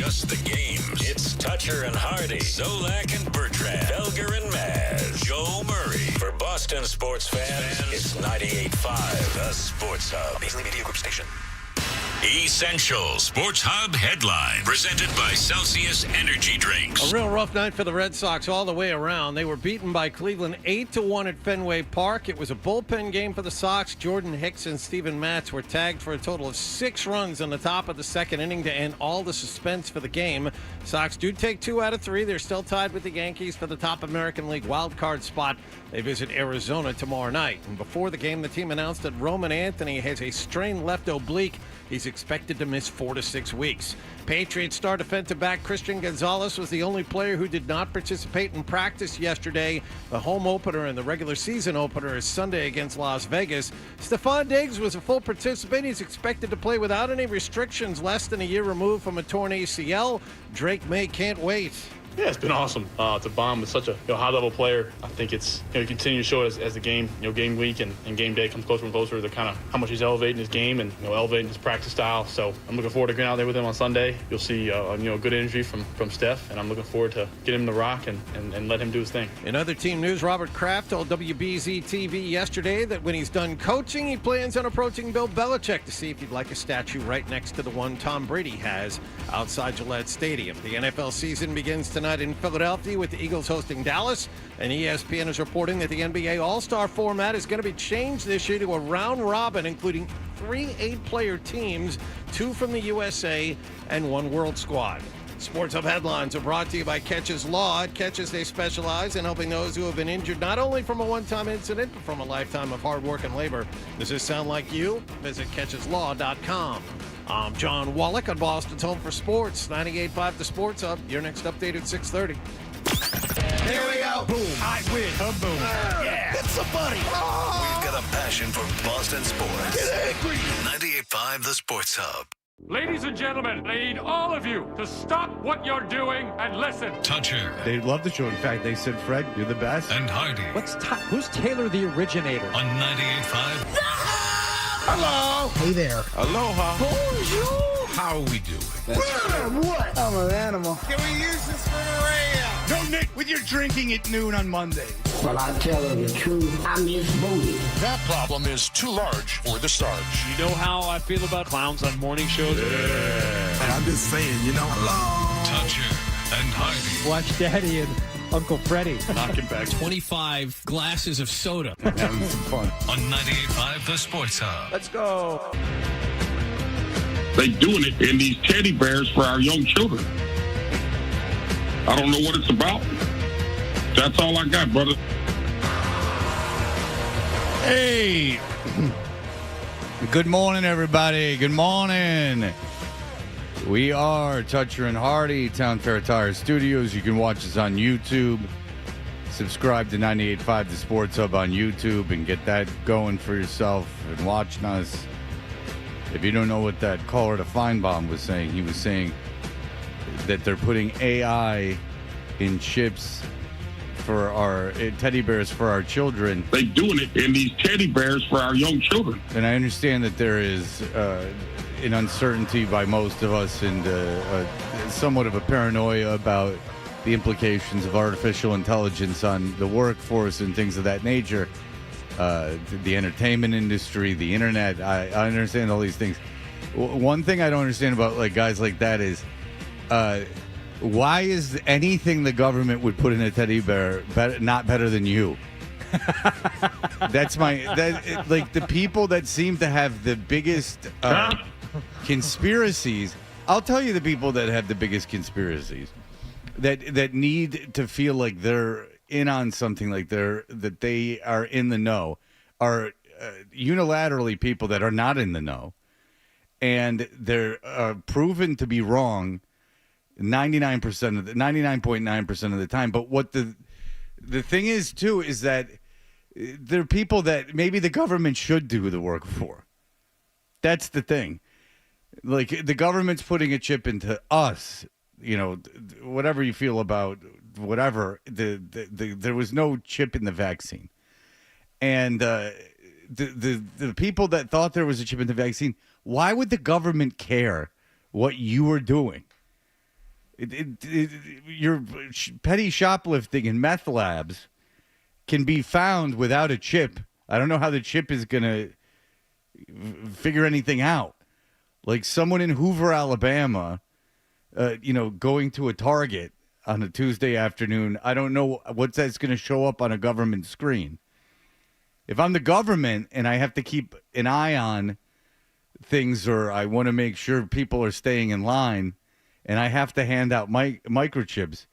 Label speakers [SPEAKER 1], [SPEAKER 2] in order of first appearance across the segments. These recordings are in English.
[SPEAKER 1] just the games. It's Toucher and Hardy, Zolak and Bertrand, Felger and Maz, Joe Murray. For Boston sports fans, it's 98.5, the Sports Hub. Beasley Media Group station. Essential Sports Hub headline presented by Celsius Energy Drinks.
[SPEAKER 2] A real rough night for the Red Sox all the way around. They were beaten by Cleveland 8-1 at Fenway Park. It was a bullpen game for the Sox. Jordan Hicks and Steven Matz were tagged for a total of 6 runs in the top of the second inning to end all the suspense for the game. Sox do take 2 out of 3. They're still tied with the Yankees for the top American League wildcard spot. They visit Arizona tomorrow night. And before the game, the team announced that Roman Anthony has a strained left oblique. He's expected to miss 4 to 6 weeks. Patriots star defensive back Christian Gonzalez was the only player who did not participate in practice yesterday. The home opener and the regular season opener is Sunday against Las Vegas. Stephon Diggs was a full participant. He's expected to play without any restrictions, less than a year removed from a torn ACL. Drake May can't wait.
[SPEAKER 3] Yeah, it's been awesome to bond with such a high-level player. I think it's he continues to show it as the game game week and game day comes closer and closer to kind of how much he's elevating his game and elevating his practice style. So I'm looking forward to getting out there with him on Sunday. You'll see good energy from Steph, and I'm looking forward to getting him the rock and let him do his thing.
[SPEAKER 2] In other team news, Robert Kraft told WBZ-TV yesterday that when he's done coaching, he plans on approaching Bill Belichick to see if he'd like a statue right next to the one Tom Brady has outside Gillette Stadium. The NFL season begins tonight in Philadelphia with the Eagles hosting Dallas, and ESPN is reporting that the NBA All-Star format is going to be changed this year to a round robin, including 3 8-player teams, 2 from the USA and 1 World Squad. Sports Hub headlines are brought to you by Catches Law. At Catches, they specialize in helping those who have been injured not only from a one-time incident, but from a lifetime of hard work and labor. Does this sound like you? Visit CatchesLaw.com. I'm John Wallach on Boston's Home for Sports, 98.5 The Sports Hub. Your next update at 6:30.
[SPEAKER 4] Here we go.
[SPEAKER 5] Boom. I win. Boom.
[SPEAKER 4] Yeah. It's a buddy. Oh.
[SPEAKER 1] We've got a passion for Boston sports.
[SPEAKER 4] Get angry.
[SPEAKER 1] 98.5 The Sports Hub.
[SPEAKER 6] Ladies and gentlemen, I need all of you to stop what you're doing and listen.
[SPEAKER 1] Toucher
[SPEAKER 5] They love the show. In faat, they said, Fred, you're the best.
[SPEAKER 1] and Hardy
[SPEAKER 7] Who's Taylor the originator?
[SPEAKER 1] on 98.5.
[SPEAKER 4] Hello.
[SPEAKER 7] Hey there.
[SPEAKER 5] Aloha.
[SPEAKER 4] Bonjour.
[SPEAKER 5] How are we doing?
[SPEAKER 4] What? I'm an animal.
[SPEAKER 5] Can we use this for the radio? No, Nick, with your drinking at noon on Monday.
[SPEAKER 8] Well, I tell her the truth, I miss booty.
[SPEAKER 9] That problem is too large for the Sarge.
[SPEAKER 6] You know how I feel about clowns on morning shows?
[SPEAKER 4] And I'm just saying, hello.
[SPEAKER 1] Toucher and Hardy.
[SPEAKER 7] Watch Daddy and Uncle Freddie.
[SPEAKER 3] Knocking back.
[SPEAKER 10] 25 glasses of soda.
[SPEAKER 5] Having some fun.
[SPEAKER 1] On 98.5 The Sports Hub.
[SPEAKER 5] Let's go.
[SPEAKER 9] They doing it in these teddy bears for our young children. I don't know what it's about. That's all I got, brother.
[SPEAKER 5] Hey. Good morning, everybody. Good morning. We are Toucher and Hardy, Town Fair Tire Studios. You can watch us on YouTube. Subscribe to 98.5 The Sports Hub on YouTube and get that going for yourself and watching us. If you don't know what that caller to Feinbaum was saying, he was saying that they're putting AI in chips for our teddy bears for our children.
[SPEAKER 9] They doing it in these teddy bears for our young children.
[SPEAKER 5] And I understand that there is an uncertainty by most of us and somewhat of a paranoia about the implications of artificial intelligence on the workforce and things of that nature. The entertainment industry, the internet. I understand all these things. One thing I don't understand about guys like that is why is anything the government would put in a teddy bear not better than you? That's the people that seem to have the biggest conspiracies. I'll tell you the people that have the biggest conspiracies that need to feel like they're in on something, like that they are in the know, are unilaterally people that are not in the know, and they're proven to be wrong 99.9% of the time. But what the thing is too is that they're people that maybe the government should do the work for. That's the thing. Like, the government's putting a chip into us. Whatever you feel about whatever, there was no chip in the vaccine, and the people that thought there was a chip in the vaccine, why would the government care what you were doing? Your petty shoplifting in meth labs can be found without a chip. I don't know how the chip is going to figure anything out. Like someone in Hoover, Alabama, going to a Target on a Tuesday afternoon. I don't know what that's going to show up on a government screen. If I'm the government and I have to keep an eye on things, or I want to make sure people are staying in line, and I have to hand out microchips,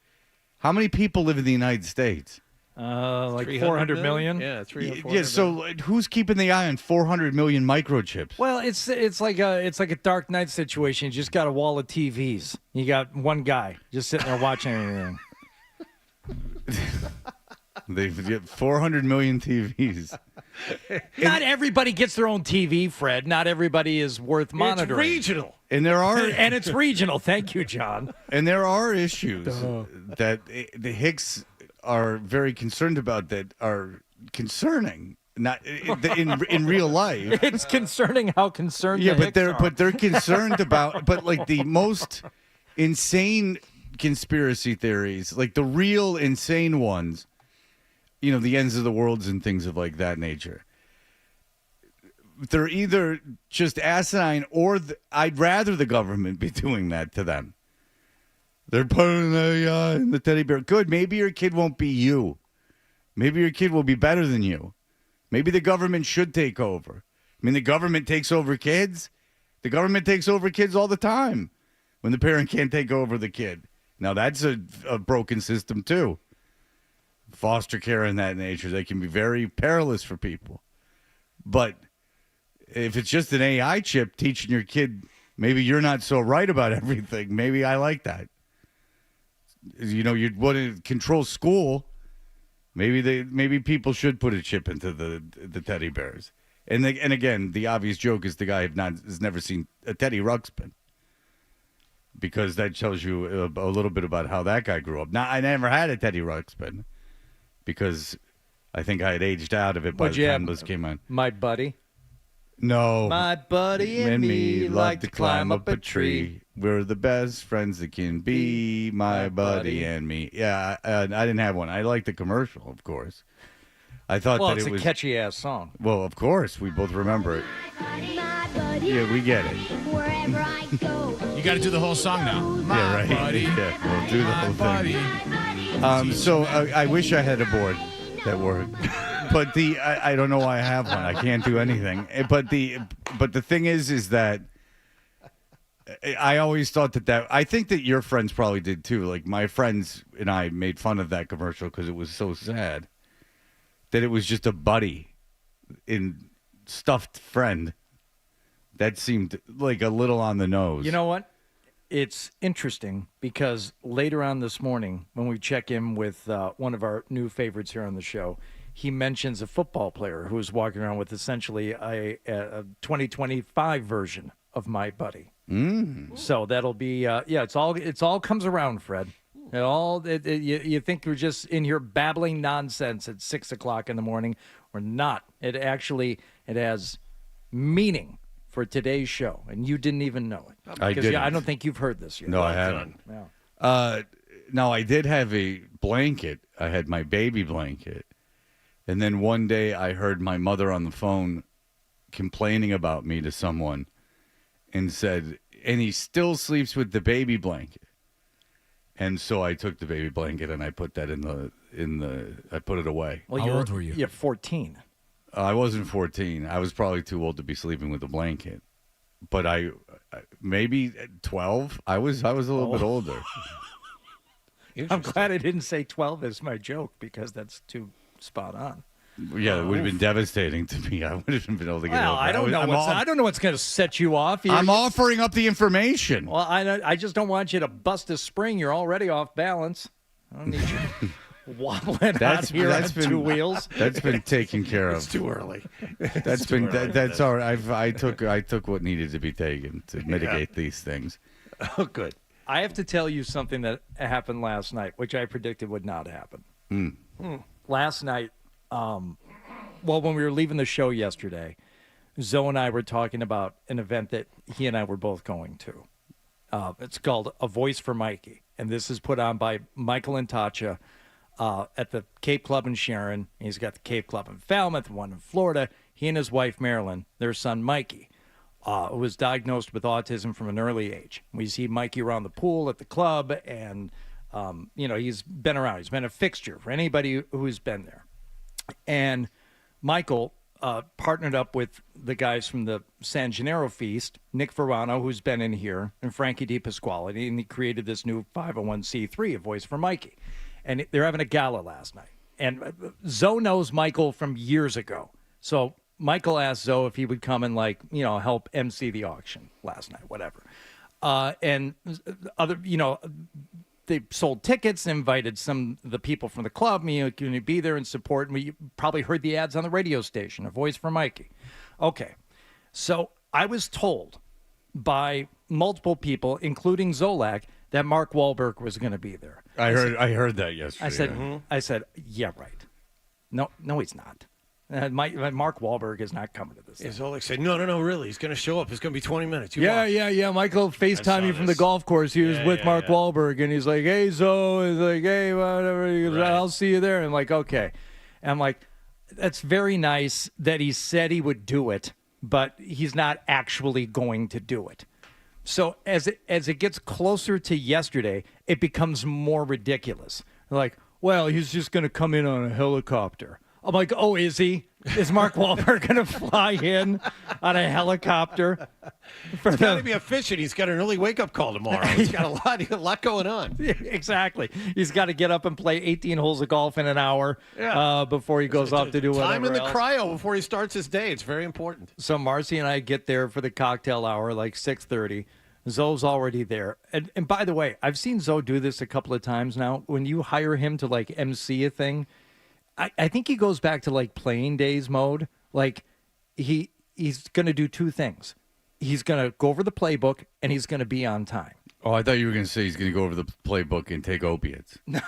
[SPEAKER 5] how many people live in the United States?
[SPEAKER 7] Like 400 million?
[SPEAKER 2] Yeah, 300.
[SPEAKER 5] Yeah, so who's keeping the eye on 400 million microchips?
[SPEAKER 7] Well, it's like a Dark Knight situation. You just got a wall of TVs. You got one guy just sitting there watching everything.
[SPEAKER 5] They've got 400 million TVs.
[SPEAKER 7] Not everybody gets their own TV, Fred. Not everybody is worth monitoring.
[SPEAKER 2] It's regional.
[SPEAKER 5] And there are
[SPEAKER 7] and it's regional. Thank you, John.
[SPEAKER 5] And there are issues that the Hicks are very concerned about that are concerning. Not in real life.
[SPEAKER 7] It's concerning how concerned.
[SPEAKER 5] Yeah,
[SPEAKER 7] the Hicks are.
[SPEAKER 5] but they're concerned about like the most insane conspiracy theories, like the real insane ones. The ends of the worlds and things of like that nature. They're either just asinine or I'd rather the government be doing that to them. They're putting in the teddy bear. Good. Maybe your kid won't be you. Maybe your kid will be better than you. Maybe the government should take over. I mean, the government takes over kids. The government takes over kids all the time when the parent can't take over the kid. Now, that's a broken system, too. Foster care and that nature, they can be very perilous for people. But if it's just an AI chip teaching your kid, maybe you're not so right about everything. Maybe I like that. You'd want to control school. Maybe people should put a chip into the teddy bears. And again, the obvious joke is the guy has never seen a Teddy Ruxpin, because that tells you a little bit about how that guy grew up. Now, I never had a Teddy Ruxpin, because I think I had aged out of it by the time this came on.
[SPEAKER 7] My buddy?
[SPEAKER 5] No.
[SPEAKER 7] My buddy and me like to climb up a tree.
[SPEAKER 5] We're the best friends that can be, my buddy and me. Yeah, I didn't have one. I liked the commercial, of course. I thought that
[SPEAKER 7] it's
[SPEAKER 5] it was
[SPEAKER 7] a catchy-ass song.
[SPEAKER 5] Well, of course. We both remember it. Yeah, we get it.
[SPEAKER 10] You got to do the whole song now.
[SPEAKER 5] Yeah, right.
[SPEAKER 10] Buddy.
[SPEAKER 5] Yeah, we'll do the whole thing. So I wish I had a board that worked, but I don't know why I have one. I can't do anything. But the thing is that I always thought that I think that your friends probably did too. Like my friends and I made fun of that commercial because it was so sad that it was just a buddy in stuffed friend. That seemed like a little on the nose.
[SPEAKER 7] You know what? It's interesting because later on this morning, when we check in with one of our new favorites here on the show, he mentions a football player who is walking around with essentially a 2025 version of My Buddy. So that'll be, it's all comes around, Fred. You think we're just in here babbling nonsense at 6 o'clock in the morning. We're not. It has meaning for today's show, and you didn't even know it.
[SPEAKER 5] I didn't.
[SPEAKER 7] I don't think you've heard this yet.
[SPEAKER 5] No, I haven't.
[SPEAKER 7] Yeah.
[SPEAKER 5] No, I did have a blanket. I had my baby blanket. And then one day I heard my mother on the phone complaining about me to someone and said, and he still sleeps with the baby blanket. And so I took the baby blanket and I put that I put it away.
[SPEAKER 7] Well,
[SPEAKER 10] How old were you?
[SPEAKER 7] You're 14.
[SPEAKER 5] I wasn't 14. I was probably too old to be sleeping with a blanket. But I maybe 12. I was a little bit older.
[SPEAKER 7] I'm glad I didn't say 12 as my joke because that's too spot on.
[SPEAKER 5] Yeah, it would have been devastating to me. I wouldn't have been able to get over.
[SPEAKER 7] I don't know what's going to set you off.
[SPEAKER 5] I'm offering up the information.
[SPEAKER 7] Well, I just don't want you to bust a spring. You're already off balance. I don't need you wobbling out here on two wheels.
[SPEAKER 5] That's been taken care of.
[SPEAKER 2] It's too early.
[SPEAKER 5] That's all right. I took what needed to be taken to mitigate these things.
[SPEAKER 2] Oh, good.
[SPEAKER 7] I have to tell you something that happened last night, which I predicted would not happen. Last night, when we were leaving the show yesterday, Zoe and I were talking about an event that he and I were both going to. It's called A Voice for Mikey. And this is put on by Michael and Tatcha at the Cape Club in Sharon. He's got the Cape Club in Falmouth, one in Florida. He and his wife, Marilyn, their son, Mikey, who was diagnosed with autism from an early age. We see Mikey around the pool at the club, and, he's been around. He's been a fixture for anybody who's been there. And Michael partnered up with the guys from the San Gennaro Feast, Nick Verano, who's been in here, and Frankie DePasquale, and he created this new 501c3, A Voice for Mikey. And they're having a gala last night. And Zoe knows Michael from years ago. So Michael asked Zoe if he would come and, help MC the auction last night, whatever. And they sold tickets, invited some of the people from the club, can you be there and support? And we probably heard the ads on the radio station, A Voice for Mikey. Okay. So I was told by multiple people, including Zolak, that Mark Wahlberg was going to be there.
[SPEAKER 5] I heard that yesterday.
[SPEAKER 7] I said, yeah, right. No, he's not. Mark Wahlberg is not coming to this.
[SPEAKER 2] Zolak said, no, really. He's going to show up. It's going to be 20 minutes.
[SPEAKER 7] Yeah. Michael FaceTimed me from the golf course. He was with Mark Wahlberg, and he's like, hey, Zoe. He's like, hey, whatever. He goes, I'll see you there. And I'm like, okay. And I'm like, that's very nice that he said he would do it, but he's not actually going to do it. So as it gets closer to yesterday, it becomes more ridiculous. Like, well, he's just going to come in on a helicopter. I'm like, oh, is he? Is Mark Wahlberg going to fly in on a helicopter?
[SPEAKER 2] He's got to be efficient. He's got an early wake-up call tomorrow. He's got a lot going on.
[SPEAKER 7] Exactly. He's got to get up and play 18 holes of golf in an hour before he goes off to do whatever
[SPEAKER 2] Time in the
[SPEAKER 7] else.
[SPEAKER 2] cryo before he starts his day. It's very important.
[SPEAKER 7] So Marcy and I get there for the cocktail hour, like 6:30. Zoe's already there. And by the way, I've seen Zoe do this a couple of times now. When you hire him to, MC a thing, I think he goes back to playing days mode. He's going to do two things. He's going to go over the playbook, and he's going to be on time.
[SPEAKER 5] Oh, I thought you were going to say he's going to go over the playbook and take opiates.
[SPEAKER 7] No.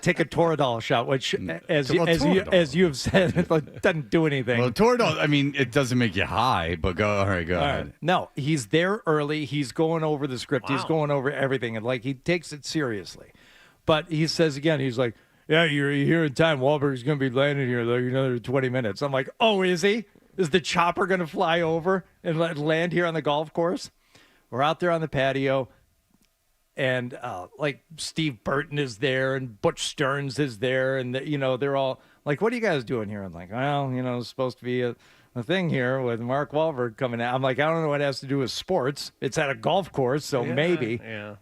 [SPEAKER 7] Take a Toradol shot, which, as you have said, it doesn't do anything.
[SPEAKER 5] Well, Toradol, it doesn't make you high, but go ahead.
[SPEAKER 7] No, he's there early. He's going over the script. Wow. He's going over everything, and he takes it seriously. But he says again, he's like, yeah, you're here in time. Wahlberg's going to be landing here another 20 minutes. I'm like, oh, is he? Is the chopper going to fly over and land here on the golf course? We're out there on the patio, and Steve Burton is there, and Butch Stearns is there, and they're all like, "What are you guys doing here?" I'm like, "Well, it's supposed to be a thing here with Mark Wahlberg coming out." I'm like, "I don't know what it has to do with sports. It's at a golf course, so maybe."
[SPEAKER 2] Yeah.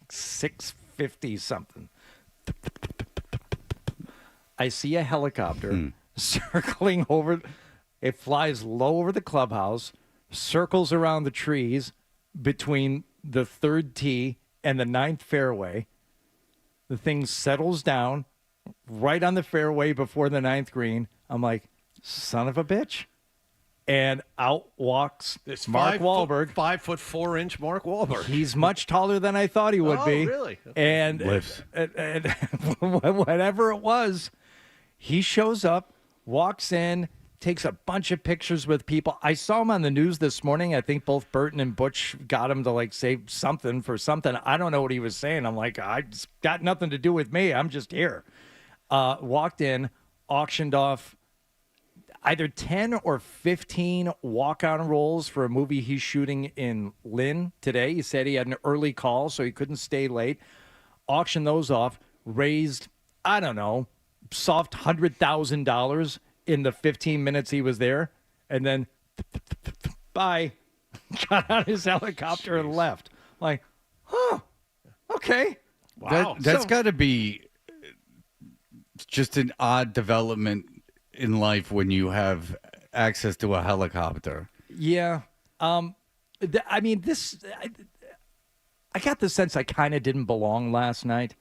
[SPEAKER 7] 6:50 something. I see a helicopter circling over. It flies low over the clubhouse. Circles around the trees between the third tee and the ninth fairway. The thing settles down right on the fairway before the ninth green. I'm like, son of a bitch. And out walks Mark Wahlberg.
[SPEAKER 2] 5'4" Mark Wahlberg.
[SPEAKER 7] He's much taller than I thought he would be.
[SPEAKER 2] Oh, really?
[SPEAKER 7] And whatever it was, he shows up, walks in, takes a bunch of pictures with people. I saw him on the news this morning. I think both Burton and Butch got him to say something for something. I don't know what he was saying. I'm like, it's got nothing to do with me. I'm just here. Walked in, auctioned off either 10 or 15 walk-on rolls for a movie he's shooting in Lynn today. He said he had an early call, so he couldn't stay late. Auctioned those off, raised, I don't know, soft $100,000 in the 15 minutes he was there, and then bye. Got on his helicopter and left. Like, okay.
[SPEAKER 5] Wow. That's got to be just an odd development in life when you have access to a helicopter.
[SPEAKER 7] Yeah. I got the sense I kind of didn't belong last night.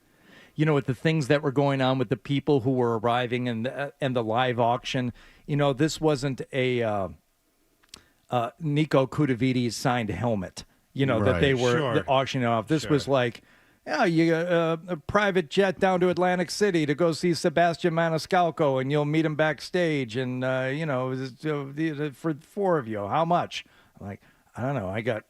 [SPEAKER 7] With the things that were going on with the people who were arriving and the live auction. This wasn't a Nico Kudavides signed helmet, that they were auctioning off. This was like, you a private jet down to Atlantic City to go see Sebastian Maniscalco, and you'll meet him backstage. And, for 4 of you, how much? I'm like, I don't know. I got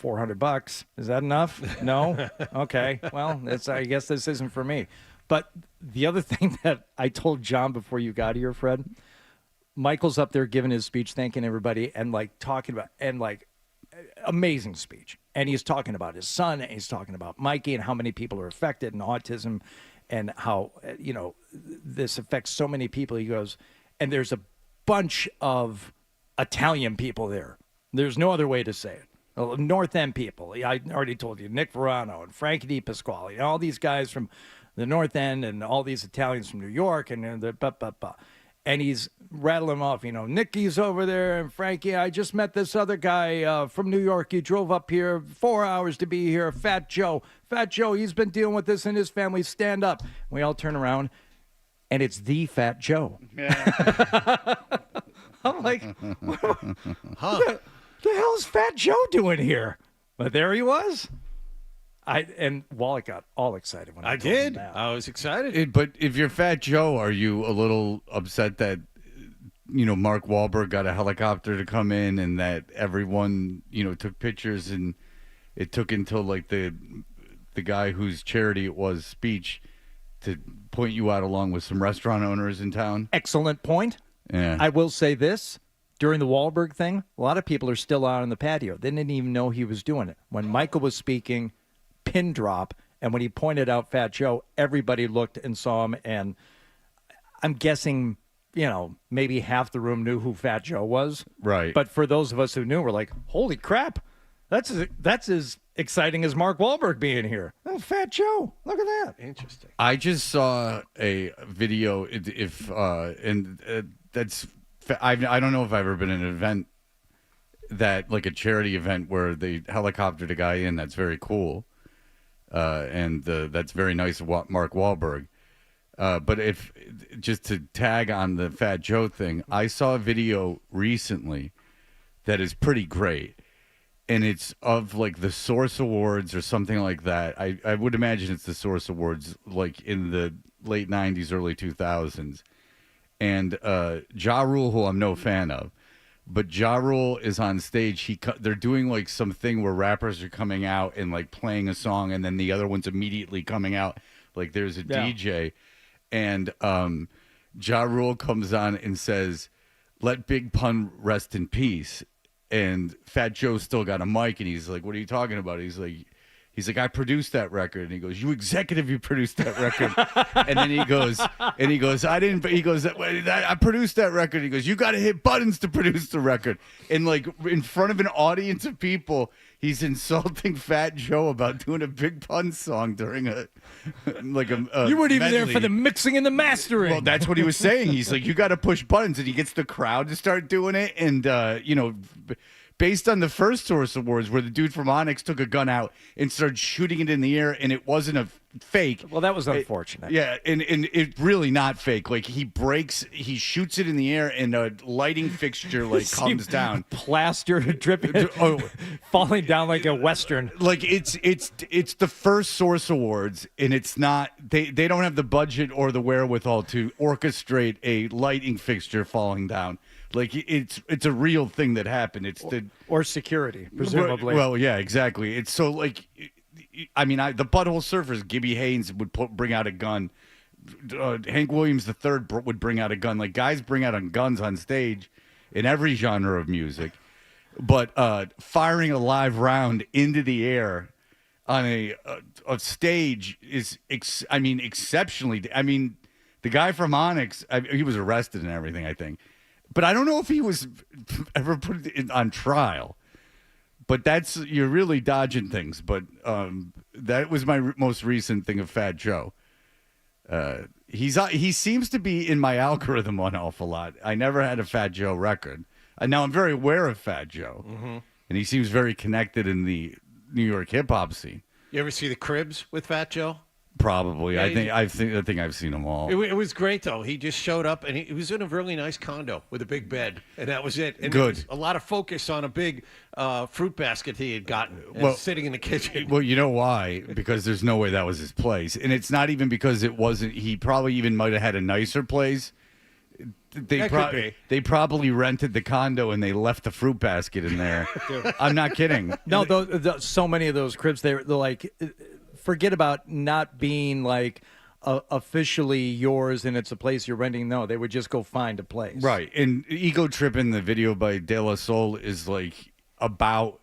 [SPEAKER 7] $400. Is that enough? No? Okay. Well, I guess this isn't for me. But the other thing that I told John before you got here, Fred, Michael's up there giving his speech, thanking everybody, and talking about, amazing speech. And he's talking about his son, and he's talking about Mikey and how many people are affected and autism and how, this affects so many people. He goes, and there's a bunch of Italian people there. There's no other way to say it. North End people. I already told you, Nick Verano and Frankie Di Pasquale, all these guys from the North End and all these Italians from New York and And he's rattling them off, Nicky's over there and Frankie, I just met this other guy from New York. He drove up here 4 hours to be here, Fat Joe. Fat Joe, he's been dealing with this in his family. Stand up. We all turn around, and it's the Fat Joe. Yeah. I'm like, what the hell is Fat Joe doing here? But there he was. And Wallach got all excited when I told him that.
[SPEAKER 2] I was excited.
[SPEAKER 5] But if you're Fat Joe, are you a little upset that Mark Wahlberg got a helicopter to come in and that everyone took pictures and it took until like the guy whose charity it was speech to point you out along with some restaurant owners in town?
[SPEAKER 7] Excellent point.
[SPEAKER 5] Yeah.
[SPEAKER 7] I will say this. During the Wahlberg thing, a lot of people are still out on the patio. They didn't even know he was doing it. When Michael was speaking, pin drop, and when he pointed out Fat Joe, everybody looked and saw him, and I'm guessing, maybe half the room knew who Fat Joe was.
[SPEAKER 5] Right.
[SPEAKER 7] But for those of us who knew, we're like, holy crap, that's as exciting as Mark Wahlberg being here. Oh, Fat Joe, look at that.
[SPEAKER 2] Interesting.
[SPEAKER 5] I just saw a video, I don't know if I've ever been in an event that, like a charity event where they helicoptered a guy in. That's very cool. And that's very nice of Mark Wahlberg. But just to tag on the Fat Joe thing, I saw a video recently that is pretty great. And it's of like the Source Awards or something like that. I would imagine it's the Source Awards like in the late 90s, early 2000s. And Ja Rule, who I'm no fan of, but Ja Rule is on stage. They're doing like something where rappers are coming out and like playing a song, and then the other one's immediately coming out. Like there's a DJ, and Ja Rule comes on and says, "Let Big Pun rest in peace." And Fat Joe's still got a mic, and he's like, "What are you talking about?" He's like, I produced that record. And he goes, "You executive, you produced that record." And then he goes, "I didn't," he goes, "I produced that record." He goes, "You got to hit buttons to produce the record." And like in front of an audience of people, he's insulting Fat Joe about doing a Big Pun song during a
[SPEAKER 7] you weren't even there for the mixing and the mastering.
[SPEAKER 5] Well, that's what he was saying. He's like, "You got to push buttons," and he gets the crowd to start doing it. And based on the first Source Awards, where the dude from Onyx took a gun out and started shooting it in the air, and it wasn't a fake.
[SPEAKER 7] Well, that was unfortunate.
[SPEAKER 5] And it's really not fake. Like he shoots it in the air, and a lighting fixture comes down,
[SPEAKER 7] plaster dripping, falling down like a Western.
[SPEAKER 5] Like it's the first Source Awards, and it's not. They don't have the budget or the wherewithal to orchestrate a lighting fixture falling down. Like it's a real thing that happened. It's
[SPEAKER 7] or security, presumably.
[SPEAKER 5] Well, yeah, exactly. It's so like, I mean, the Butthole Surfers, Gibby Haynes would bring out a gun. Hank Williams III would bring out a gun. Like guys bring out guns on stage in every genre of music, but firing a live round into the air on a stage is, exceptionally. I mean, the guy from Onyx, he was arrested and everything, I think. But I don't know if he was ever put on trial. But you're really dodging things. But that was my most recent thing of Fat Joe. He seems to be in my algorithm an awful lot. I never had a Fat Joe record. And now I'm very aware of Fat Joe. Mm-hmm. And he seems very connected in the New York hip-hop scene.
[SPEAKER 2] You ever see the Cribs with Fat Joe?
[SPEAKER 5] Probably. Yeah, I think I've seen them all.
[SPEAKER 2] It was great though. He just showed up and he was in a really nice condo with a big bed, and that was it. And
[SPEAKER 5] good.
[SPEAKER 2] It was a lot of focus on a big fruit basket he had gotten sitting in the kitchen.
[SPEAKER 5] Well, you know why? Because there's no way that was his place, and it's not even because it wasn't. He probably even might have had a nicer place. They probably rented the condo and they left the fruit basket in there. I'm not kidding.
[SPEAKER 7] No, so many of those cribs, they're like, forget about not being like officially yours and it's a place you're renting. No, they would just go find a place.
[SPEAKER 5] Right. And Ego Trip in the video by De La Soul is like about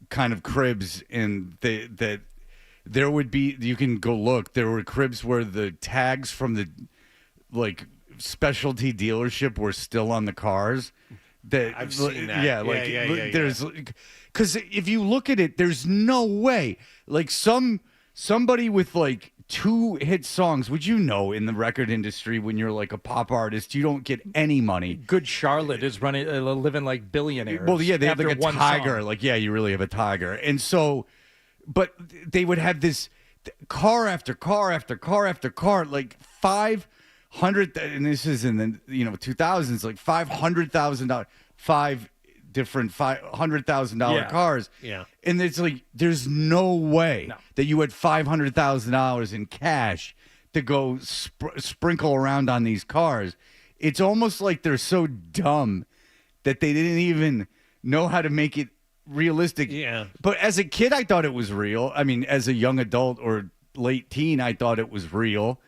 [SPEAKER 5] kind of cribs, and that there would be, you can go look, there were cribs where the tags from the like specialty dealership were still on the cars. That
[SPEAKER 2] I've seen that.
[SPEAKER 5] Yeah, there's, because if you look at it, there's no way like somebody with like 2 hit songs, would you know, in the record industry, when you're like a pop artist, you don't get any money.
[SPEAKER 7] Good Charlotte is living like billionaires.
[SPEAKER 5] Well, yeah, they have like a tiger.
[SPEAKER 7] Song.
[SPEAKER 5] Like, yeah, you really have a tiger. And so, but they would have this car after car after car after car, like 500, and this is in the 2000s, like $500,000, 5 different $100,000 cars.
[SPEAKER 2] Yeah.
[SPEAKER 5] And it's like, there's no way that you had $500,000 in cash to go sprinkle around on these cars. It's almost like they're so dumb that they didn't even know how to make it realistic.
[SPEAKER 2] Yeah.
[SPEAKER 5] But as a kid, I thought it was real. I mean, as a young adult or late teen, I thought it was real.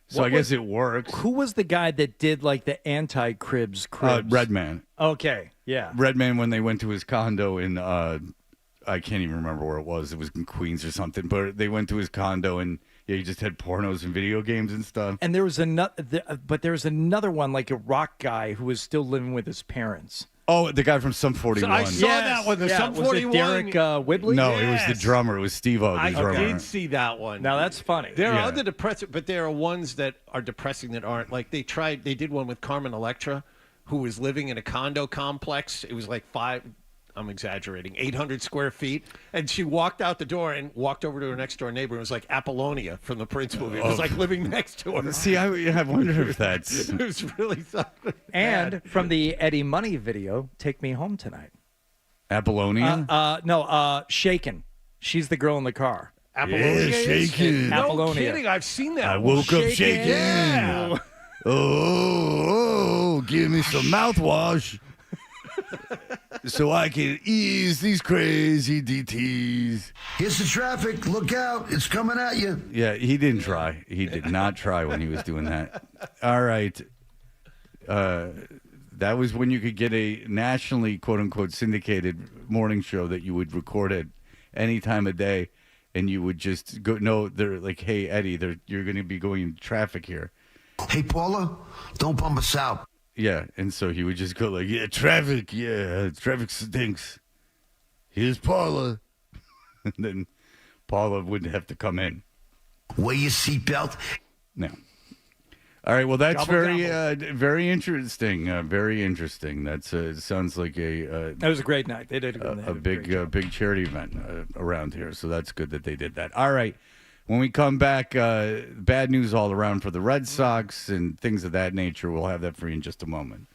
[SPEAKER 5] So I guess it works.
[SPEAKER 7] Who was the guy that did like the anti-cribs?
[SPEAKER 5] Redman.
[SPEAKER 7] Okay, yeah.
[SPEAKER 5] Redman, when they went to his condo in, I can't even remember where it was. It was in Queens or something. But they went to his condo and he just had pornos and video games and stuff.
[SPEAKER 7] And there was another one, like a rock guy who was still living with his parents.
[SPEAKER 5] Oh, the guy from Sum 41.
[SPEAKER 2] I saw that one. The Sum 41.
[SPEAKER 7] Was it Derek Whibley?
[SPEAKER 5] No, it was the drummer. It was Steve-O, the drummer.
[SPEAKER 2] I did see that one.
[SPEAKER 7] Now that's funny.
[SPEAKER 2] There are other depressing, but there are ones that are depressing that aren't. Like they did one with Carmen Electra, who was living in a condo complex. It was like 800 square feet. And she walked out the door and walked over to her next door neighbor. It was like Apollonia from the Prince movie. It was like living next to her.
[SPEAKER 5] See, I wonder if that's...
[SPEAKER 2] It was really something.
[SPEAKER 7] And from the Eddie Money video, Take Me Home Tonight.
[SPEAKER 5] Apollonia?
[SPEAKER 7] No, Shaken. She's the girl in the car.
[SPEAKER 2] Apollonia.
[SPEAKER 5] Yeah, Shaken.
[SPEAKER 2] No
[SPEAKER 7] Apollonia.
[SPEAKER 2] kidding. I've seen that.
[SPEAKER 5] I woke up shaking.
[SPEAKER 2] Yeah.
[SPEAKER 5] Oh, give me some mouthwash so I can ease these crazy DTs.
[SPEAKER 4] Here's the traffic. Look out. It's coming at you.
[SPEAKER 5] Yeah, he didn't try. He did not try when he was doing that. All right. That was when you could get a nationally, quote-unquote, syndicated morning show that you would record at any time of day, and you would just go, no, they're like, hey, Eddie, you're going to be going in traffic here.
[SPEAKER 4] Hey, Paula, don't bump us out.
[SPEAKER 5] Yeah, and so he would just go like, traffic stinks. Here's Paula. And then Paula wouldn't have to come in.
[SPEAKER 4] Wear your seatbelt.
[SPEAKER 5] No. All right, well, that's
[SPEAKER 2] Gobble,
[SPEAKER 5] very interesting. Very interesting. That's it sounds like
[SPEAKER 7] That was a great night. They did
[SPEAKER 5] a big charity event around here, so that's good that they did that. All right. When we come back, bad news all around for the Red Sox and things of that nature. We'll have that for you in just a moment.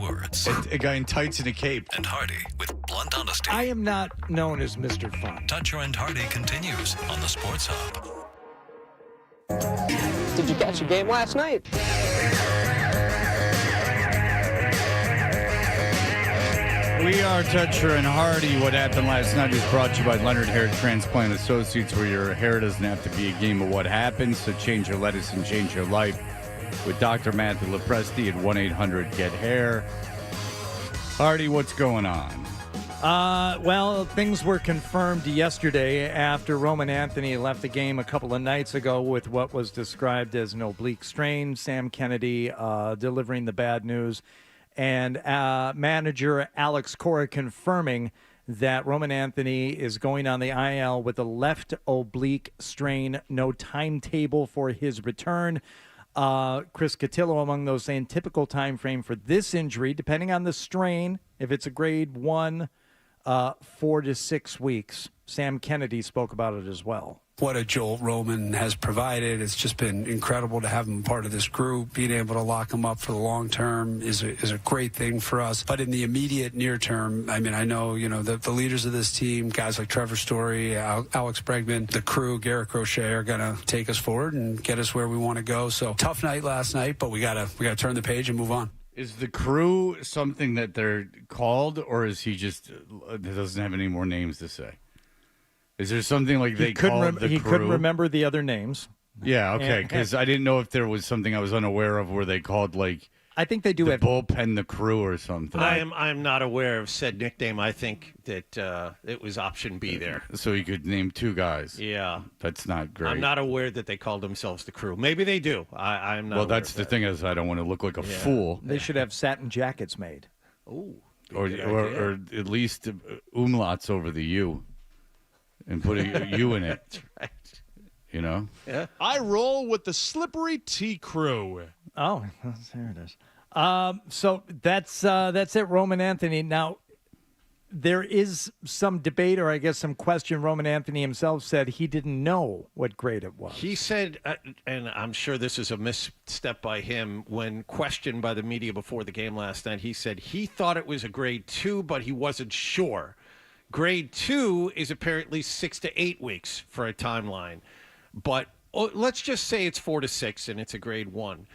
[SPEAKER 11] words.
[SPEAKER 5] A guy in tights and a cape.
[SPEAKER 11] And Hardy with blunt honesty.
[SPEAKER 7] I am not known as Mr. Fun.
[SPEAKER 11] Toucher and Hardy continues on the Sports Hub.
[SPEAKER 12] Did you catch the game last night?
[SPEAKER 5] We are Toucher and Hardy. What happened last night is brought to you by Leonard Hair Transplant Associates, where your hair doesn't have to be a game of what happens. So change your lettuce and change your life with Dr. Matthew Lepresti at 1-800-GET-HAIR. Hardy, what's going on?
[SPEAKER 7] Well, things were confirmed yesterday after Roman Anthony left the game a couple of nights ago with what was described as an oblique strain. Sam Kennedy delivering the bad news. And manager Alex Cora confirming that Roman Anthony is going on the IL with a left oblique strain. No timetable for his return. Chris Cotillo among those saying typical time frame for this injury, depending on the strain, if it's a grade 1, 4 to 6 weeks. Sam Kennedy spoke about it as well.
[SPEAKER 13] What a jolt Roman has provided. It's just been incredible to have him part of this group. Being able to lock him up for the long term is a great thing for us. But in the immediate near term, I mean, I know, the leaders of this team, guys like Trevor Story, Alex Bregman, the crew, Garrett Crochet are going to take us forward and get us where we want to go. So tough night last night, but we gotta turn the page and move on.
[SPEAKER 5] Is the crew something that they're called, or is he just doesn't have any more names to say? Is there something like they called the crew?
[SPEAKER 7] He couldn't remember the other names.
[SPEAKER 5] Yeah, okay, because I didn't know if there was something I was unaware of where they called, like,
[SPEAKER 7] I think they do
[SPEAKER 5] the
[SPEAKER 7] have
[SPEAKER 5] bullpen the crew or something.
[SPEAKER 2] I'm not aware of said nickname. I think that it was option B there.
[SPEAKER 5] So you could name 2 guys.
[SPEAKER 2] Yeah.
[SPEAKER 5] That's not great.
[SPEAKER 2] I'm not aware that they called themselves the crew. Maybe they do. I'm not.
[SPEAKER 5] Well, that's the thing is I don't want to look like a fool.
[SPEAKER 7] They should have satin jackets made.
[SPEAKER 2] Ooh.
[SPEAKER 5] Or at least umlauts over the U. And put a U in it.
[SPEAKER 2] That's right.
[SPEAKER 5] Yeah.
[SPEAKER 10] I roll with the Slippery T Crew.
[SPEAKER 7] Oh, there it is. So that's it, Roman Anthony. Now, there is some debate, or I guess some question. Roman Anthony himself said he didn't know what grade it was.
[SPEAKER 2] He said, and I'm sure this is a misstep by him, when questioned by the media before the game last night, he said he thought it was a grade 2, but he wasn't sure. Grade 2 is apparently 6 to 8 weeks for a timeline. But let's just say it's 4 to 6 and it's a grade 1.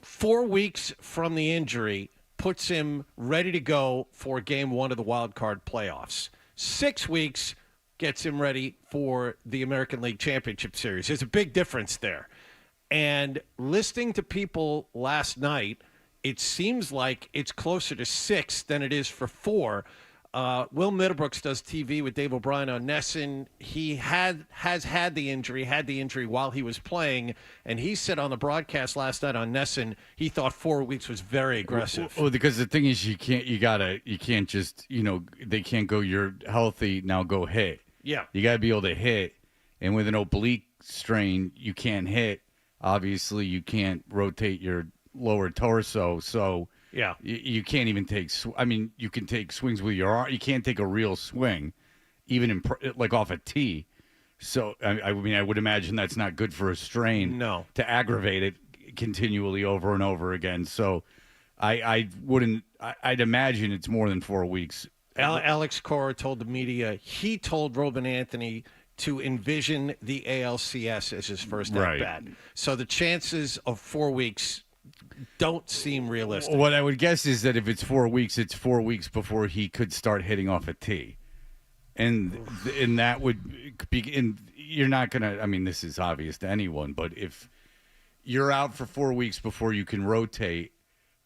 [SPEAKER 2] 4 weeks from the injury puts him ready to go for game 1 of the wild card playoffs. 6 weeks gets him ready for the American League Championship Series. There's a big difference there. And listening to people last night, it seems like it's closer to 6 than it is for 4. Will Middlebrooks does TV with Dave O'Brien on NESN. He has had the injury while he was playing, and he said on the broadcast last night on NESN he thought 4 weeks was very aggressive.
[SPEAKER 5] Well, because the thing is, you can't just, they can't go, you're healthy, now go hit.
[SPEAKER 2] Yeah.
[SPEAKER 5] You got to be able to hit, and with an oblique strain, you can't hit. Obviously, you can't rotate your lower torso, so...
[SPEAKER 2] Yeah,
[SPEAKER 5] you can't even take. You can take swings with your arm. You can't take a real swing, even like off a tee. So I would imagine that's not good for a strain.
[SPEAKER 2] No,
[SPEAKER 5] to aggravate it continually over and over again. So I wouldn't. I'd imagine it's more than 4 weeks.
[SPEAKER 2] Alex Cora told the media he told Roman Anthony to envision the ALCS as his first at bat. So the chances of 4 weeks don't seem realistic.
[SPEAKER 5] What I would guess is that if it's 4 weeks, it's 4 weeks before he could start hitting off a tee. And that would be, and you're not going to, this is obvious to anyone, but if you're out for 4 weeks before you can rotate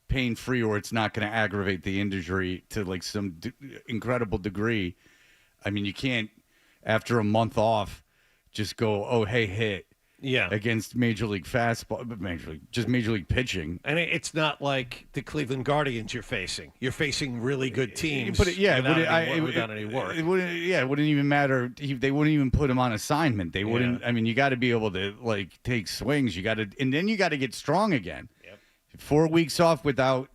[SPEAKER 5] pain-free, or it's not going to aggravate the injury to like some incredible degree, you can't, after a month off, just go, oh, hey, hit.
[SPEAKER 2] Yeah,
[SPEAKER 5] against Major League Major League pitching.
[SPEAKER 2] And it's not like the Cleveland Guardians you're facing. You're facing really good teams.
[SPEAKER 5] But
[SPEAKER 2] without any work.
[SPEAKER 5] It wouldn't even matter. They wouldn't even put him on assignment. They wouldn't.
[SPEAKER 2] Yeah.
[SPEAKER 5] You got to be able to take swings. You got to, and then you got to get strong again.
[SPEAKER 2] Yep.
[SPEAKER 5] 4 weeks off without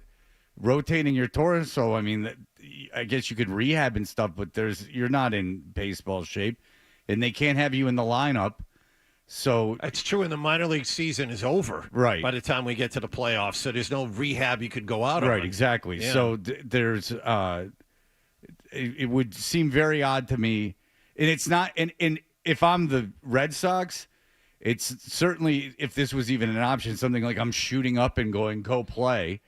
[SPEAKER 5] rotating your torso. I guess you could rehab and stuff, but you're not in baseball shape, and they can't have you in the lineup. So
[SPEAKER 2] that's true, and the minor league season is over
[SPEAKER 5] right
[SPEAKER 2] by the time we get to the playoffs. So there's no rehab you could go out on.
[SPEAKER 5] Right, exactly.
[SPEAKER 2] Yeah.
[SPEAKER 5] So there's it would seem very odd to me, and it's not. And if I'm the Red Sox, it's certainly, if this was even an option, something like I'm shooting up and going, go play.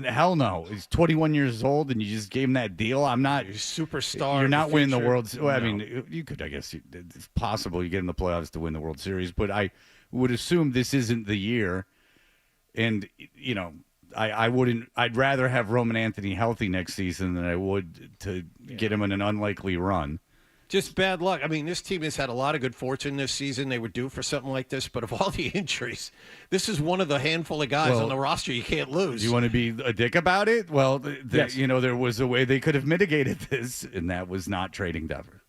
[SPEAKER 5] Hell no. He's 21 years old, and you just gave him that deal. I'm not.
[SPEAKER 2] You're a superstar.
[SPEAKER 5] You're not winning the World
[SPEAKER 2] future.
[SPEAKER 5] Series. Well, I
[SPEAKER 2] No.
[SPEAKER 5] mean, you could, I guess, it's possible you get in the playoffs to win the World Series, but I would assume this isn't the year. And, you know, I wouldn't. I'd rather have Roman Anthony healthy next season than I would to get him in an unlikely run.
[SPEAKER 2] Just bad luck. I mean, this team has had a lot of good fortune this season. They were due for something like this, but of all the injuries, this is one of the handful of guys on the roster you can't lose.
[SPEAKER 5] You want to be a dick about it? Well,
[SPEAKER 2] Yes.
[SPEAKER 5] you know, there was a way they could have mitigated this, and that was not trading Devers.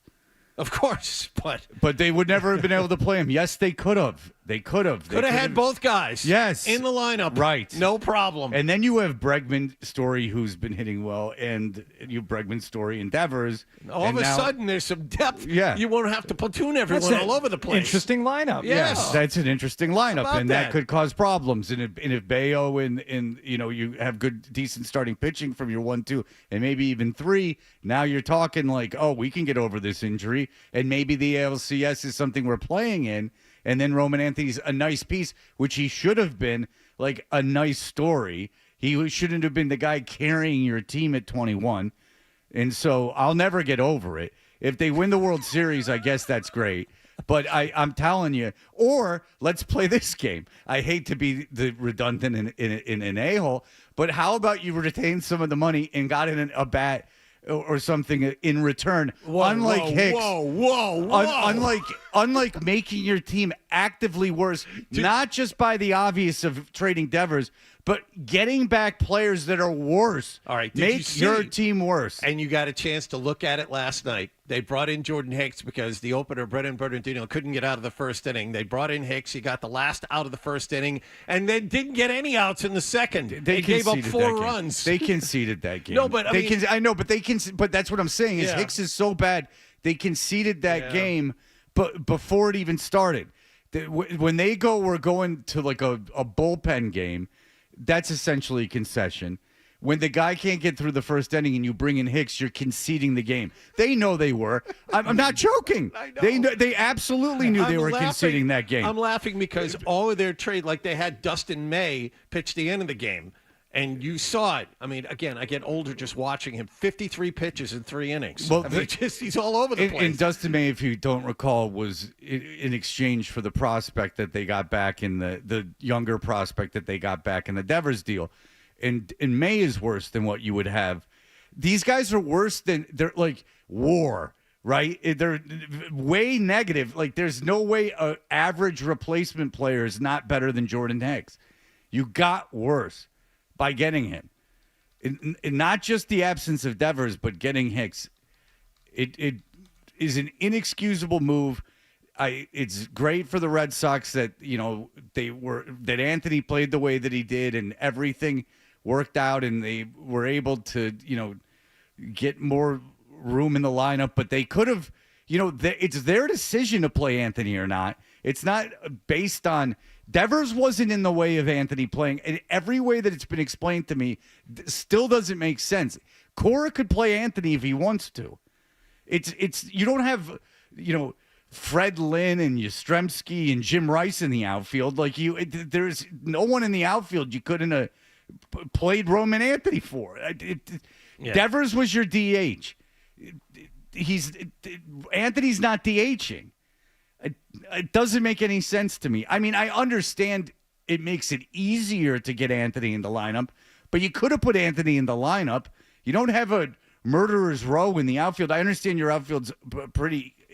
[SPEAKER 2] Of course,
[SPEAKER 5] but they would never have been able to play him. Yes, they could have. They could have.
[SPEAKER 2] Could have had both guys.
[SPEAKER 5] Yes,
[SPEAKER 2] in the lineup.
[SPEAKER 5] Right,
[SPEAKER 2] no problem.
[SPEAKER 5] And then you have Bregman Story, who's been hitting well, and you have Bregman Story and Devers.
[SPEAKER 2] All of a sudden, there's some depth.
[SPEAKER 5] Yeah,
[SPEAKER 2] you won't have to platoon everyone all over the place.
[SPEAKER 7] Interesting lineup.
[SPEAKER 2] Yes,
[SPEAKER 5] that's an interesting lineup, and that
[SPEAKER 2] that
[SPEAKER 5] could cause problems. And if Bayo and you know you have good, decent starting pitching from your 1-2 and maybe even 3, now you're talking like, oh, we can get over this injury, and maybe the ALCS is something we're playing in. And then Roman Anthony's a nice piece, which he should have been, like a nice story. He shouldn't have been the guy carrying your team at 21. And so I'll never get over it. If they win the World Series, I guess that's great. But I'm telling you, or let's play this game. I hate to be the redundant in an a-hole, but how about you retain some of the money and got in a bat or something in return? Unlike Hicks, unlike making your team actively worse, not just by the obvious of trading Devers, but getting back players that are worse.
[SPEAKER 2] All right,
[SPEAKER 5] make your team worse.
[SPEAKER 2] And you got a chance to look at it last night. They brought in Jordan Hicks because the opener, Brennan Bernardino, couldn't get out of the first inning. They brought in Hicks. He got the last out of the first inning, and then didn't get any outs in the second. They gave up 4 runs.
[SPEAKER 5] They conceded that game.
[SPEAKER 2] No, but
[SPEAKER 5] I know, but but that's what I'm saying is
[SPEAKER 2] Yeah.
[SPEAKER 5] Hicks is so bad. They conceded that game, but before it even started. When they we're going to like a bullpen game. That's essentially a concession. When the guy can't get through the first inning and you bring in Hicks, you're conceding the game. They know they were. I'm not joking.
[SPEAKER 2] I know.
[SPEAKER 5] They absolutely knew they were conceding that game.
[SPEAKER 2] I'm laughing because all of their trade, like they had Dustin May pitch the end of the game, and you saw it. I mean, again, I get older just watching him. 53 pitches in 3 innings.
[SPEAKER 5] Well,
[SPEAKER 2] I mean, he's all over the place.
[SPEAKER 5] And Dustin May, if you don't recall, was in exchange for the prospect that they got back in the younger prospect that they got back in the Devers deal. And May is worse than what you would have. These guys are worse than they're like WAR, right? They're way negative. Like there's no way an average replacement player is not better than Jordan Hicks. You got worse by getting him. And not just the absence of Devers, but getting Hicks. It is an inexcusable move. It's great for the Red Sox that, you know, that Anthony played the way that he did and everything worked out and they were able to, you know, get more room in the lineup, but they could have, you know, it's their decision to play Anthony or not. It's not based on Devers wasn't in the way of Anthony playing. In every way that it's been explained to me, still doesn't make sense. Cora could play Anthony if he wants to. It's you don't have, you know, Fred Lynn and Yastrzemski and Jim Rice in the outfield. Like there's no one in the outfield you couldn't have played Roman Anthony for. Devers was your DH. Anthony's not DHing. It doesn't make any sense to me. I mean, I understand it makes it easier to get Anthony in the lineup, but you could have put Anthony in the lineup. You don't have a murderer's row in the outfield. I understand your outfield's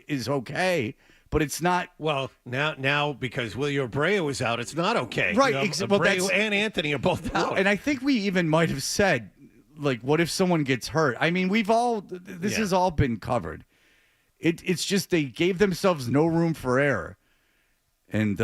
[SPEAKER 5] is okay, but it's not.
[SPEAKER 2] Well, now because William Abreu is out, it's not okay.
[SPEAKER 5] Right.
[SPEAKER 2] You know, Abreu and Anthony are both out.
[SPEAKER 5] And I think we even might have said, like, what if someone gets hurt? I mean, this has all been covered. It's just they gave themselves no room for error. And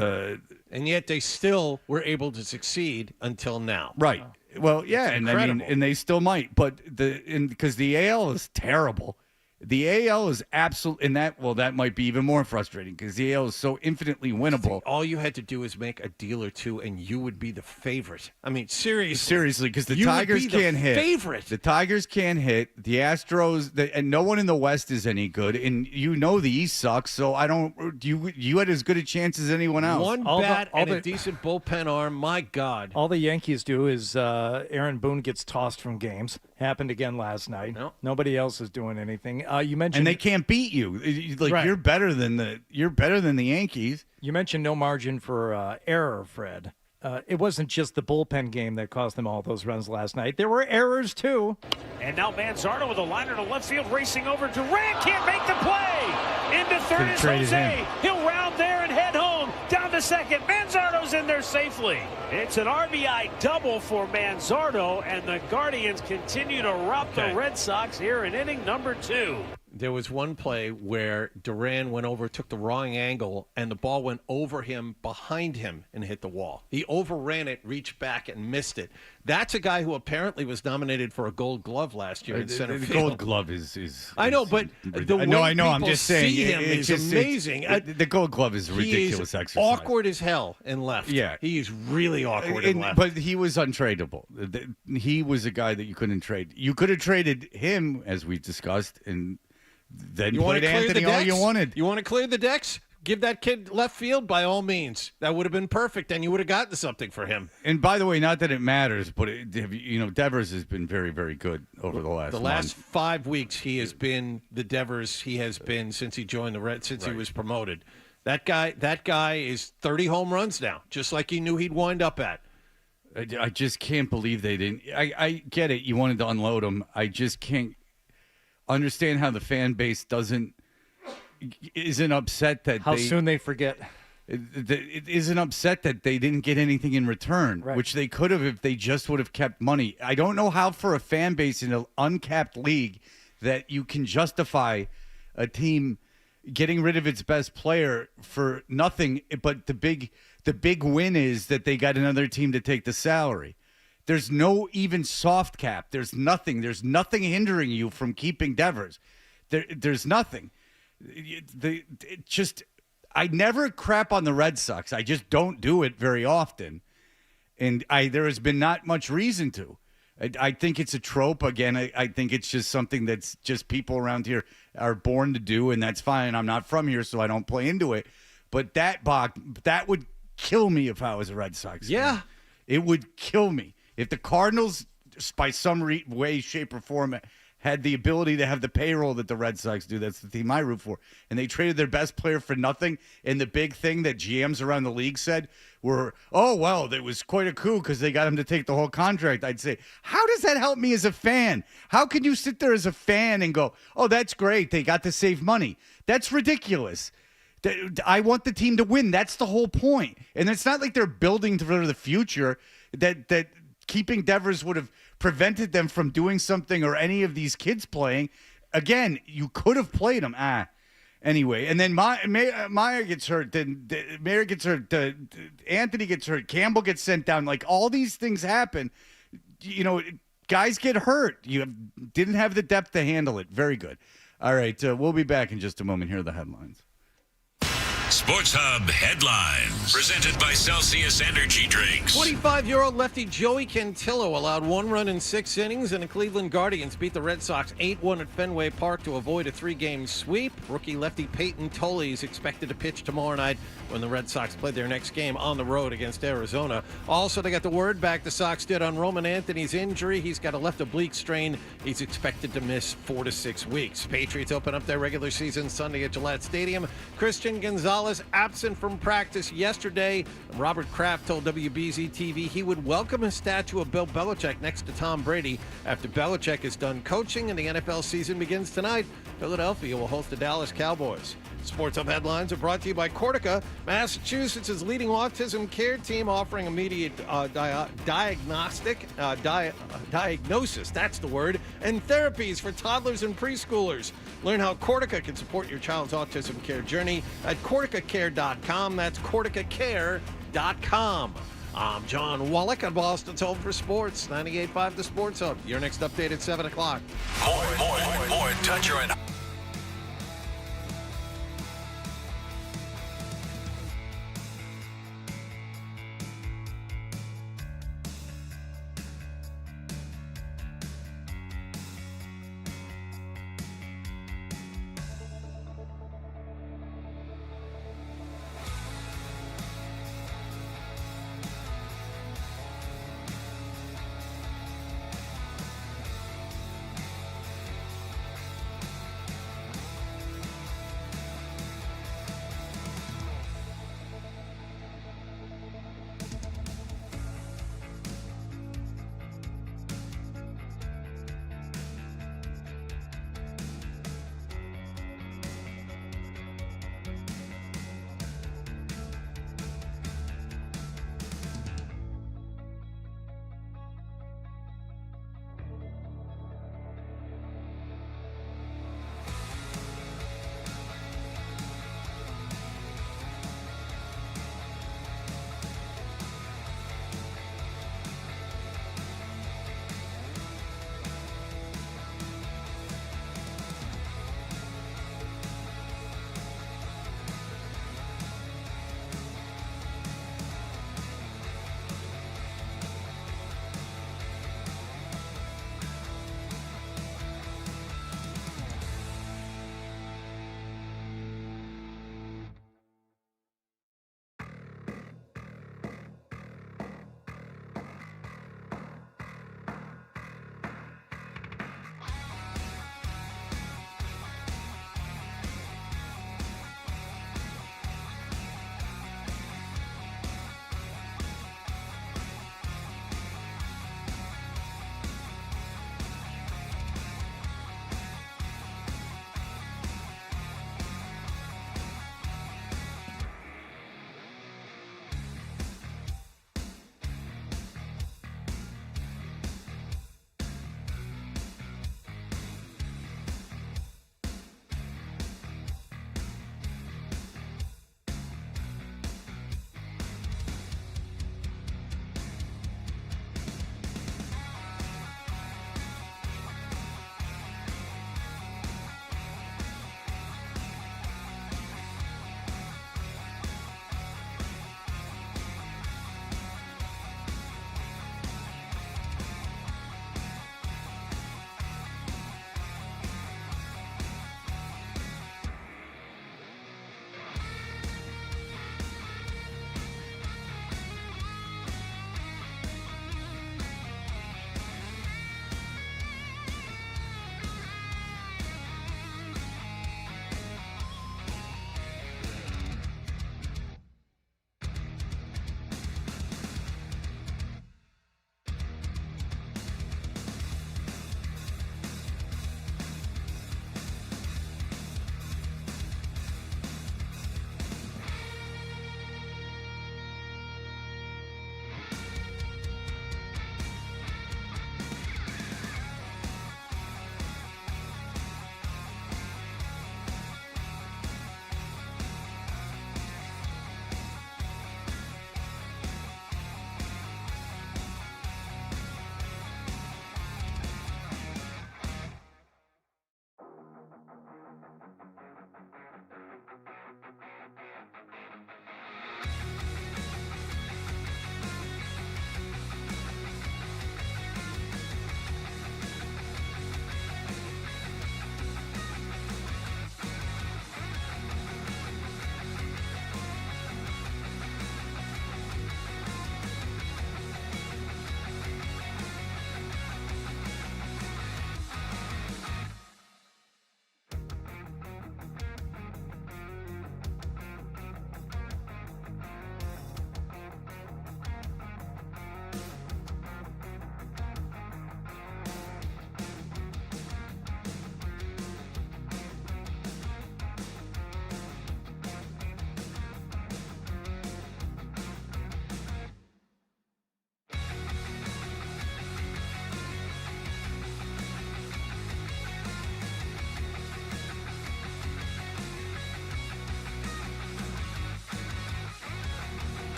[SPEAKER 2] yet they still were able to succeed until now.
[SPEAKER 5] Right. Well, yeah, and I mean, and they still might, but because the AL is terrible. The AL is absolute, and that might be even more frustrating because the AL is so infinitely winnable.
[SPEAKER 2] All you had to do is make a deal or two, and you would be the favorite. I mean, seriously,
[SPEAKER 5] because the Tigers can't hit.
[SPEAKER 2] Favorite.
[SPEAKER 5] The Tigers can't hit. The Astros, and no one in the West is any good, and the East sucks. So I don't. You had as good a chance as anyone else.
[SPEAKER 2] One bat and a decent bullpen arm. My God.
[SPEAKER 7] All the Yankees do is Aaron Boone gets tossed from games. Happened again last night.
[SPEAKER 2] No.
[SPEAKER 7] Nobody else is doing anything. You mentioned,
[SPEAKER 5] and they can't beat you.
[SPEAKER 7] Right.
[SPEAKER 5] You're better than the Yankees.
[SPEAKER 7] You mentioned no margin for error, Fred. It wasn't just the bullpen game that cost them all those runs last night. There were errors too.
[SPEAKER 14] And now Manzardo with a liner to left field, racing over. Durant can't make the play. Into third is Jose. He'll round there and head home. Down to second. Manzardo's in there safely. It's an RBI double for Manzardo, and the Guardians continue to rout the Red Sox here in inning number 2.
[SPEAKER 2] There was one play where Duran went over, took the wrong angle, and the ball went over him, behind him, and hit the wall. He overran it, reached back, and missed it. That's a guy who apparently was nominated for a Gold Glove last year in center field.
[SPEAKER 5] The Gold Glove is
[SPEAKER 2] I know, but the way
[SPEAKER 5] I know. I'm
[SPEAKER 2] people
[SPEAKER 5] just saying
[SPEAKER 2] see him is amazing.
[SPEAKER 5] The Gold Glove is a ridiculous exercise.
[SPEAKER 2] Awkward as hell in left.
[SPEAKER 5] Yeah,
[SPEAKER 2] he is really awkward in left.
[SPEAKER 5] But he was untradeable. He was a guy that you couldn't trade. You could have traded him, as we discussed, and then you played Anthony all you wanted.
[SPEAKER 2] You want to clear the decks? Give that kid left field by all means. That would have been perfect, and you would have gotten something for him.
[SPEAKER 5] And by the way, not that it matters, but Devers has been very, very good over the last.
[SPEAKER 2] The last 5 weeks, he has been the Devers he has been since he joined the Reds, since he was promoted. That guy is 30 home runs now, just like he knew he'd wind up at.
[SPEAKER 5] I just can't believe they didn't. I get it. You wanted to unload him. I just can't understand how the fan base isn't upset that
[SPEAKER 7] soon they forget.
[SPEAKER 5] It isn't upset that they didn't get anything in return, which they could have if they just would have kept money. I don't know how for a fan base in an uncapped league that you can justify a team getting rid of its best player for nothing, but the big win is that they got another team to take the salary. There's no even soft cap. There's nothing hindering you from keeping Devers. There's nothing. I never crap on the Red Sox. I just don't do it very often. And there has been not much reason to. I think it's a trope. Again, I think it's just something that's just people around here are born to do, and that's fine. I'm not from here, so I don't play into it. But that would kill me if I was a Red Sox fan.
[SPEAKER 2] Yeah.
[SPEAKER 5] It would kill me. If the Cardinals, by some way, shape, or form, had the ability to have the payroll that the Red Sox do, that's the team I root for, and they traded their best player for nothing, and the big thing that GMs around the league said were, oh, well, there was quite a coup because they got him to take the whole contract, I'd say, how does that help me as a fan? How can you sit there as a fan and go, oh, that's great, they got to save money? That's ridiculous. I want the team to win. That's the whole point. And it's not like they're building for the future that keeping Devers would have prevented them from doing something or any of these kids playing. Again, you could have played them. Anyway, and then Meyer gets hurt. Then Meyer gets hurt. Anthony gets hurt. Campbell gets sent down. Like, all these things happen. Guys get hurt. You didn't have the depth to handle it. Very good. All right, we'll be back in just a moment. Here are the headlines.
[SPEAKER 1] Sports Hub headlines, presented by Celsius Energy Drinks.
[SPEAKER 2] 25-year-old lefty Joey Cantillo allowed 1 run in 6 innings, and the Cleveland Guardians beat the Red Sox 8-1 at Fenway Park to avoid a 3-game sweep. Rookie lefty Peyton Tolle is expected to pitch tomorrow night when the Red Sox play their next game on the road against Arizona. Also, they got the word back the Sox did on Roman Anthony's injury. He's got a left oblique strain. He's expected to miss 4 to 6 weeks. Patriots open up their regular season Sunday at Gillette Stadium. Christian Gonzalez absent from practice yesterday. Robert Kraft told WBZ-TV he would welcome a statue of Bill Belichick next to Tom Brady after Belichick is done coaching and the NFL season begins tonight. Philadelphia will host the Dallas Cowboys. Sports Hub headlines are brought to you by Cortica, Massachusetts' leading autism care team, offering immediate diagnosis, that's the word, and therapies for toddlers and preschoolers. Learn how Cortica can support your child's autism care journey at CorticaCare.com. That's CorticaCare.com. I'm John Wallach on Boston's Home for Sports, 98.5 The Sports Hub. Your next update at 7 o'clock.
[SPEAKER 11] More Toucher and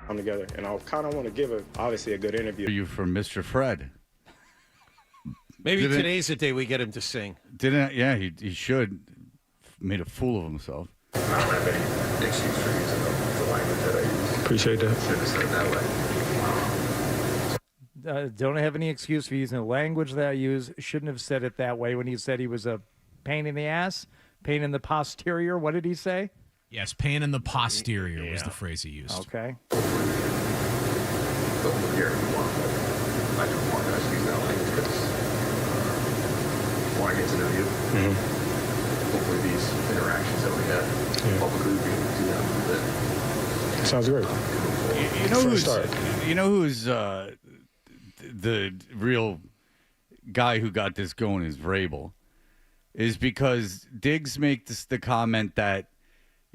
[SPEAKER 15] come together, and I kind of want to give obviously a good interview.
[SPEAKER 5] Are you from Mr. Fred?
[SPEAKER 2] Maybe today's the day we get him to sing.
[SPEAKER 5] Yeah, he should. Made a fool of himself.
[SPEAKER 15] I don't have any excuse for using the language that I use. Appreciate that. Should have said it that way.
[SPEAKER 7] Don't have any excuse for using the language that I use. Shouldn't have said it that way when he said he was a pain in the ass, pain in the posterior. What did he say?
[SPEAKER 10] Yes, pain in the posterior was the phrase he used.
[SPEAKER 7] Okay.
[SPEAKER 15] Here, I don't want to use that language because I want to get to know you. Hopefully these interactions that we have publicly we can do that a little bit. Sounds great.
[SPEAKER 5] You know who's the real guy who got this going is Vrabel, is because Diggs makes the comment that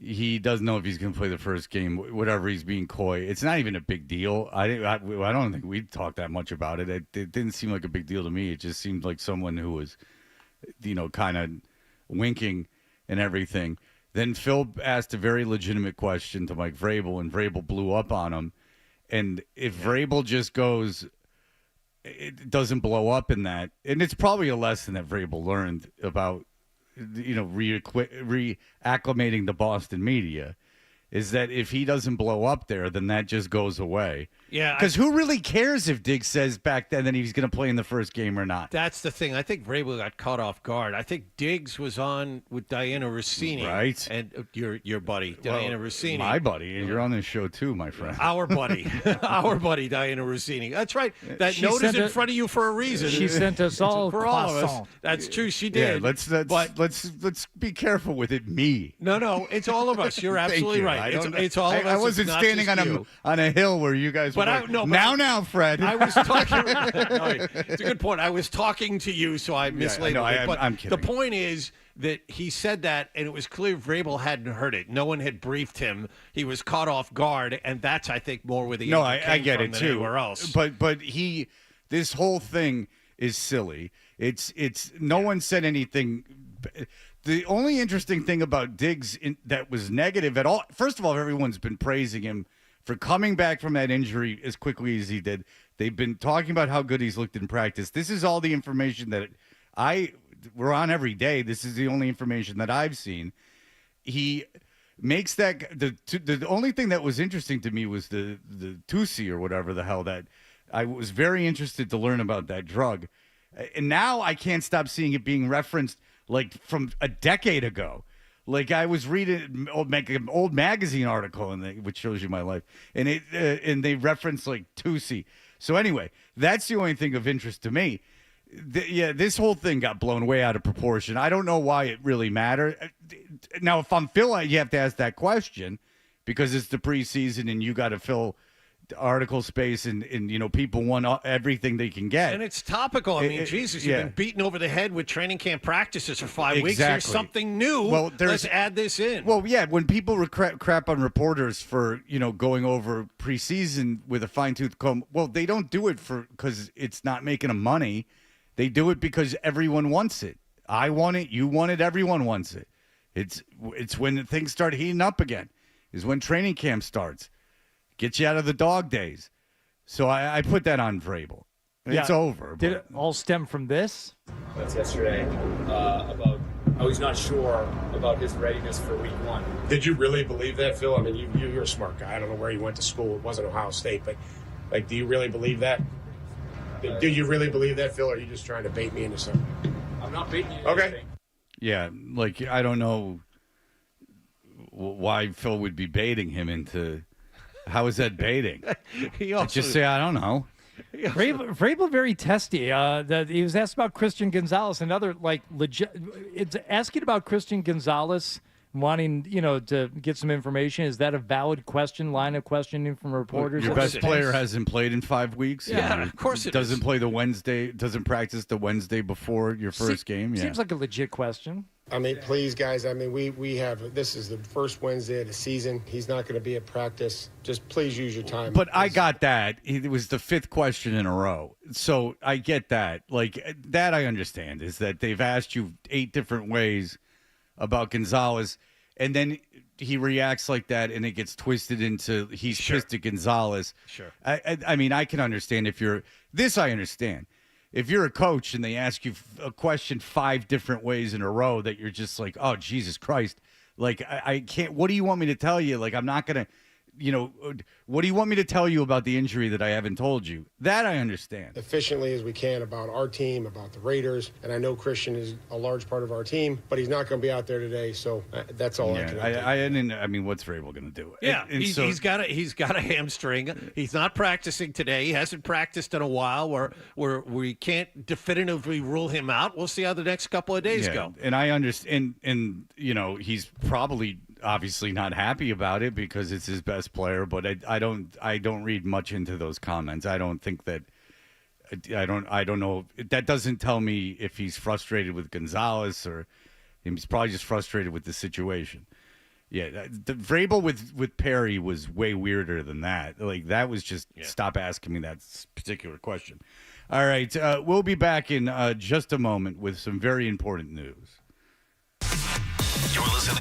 [SPEAKER 5] he doesn't know if he's going to play the first game, whatever, he's being coy. It's not even a big deal. I don't think we talked that much about it. It didn't seem like a big deal to me. It just seemed like someone who was, kind of winking and everything. Then Phil asked a very legitimate question to Mike Vrabel, and Vrabel blew up on him. And if Vrabel just goes, it doesn't blow up in that, and it's probably a lesson that Vrabel learned about, reacclimating the Boston media, is that if he doesn't blow up there, then that just goes away.
[SPEAKER 2] Yeah.
[SPEAKER 5] Because who really cares if Diggs says back then that he's going to play in the first game or not?
[SPEAKER 2] That's the thing. I think Vrabel got caught off guard. I think Diggs was on with Diana Rossini.
[SPEAKER 5] Right.
[SPEAKER 2] And your buddy, Diana Rossini.
[SPEAKER 5] My buddy. And you're on this show too, my friend.
[SPEAKER 2] Our buddy. Our buddy, Diana Rossini. That's right. That note is in front of you for a reason.
[SPEAKER 7] She sent us all
[SPEAKER 2] for all of us. That's true. She did.
[SPEAKER 5] Yeah, let's be careful with it. Me.
[SPEAKER 2] No, it's all of us. You're absolutely right. It's all of us.
[SPEAKER 5] I wasn't standing on a hill where you guys were. Now, Fred.
[SPEAKER 2] I was talking. No, it's a good point. I was talking to you, so I mislaid it. But
[SPEAKER 5] I'm kidding.
[SPEAKER 2] The point is that he said that, and it was clear Vrabel hadn't heard it. No one had briefed him. He was caught off guard, and that's, I think, more where the
[SPEAKER 5] I get it too.
[SPEAKER 2] Anywhere else.
[SPEAKER 5] But this whole thing is silly. It's no one said anything. The only interesting thing about Diggs that was negative at all, first of all, everyone's been praising him for coming back from that injury as quickly as he did. They've been talking about how good he's looked in practice. This is all the information that we're on every day. This is the only information that I've seen. He makes that the only thing that was interesting to me was the Tusi or whatever the hell that I was very interested to learn about that drug. And now I can't stop seeing it being referenced like from a decade ago. Like I was reading an old magazine article, which shows you my life, and they reference like Tusi. So anyway, that's the only thing of interest to me. This whole thing got blown way out of proportion. I don't know why it really mattered. Now, if I'm Phil, you have to ask that question because it's the preseason and you got to fill article space and people want everything they can get.
[SPEAKER 2] And it's topical. I mean, Jesus, you've been beaten over the head with training camp practices for 5 weeks. Here's something new. Well, let's add this in.
[SPEAKER 5] Well, yeah, when people crap on reporters for, going over preseason with a fine-tooth comb, well, they don't do it because it's not making them money. They do it because everyone wants it. I want it. You want it. Everyone wants it. It's when things start heating up again is when training camp starts. Get you out of the dog days. So I put that on Vrabel. It's over.
[SPEAKER 7] Did it all stem from this?
[SPEAKER 16] That's yesterday about how he's not sure about his readiness for week one.
[SPEAKER 15] Did you really believe that, Phil? I mean, you're a smart guy. I don't know where you went to school. It wasn't Ohio State. But, do you really believe that? Do you really believe that, Phil, or are you just trying to bait me into something?
[SPEAKER 16] I'm not baiting you into anything.
[SPEAKER 5] Yeah, I don't know why Phil would be baiting him into... How is that baiting? Just say, I don't know.
[SPEAKER 7] Vrabel very testy. That he was asked about Christian Gonzalez, another legit. It's asking about Christian Gonzalez, wanting to get some information. Is that a valid line of questioning from reporters?
[SPEAKER 5] Your best player hasn't played in 5 weeks.
[SPEAKER 2] Yeah, of course it
[SPEAKER 5] doesn't play the Wednesday. Doesn't practice the Wednesday before your first game.
[SPEAKER 7] Seems like a legit question.
[SPEAKER 15] I mean, please, guys. I mean, we have this is the first Wednesday of the season. He's not going to be at practice. Just please use your time.
[SPEAKER 5] But I got that. It was the fifth question in a row. So I get that. That I understand is that they've asked you 8 different ways about Gonzalez. and then he reacts like that, and it gets twisted into he's pissed at Gonzalez.
[SPEAKER 2] Sure.
[SPEAKER 5] I mean, I can understand if you're this. I understand if you're a coach and they ask you a question 5 different ways in a row that you're just like, oh Jesus Christ, like I can't. What do you want me to tell you? Like I'm not gonna. What do you want me to tell you about the injury that I haven't told you? That I understand.
[SPEAKER 17] Efficiently as we can about our team, about the Raiders. And I know Christian is a large part of our team, but he's not going to be out there today. So that's all I can do.
[SPEAKER 5] I mean, what's Vrabel going to do?
[SPEAKER 2] Yeah,
[SPEAKER 5] he's
[SPEAKER 2] got a hamstring. He's not practicing today. He hasn't practiced in a while where we can't definitively rule him out. We'll see how the next couple of days go.
[SPEAKER 5] And I understand. And he's probably obviously not happy about it because it's his best player, but I don't read much into those comments. I don't think that I don't know. That doesn't tell me if he's frustrated with Gonzalez or he's probably just frustrated with the situation. Yeah, the Vrabel with Perry was way weirder than that. Like that was just stop asking me that particular question. All right, we'll be back in just a moment with some very important news.
[SPEAKER 11] You're listening.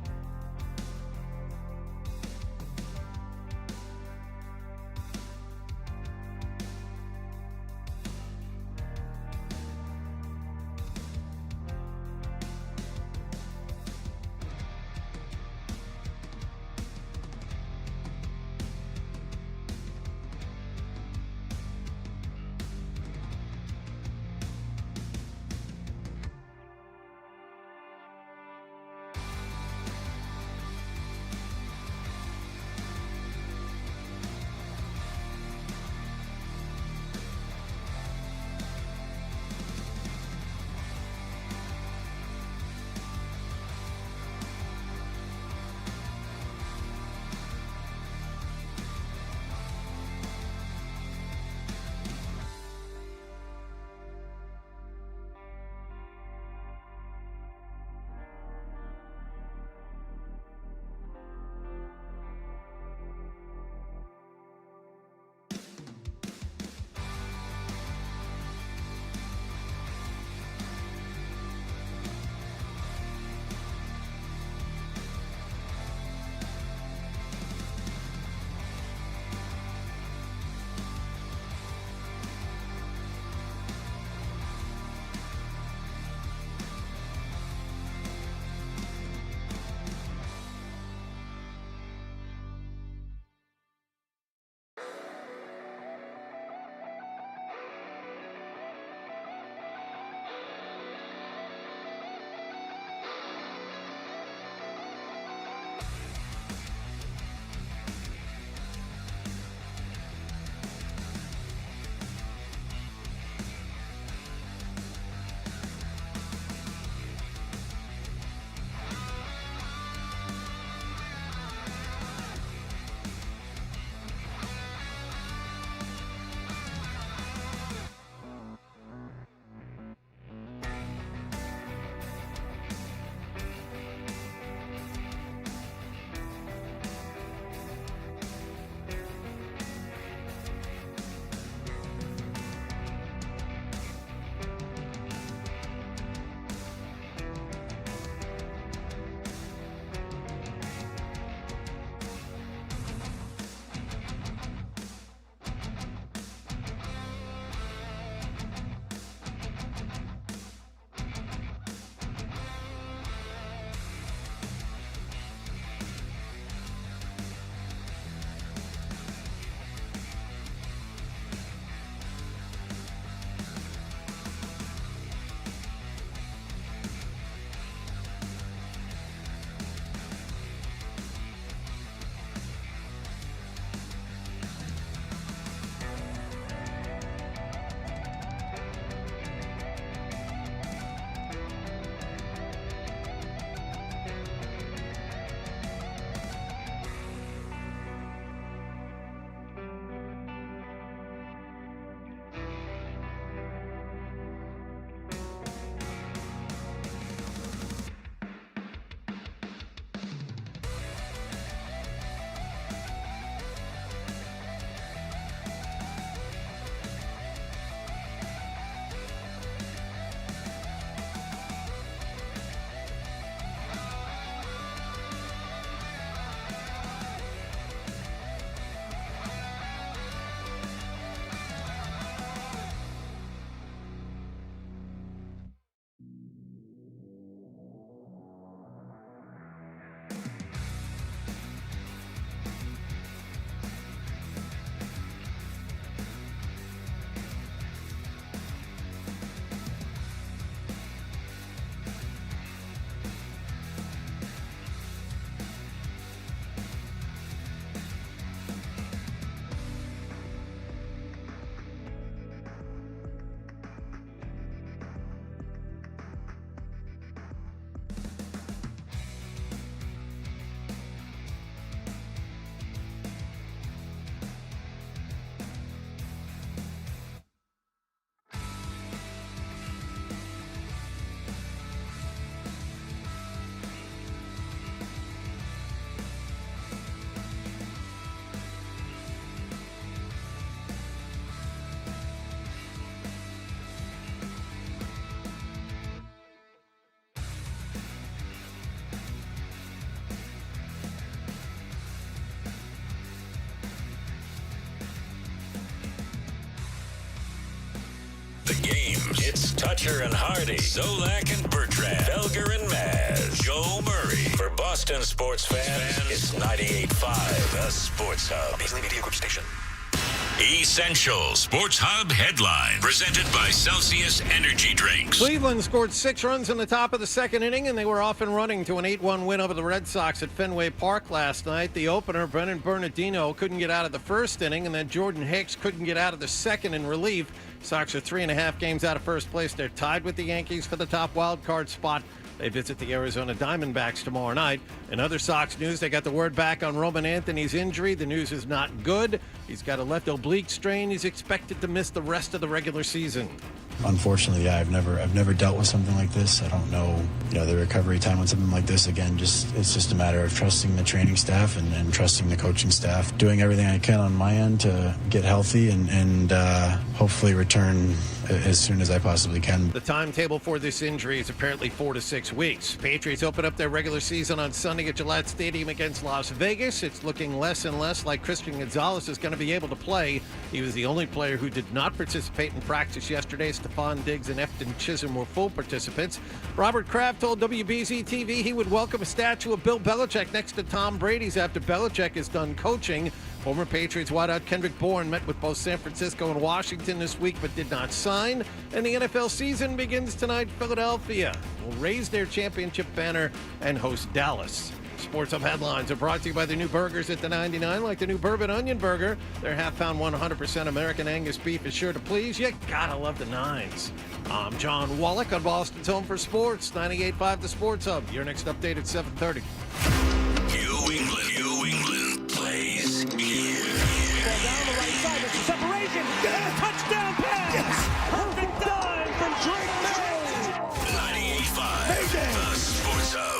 [SPEAKER 1] games. It's Toucher and Hardy, Zolak and Bertrand, Felger and Maz, Joe Murray. For Boston sports fans, it's 98.5, the Sports Hub. Beasley Media Group Station. Essential Sports Hub headline presented by Celsius Energy Drinks.
[SPEAKER 2] Cleveland scored 6 runs in the top of the second inning, and they were off and running to an 8-1 win over the Red Sox at Fenway Park last night. The opener, Brennan Bernardino, couldn't get out of the first inning, and then Jordan Hicks couldn't get out of the second in relief. Sox are 3.5 games out of first place. They're tied with the Yankees for the top wild card spot. They visit the Arizona Diamondbacks tomorrow night. In other Sox news, they got the word back on Roman Anthony's injury. The news is not good. He's got a left oblique strain. He's expected to miss the rest of the regular season.
[SPEAKER 18] Unfortunately, I've never dealt with something like this. I don't know, the recovery time on something like this. Again, it's just a matter of trusting the training staff and trusting the coaching staff, doing everything I can on my end to get healthy and hopefully return as soon as I possibly can.
[SPEAKER 2] The timetable for this injury is apparently 4 to 6 weeks. Patriots open up their regular season on Sunday at Gillette Stadium against Las Vegas. It's looking less and less like Christian Gonzalez is going to be able to play. He was the only player who did not participate in practice yesterday. Stephon Diggs and Efton Chisholm were full participants. Robert Kraft told WBZ TV he would welcome a statue of Bill Belichick next to Tom Brady's after Belichick is done coaching. Former Patriots wideout Kendrick Bourne met with both San Francisco and Washington this week but did not sign. And the NFL season begins tonight. Philadelphia will raise their championship banner and host Dallas. Sports Hub headlines are brought to you by the new burgers at the 99, like the new Bourbon Onion Burger. Their half-pound 100% American Angus beef is sure to please. You gotta love the nines. I'm John Wallach on Boston's Home for Sports, 98.5 The Sports Hub. Your next update at 7:30.
[SPEAKER 1] New England plays here.
[SPEAKER 14] Down the right side, it's a separation. Yeah, touchdown pass. Yes. Perfect dive from Drake May.
[SPEAKER 1] 98.5 The Sports Hub.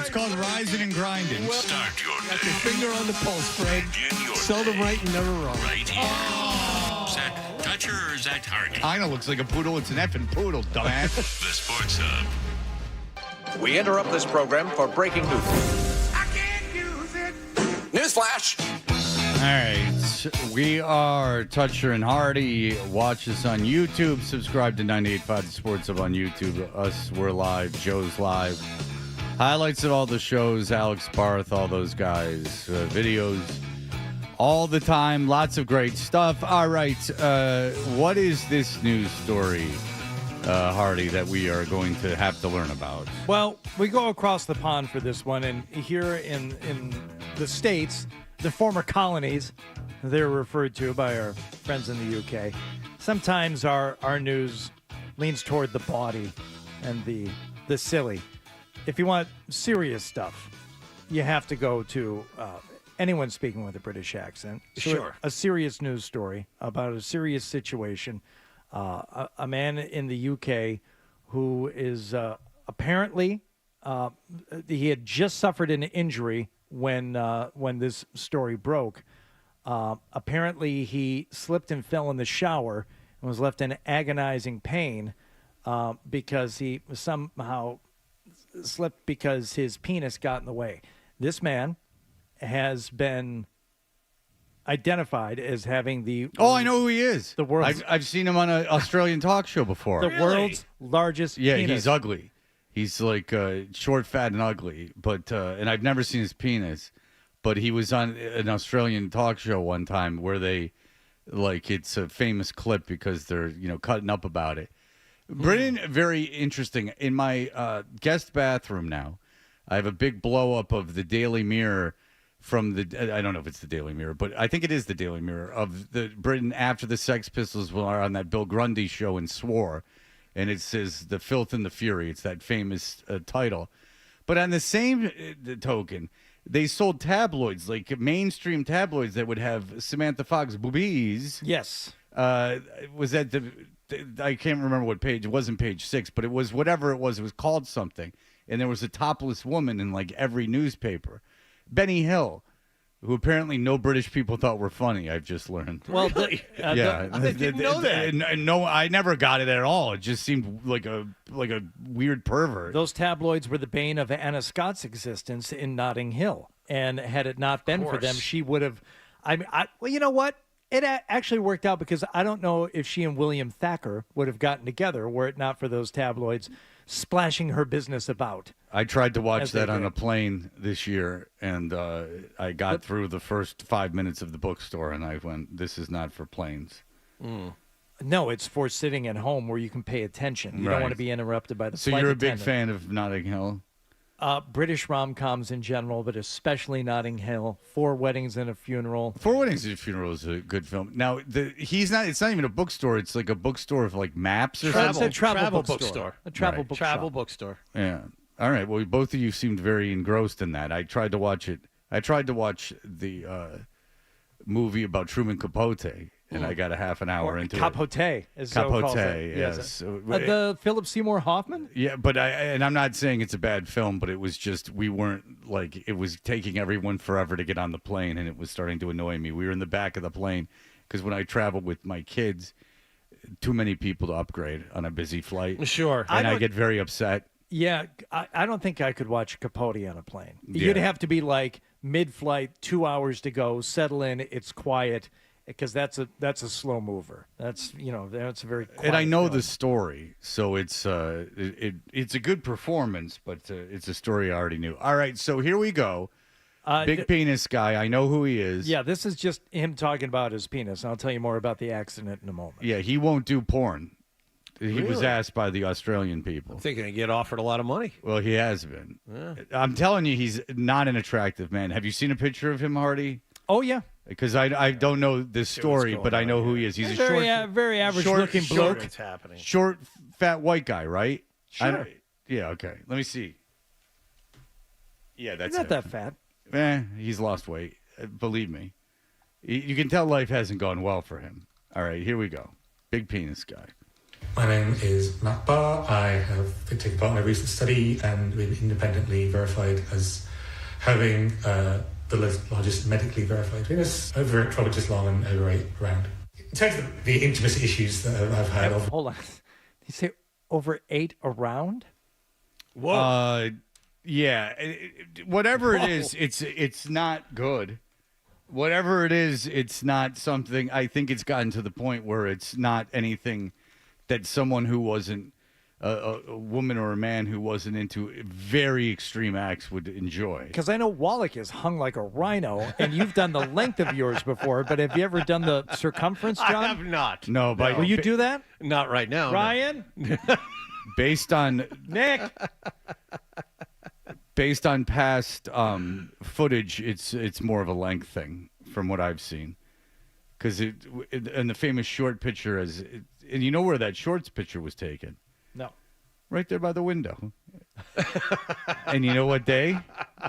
[SPEAKER 5] It's called rising and grinding.
[SPEAKER 1] Start your
[SPEAKER 2] Got
[SPEAKER 1] day.
[SPEAKER 2] your finger on the pulse, Fred.
[SPEAKER 1] Begin your
[SPEAKER 2] Seldom
[SPEAKER 1] day
[SPEAKER 2] right and never wrong.
[SPEAKER 1] right here. Is that Toucher or is that Hardy?
[SPEAKER 5] I know, looks like a poodle. It's an effing poodle, dumbass.
[SPEAKER 1] The Sports Hub.
[SPEAKER 12] We interrupt this program for breaking news. I can't use it. Newsflash.
[SPEAKER 5] All right, we are Toucher and Hardy. Watch us on YouTube. Subscribe to 98.5 The Sports Hub on YouTube. Us, we're live. Joe's live. Highlights of all the shows, Alex Barth, all those guys. Videos all the time. Lots of great stuff. All right, what is this news story, Hardy, that we are going to have to learn about?
[SPEAKER 7] Well, we go across the pond for this one, and here in the States, the former colonies, they're referred to by our friends in the UK. Sometimes our news leans toward the bawdy and the silly. If you want serious stuff, you have to go to anyone speaking with a British accent. So
[SPEAKER 2] Sure.
[SPEAKER 7] A serious news story about a serious situation. A man in the UK who is apparently he had just suffered an injury when this story broke. Apparently, he slipped and fell in the shower and was left in agonizing pain because he somehow slipped because his penis got in the way. This man has been identified as having the...
[SPEAKER 5] Oh, I know who he is.
[SPEAKER 7] The world's...
[SPEAKER 5] I've seen him on an Australian talk show before.
[SPEAKER 7] The world's largest penis.
[SPEAKER 5] He's ugly. He's like short, fat, and ugly. But and I've never seen his penis. But he was on an Australian talk show one time where they, it's a famous clip because they're, cutting up about it. Brennan, very interesting. In my guest bathroom now, I have a big blow up of the Daily Mirror from the, I don't know if it's the Daily Mirror, but I think it is the Daily Mirror, of the Britain after the Sex Pistols were on that Bill Grundy show and swore. And it says The Filth and the Fury. It's that famous title. But on the same token, they sold tabloids, like mainstream tabloids that would have Samantha Fox boobies.
[SPEAKER 7] Yes.
[SPEAKER 5] Was that I can't remember what page. It wasn't page 6, but it was whatever it was. It was called something. And there was a topless woman in like every newspaper. Benny Hill, who apparently no British people thought were funny, I've just learned.
[SPEAKER 2] Well, really?
[SPEAKER 5] Yeah.
[SPEAKER 2] I didn't know that.
[SPEAKER 5] No, I never got it at all. It just seemed like a weird pervert.
[SPEAKER 7] Those tabloids were the bane of Anna Scott's existence in Notting Hill. And had it not been for them, she would have... well, you know what? It actually worked out because I don't know if she and William Thacker would have gotten together were it not for those tabloids splashing her business about.
[SPEAKER 5] I tried to watch that on a plane this year, and I got through the first 5 minutes of the bookstore, and I went, this is not for planes.
[SPEAKER 7] No, it's for sitting at home where you can pay attention. You don't want to be interrupted by the
[SPEAKER 5] So
[SPEAKER 7] flight
[SPEAKER 5] you're a
[SPEAKER 7] attendant.
[SPEAKER 5] big fan of Notting Hill?
[SPEAKER 7] British rom-coms in general, but especially Notting Hill. 4 Weddings and a Funeral.
[SPEAKER 5] 4 Weddings and a Funeral is a good film. Now, it's not even a bookstore. It's like a bookstore of like maps or something.
[SPEAKER 7] It's a travel bookstore. A travel bookstore.
[SPEAKER 2] Travel bookstore.
[SPEAKER 5] Yeah. All right. Well, both of you seemed very engrossed in that. I tried to watch it. I tried to watch the movie about Truman Capote, and I got a half an hour into
[SPEAKER 7] Capote,
[SPEAKER 5] it.
[SPEAKER 7] as
[SPEAKER 5] Capote,
[SPEAKER 7] so calls it.
[SPEAKER 5] yes.
[SPEAKER 7] The Philip Seymour Hoffman?
[SPEAKER 5] Yeah, but I'm not saying it's a bad film, but it was just, we weren't, like, it was taking everyone forever to get on the plane, and it was starting to annoy me. We were in the back of the plane, because when I travel with my kids, too many people to upgrade on a busy flight.
[SPEAKER 2] Sure.
[SPEAKER 5] And I get very upset.
[SPEAKER 7] Yeah, I don't think I could watch Capote on a plane.
[SPEAKER 5] Yeah.
[SPEAKER 7] You'd have to be like mid-flight, 2 hours to go, settle in, it's quiet, because that's a slow mover. That's a very quiet
[SPEAKER 5] And I know
[SPEAKER 7] film.
[SPEAKER 5] the story, so it's it's a good performance, but it's a story I already knew. All right, so here we go. Big penis guy, I know who he is.
[SPEAKER 7] Yeah, this is just him talking about his penis. I'll tell you more about the accident in a moment.
[SPEAKER 5] Yeah, he won't do porn. He was
[SPEAKER 2] Really?
[SPEAKER 5] asked by the Australian people.
[SPEAKER 2] I'm thinking he'd get offered a lot of money.
[SPEAKER 5] Well, he has been.
[SPEAKER 2] Yeah.
[SPEAKER 5] I'm telling you, he's not an attractive man. Have you seen a picture of him, Hardy?
[SPEAKER 7] Oh, yeah.
[SPEAKER 5] Because I don't know this story, but I know who he is. He's a
[SPEAKER 7] very,
[SPEAKER 5] short,
[SPEAKER 7] very average-looking bloke.
[SPEAKER 2] It's happening.
[SPEAKER 5] Short, fat white guy, right?
[SPEAKER 7] Sure.
[SPEAKER 5] Yeah, okay. Let me see. Yeah, that's
[SPEAKER 7] He's not
[SPEAKER 5] it.
[SPEAKER 7] that fat.
[SPEAKER 5] He's lost weight. Believe me. You can tell life hasn't gone well for him. All right, here we go. Big penis guy.
[SPEAKER 19] My name is Matt Barr. I have taken part in a recent study and been independently verified as having the largest medically verified penis, over 12 inches long and over 8 round. In terms of the intimacy issues that I've had...
[SPEAKER 7] Hold on. Did you say over 8 around?
[SPEAKER 5] Whoa. Yeah. Whatever it is, it's not good. Whatever it is, it's not something... I think it's gotten to the point where it's not anything that someone who wasn't a woman or a man who wasn't into very extreme acts would enjoy.
[SPEAKER 7] Because I know Wallach is hung like a rhino, and you've done the length of yours before, but have you ever done the circumference, John?
[SPEAKER 2] I have not.
[SPEAKER 5] No, but
[SPEAKER 7] Will you do that?
[SPEAKER 2] Not right now.
[SPEAKER 7] Ryan?
[SPEAKER 5] Based on
[SPEAKER 7] Nick?
[SPEAKER 5] based on past footage, it's more of a length thing from what I've seen. Because in the famous short picture, and you know where that shorts picture was taken?
[SPEAKER 7] No.
[SPEAKER 5] Right there by the window. And you know what day?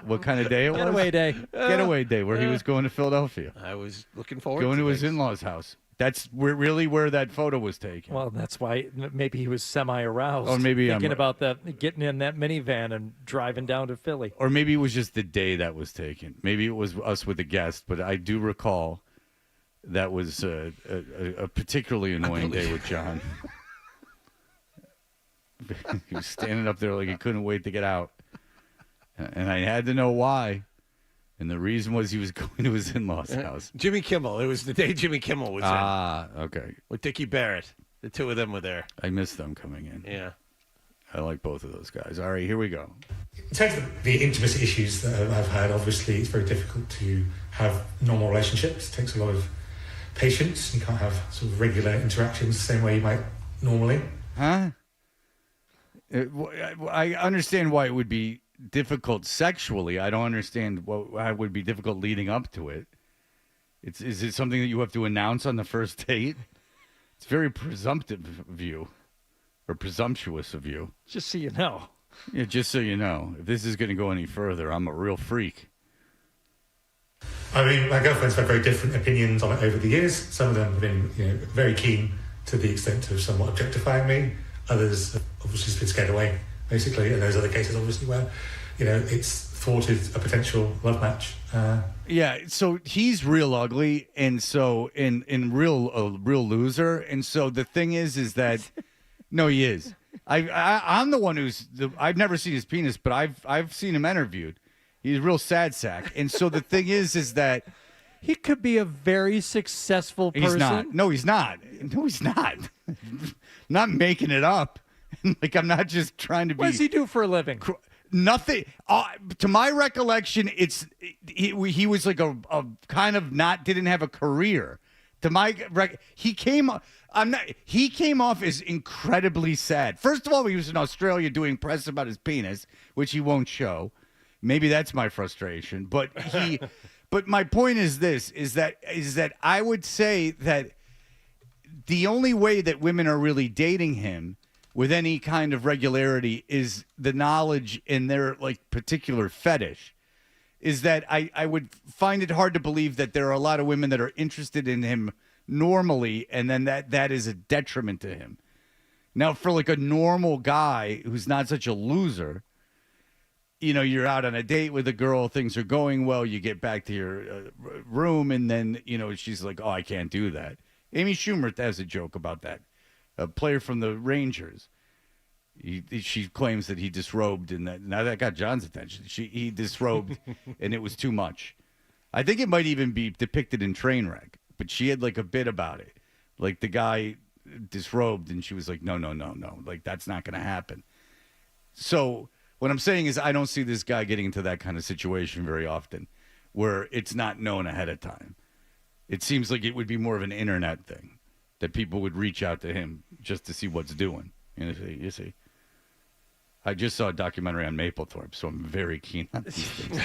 [SPEAKER 5] What kind of day it was?
[SPEAKER 7] Getaway day.
[SPEAKER 5] Getaway day, where he was going to Philadelphia.
[SPEAKER 2] I was looking forward
[SPEAKER 5] Going to his
[SPEAKER 2] things.
[SPEAKER 5] in-laws' house. That's really where that photo was taken.
[SPEAKER 7] Well, that's why maybe he was semi-aroused.
[SPEAKER 5] Or maybe
[SPEAKER 7] thinking about that, getting in that minivan and driving down to Philly.
[SPEAKER 5] Or maybe it was just the day that was taken. Maybe it was us with a guest, but I do recall that was a particularly annoying day with John. He was standing up there like he couldn't wait to get out. And I had to know why. And the reason was he was going to his in-laws' house.
[SPEAKER 2] Jimmy Kimmel. It was the day Jimmy Kimmel was in.
[SPEAKER 5] Okay.
[SPEAKER 2] With Dickie Barrett. The two of them were there.
[SPEAKER 5] I missed them coming in.
[SPEAKER 2] Yeah.
[SPEAKER 5] I like both of those guys. All right, here we go.
[SPEAKER 19] In terms of the intimacy issues that I've had, obviously it's very difficult to have normal relationships. It takes a lot of patience. You can't have sort of regular interactions the same way you might normally.
[SPEAKER 5] Huh? I understand why it would be difficult sexually. I don't understand why it would be difficult leading up to it. Is it something that you have to announce on the first date? It's very presumptive of you, or presumptuous of you.
[SPEAKER 7] Just so you know.
[SPEAKER 5] Yeah, just so you know. If this is going to go any further, I'm a real freak.
[SPEAKER 19] I mean, my girlfriend's had very different opinions on it over the years. Some of them have been, very keen to the extent of somewhat objectifying me. Others have obviously just been scared away, basically. And there's other cases, obviously, where, it's thwarted a potential love match.
[SPEAKER 5] Yeah, so he's real ugly, and so in real loser. And so the thing is that no, he is. I'm the one I've never seen his penis, but I've seen him interviewed. He's a real sad sack. And so the thing is that
[SPEAKER 7] He could be a very successful person.
[SPEAKER 5] He's not. No, he's not. No, he's not. I'm not making it up. Like, I'm not just trying to be.
[SPEAKER 7] What does he do for a living?
[SPEAKER 5] Nothing. To my recollection, he was like a kind of didn't have a career. He came off as incredibly sad. First of all, he was in Australia doing press about his penis, which he won't show. Maybe that's my frustration. But but my point is this: is that I would say that the only way that women are really dating him with any kind of regularity is the knowledge in their like particular fetish. Is that I would find it hard to believe that there are a lot of women that are interested in him normally, and then that is a detriment to him. Now, for like a normal guy who's not such a loser, you know, you're out on a date with a girl, things are going well, you get back to your room, and then, you know, she's like, oh, I can't do that. Amy Schumer has a joke about that. A player from the Rangers. She claims that he disrobed, and that got John's attention. He disrobed, and it was too much. I think it might even be depicted in Trainwreck, but she had like a bit about it. Like the guy disrobed, and she was like, no. Like, that's not going to happen. So what I'm saying is I don't see this guy getting into that kind of situation very often where it's not known ahead of time. It seems like it would be more of an internet thing, that people would reach out to him just to see what's doing. You see. I just saw a documentary on Mapplethorpe, so I'm very keen on these things.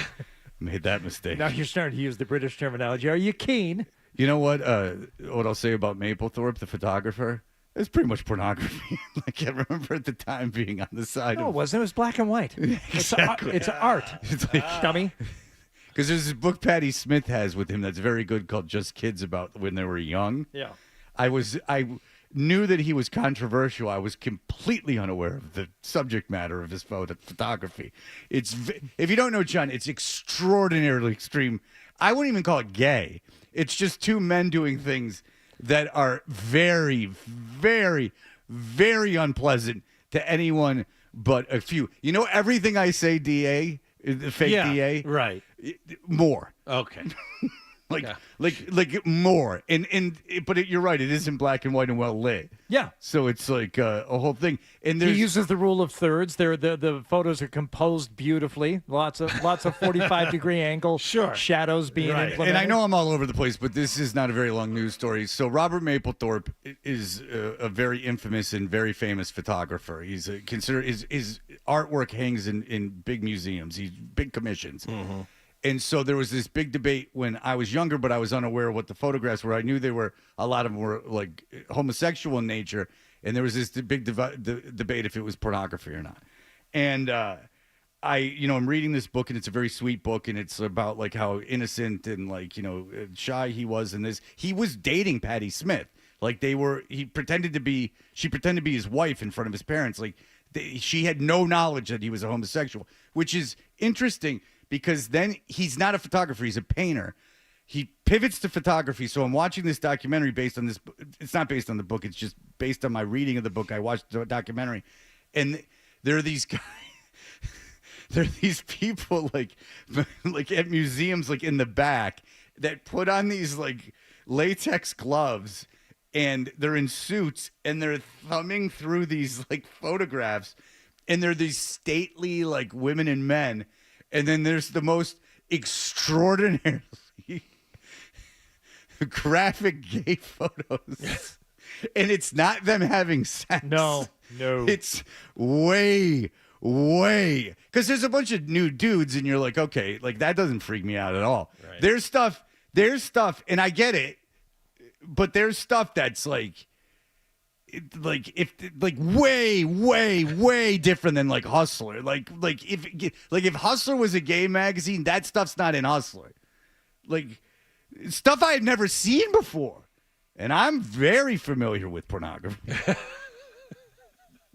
[SPEAKER 5] Made that mistake.
[SPEAKER 7] Now you're starting to use the British terminology. Are you keen?
[SPEAKER 5] You know what? What I'll say about Mapplethorpe, the photographer, it's pretty much pornography. Like, I remember at the time being on the side.
[SPEAKER 7] No, it wasn't. It was black and white.
[SPEAKER 5] Exactly.
[SPEAKER 7] It's art.
[SPEAKER 5] It's like,
[SPEAKER 7] dummy.
[SPEAKER 5] Because there's this book Patti Smith has with him that's very good called Just Kids, about when they were young.
[SPEAKER 7] Yeah.
[SPEAKER 5] I knew that he was controversial. I was completely unaware of the subject matter of his photography. If you don't know John, it's extraordinarily extreme. I wouldn't even call it gay. It's just two men doing things that are very, very, very unpleasant to anyone but a few. You know, everything I say, DA, the fake DA,
[SPEAKER 2] right?
[SPEAKER 5] More.
[SPEAKER 2] Okay.
[SPEAKER 5] Like more, but you're right. It is in black and white and well lit.
[SPEAKER 7] Yeah.
[SPEAKER 5] So it's like a whole thing. And
[SPEAKER 7] he uses the rule of thirds. The photos are composed beautifully. Lots of 45-degree angle.
[SPEAKER 2] Sure.
[SPEAKER 7] Shadows being implemented.
[SPEAKER 5] And I know I'm all over the place, but this is not a very long news story. So Robert Mapplethorpe is a very infamous and very famous photographer. He's considered his artwork hangs in big museums. He's big commissions. Mm-hmm. And so there was this big debate when I was younger, but I was unaware of what the photographs were. I knew a lot of them were like homosexual in nature. And there was this big debate if it was pornography or not. And I'm reading this book, and it's a very sweet book. And it's about like how innocent and like, shy he was in this. He was dating Patti Smith. Like she pretended to be his wife in front of his parents. Like she had no knowledge that he was a homosexual, which is interesting. Because then he's not a photographer, he's a painter. He pivots to photography. So I'm watching this documentary based on this. It's not based on the book. It's just based on my reading of the book. I watched the documentary. And there are these guys. There are these people like at museums, like in the back, that put on these like latex gloves. And they're in suits. And they're thumbing through these like photographs. And they're these stately like women and men. And then there's the most extraordinarily graphic gay photos. And it's not them having sex.
[SPEAKER 7] No.
[SPEAKER 5] It's way, because there's a bunch of nude dudes, and you're like, okay, like that doesn't freak me out at all. Right. There's stuff, and I get it, but there's stuff that's like way different than like Hustler. Like if Hustler was a gay magazine, that stuff's not in Hustler. Like stuff I had never seen before, and I'm very familiar with pornography.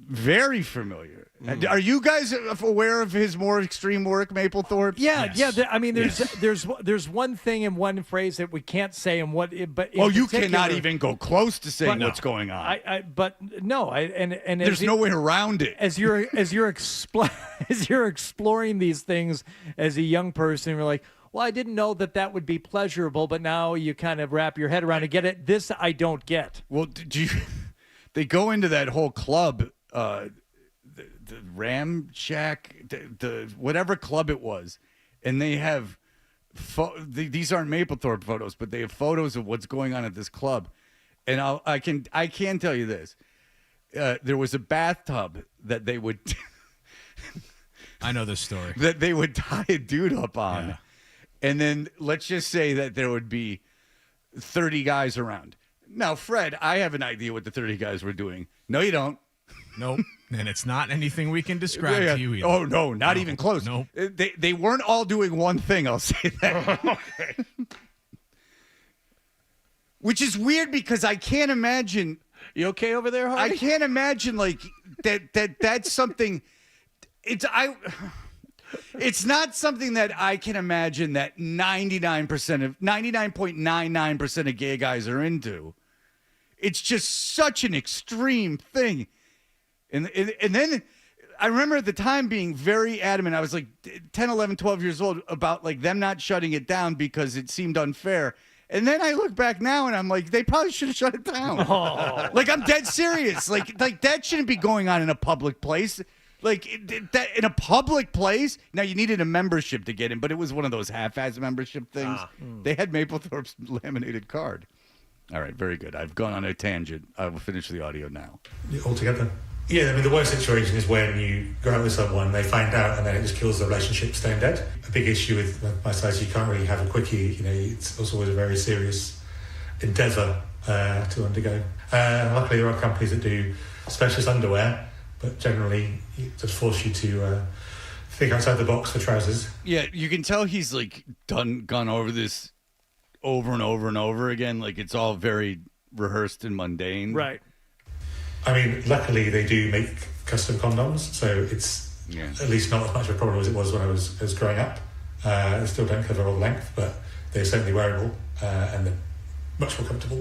[SPEAKER 5] Very familiar. Are you guys aware of his more extreme work, Mapplethorpe?
[SPEAKER 7] Yeah, yes. I mean, there's one thing in one phrase that we can't say, and
[SPEAKER 5] you cannot even go close to saying what's going on.
[SPEAKER 7] There's
[SPEAKER 5] no way around it.
[SPEAKER 7] As you're exploring these things as a young person, you're like, well, I didn't know that would be pleasurable, but now you kind of wrap your head around and get it. This I don't get.
[SPEAKER 5] Well, they go into that whole club, the Ram Shack, the whatever club it was, and they have these aren't Mapplethorpe photos, but they have photos of what's going on at this club. And I can tell you this: there was a bathtub that they would.
[SPEAKER 10] I know this story.
[SPEAKER 5] That they would tie a dude up on. Yeah. And then let's just say that there would be 30 guys around. Now, Fred, I have an idea what the 30 guys were doing. No, you don't.
[SPEAKER 10] Nope. And it's not anything we can describe to you either.
[SPEAKER 5] Oh, no, not even close.
[SPEAKER 10] Nope.
[SPEAKER 5] They weren't all doing one thing, I'll say that. Okay. Which is weird because I can't imagine.
[SPEAKER 2] You okay over there, Hardy?
[SPEAKER 5] I can't imagine like that's something. It's not something that I can imagine that 99.99% of gay guys are into. It's just such an extreme thing. And then I remember at the time being very adamant. I was like 10, 11, 12 years old about like them not shutting it down because it seemed unfair. And then I look back now and I'm like, they probably should have shut it down. Oh. Like, I'm dead serious. Like that shouldn't be going on in a public place. Like, that in a public place. Now, you needed a membership to get in, but it was one of those half-ass membership things. They had Mapplethorpe's laminated card. All right, very good. I've gone on a tangent. I will finish the audio now.
[SPEAKER 19] Altogether? Yeah, I mean, the worst situation is when you go out with someone, they find out, and then it just kills the relationship, stone dead. A big issue with my size, you can't really have a quickie. You know, it's always a very serious endeavour to undergo. Luckily, there are companies that do specialist underwear, but generally, it just force you to think outside the box for trousers.
[SPEAKER 5] Yeah, you can tell he's like gone over this over and over and over again. Like, it's all very rehearsed and mundane.
[SPEAKER 7] Right.
[SPEAKER 19] I mean, luckily they do make custom condoms, so it's at least not as much of a problem as it was when I was growing up. They still don't cover all length, but they're certainly wearable and they're much more comfortable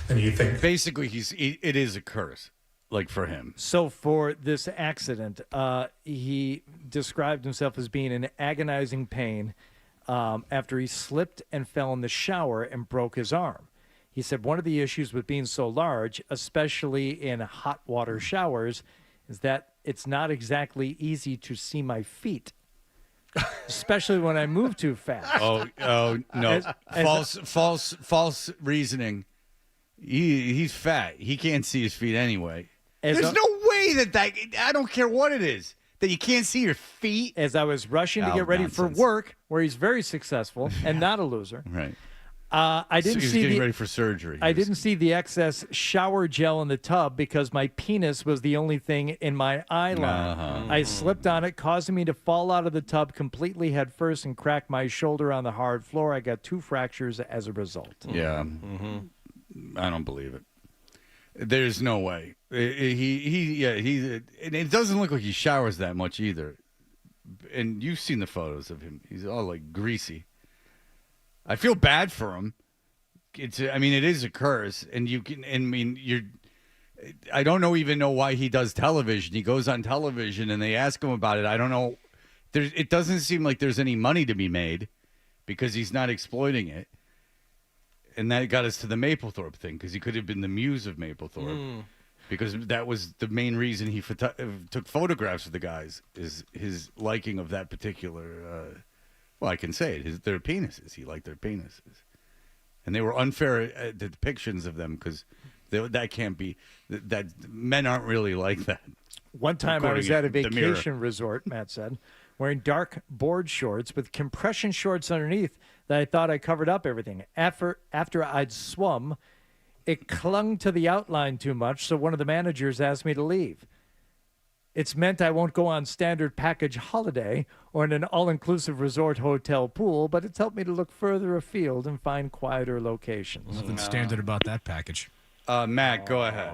[SPEAKER 19] than you'd think.
[SPEAKER 5] Basically, it is a curse, like for him.
[SPEAKER 7] So for this accident, he described himself as being in agonizing pain after he slipped and fell in the shower and broke his arm. He said one of the issues with being so large, especially in hot water showers, is that it's not exactly easy to see my feet, especially when I move too fast.
[SPEAKER 5] Oh no! False reasoning. He's fat. He can't see his feet anyway. There's no way that I don't care what it is, that you can't see your feet.
[SPEAKER 7] As I was rushing to get ready for work, where he's very successful and not a loser.
[SPEAKER 5] Right.
[SPEAKER 7] I didn't
[SPEAKER 5] see getting ready for surgery.
[SPEAKER 7] I didn't see the excess shower gel in the tub because my penis was the only thing in my eye line. I slipped on it, causing me to fall out of the tub completely head first and crack my shoulder on the hard floor. I got 2 fractures as a result.
[SPEAKER 5] Yeah. I don't believe it. There's no way. And it doesn't look like he showers that much either. And you've seen the photos of him. He's all like greasy. I feel bad for him. It is a curse, and I don't even know why he does television. He goes on television, and they ask him about it. I don't know. It doesn't seem like there's any money to be made because he's not exploiting it. And that got us to the Mapplethorpe thing, because he could have been the muse of Mapplethorpe, because that was the main reason he took photographs of the guys, is his liking of that particular. Well, I can say it. Their penises. He liked their penises. And they were unfair depictions of them because that can't be. That men aren't really like that.
[SPEAKER 7] One time I was at a vacation resort, Matt said, wearing dark board shorts with compression shorts underneath that I thought I covered up everything. After I'd swum, it clung to the outline too much, so one of the managers asked me to leave. It's meant I won't go on standard package holiday or in an all-inclusive resort hotel pool, but it's helped me to look further afield and find quieter locations.
[SPEAKER 10] Nothing standard about that package.
[SPEAKER 5] Matt, go ahead.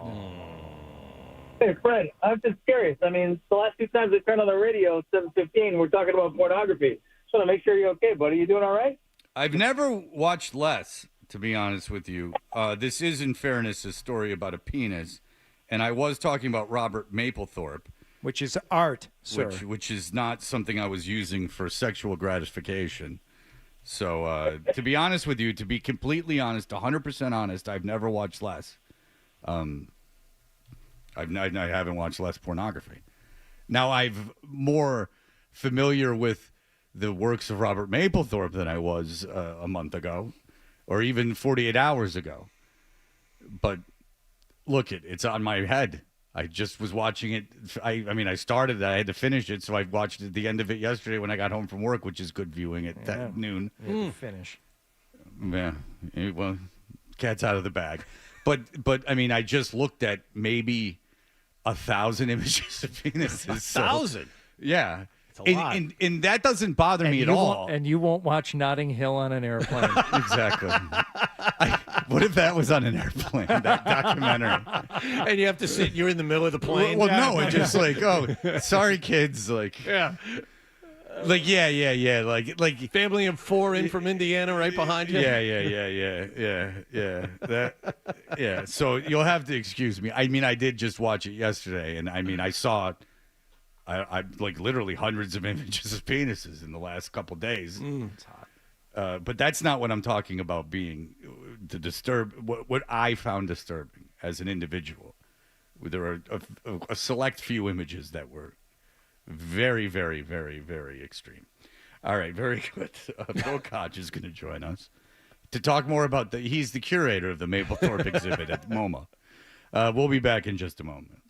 [SPEAKER 20] Hey, Fred, I'm just curious. I mean, the last 2 times we turned on the radio at 7:15, we're talking about pornography. Just want to make sure you're okay, buddy. You doing all right?
[SPEAKER 5] I've never watched less, to be honest with you. This is, in fairness, a story about a penis, and I was talking about Robert Mapplethorpe.
[SPEAKER 7] Which is art, sir.
[SPEAKER 5] Which is not something I was using for sexual gratification. So to be honest with you, to be completely honest, 100% honest, I've never watched less. I haven't watched less pornography. Now I'm more familiar with the works of Robert Mapplethorpe than I was a month ago, or even 48 hours ago. But look, it's on my head. I just was watching it. I mean, I started it. I had to finish it, so I watched it, the end of it yesterday when I got home from work, which is good viewing at noon.
[SPEAKER 7] You had to finish.
[SPEAKER 5] Yeah. Well, cat's out of the bag. But I mean, I just looked at maybe 1,000 images of penises.
[SPEAKER 2] 1,000?
[SPEAKER 5] Yeah.
[SPEAKER 2] It's a lot.
[SPEAKER 5] And that doesn't bother me at all.
[SPEAKER 7] And you won't watch Notting Hill on an airplane.
[SPEAKER 5] Exactly. What if that was on an airplane, that documentary?
[SPEAKER 2] And you have to sit, you're in the middle of the plane.
[SPEAKER 5] Well, no, it's just like, oh, sorry, kids. Like,
[SPEAKER 2] yeah.
[SPEAKER 5] Like, yeah. Like
[SPEAKER 2] family of 4 in from Indiana right behind you.
[SPEAKER 5] Yeah. So you'll have to excuse me. I mean, I did just watch it yesterday, and I mean, I saw I like literally hundreds of images of penises in the last couple days.
[SPEAKER 7] It's hot.
[SPEAKER 5] But that's not what I'm talking about being to disturb. What I found disturbing as an individual. There are a select few images that were very, very, very, very extreme. All right, very good. Bill Koch is going to join us to talk more about he's the curator of the Mapplethorpe exhibit at MoMA. We'll be back in just a moment.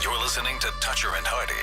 [SPEAKER 11] You're listening to Toucher and Hardy.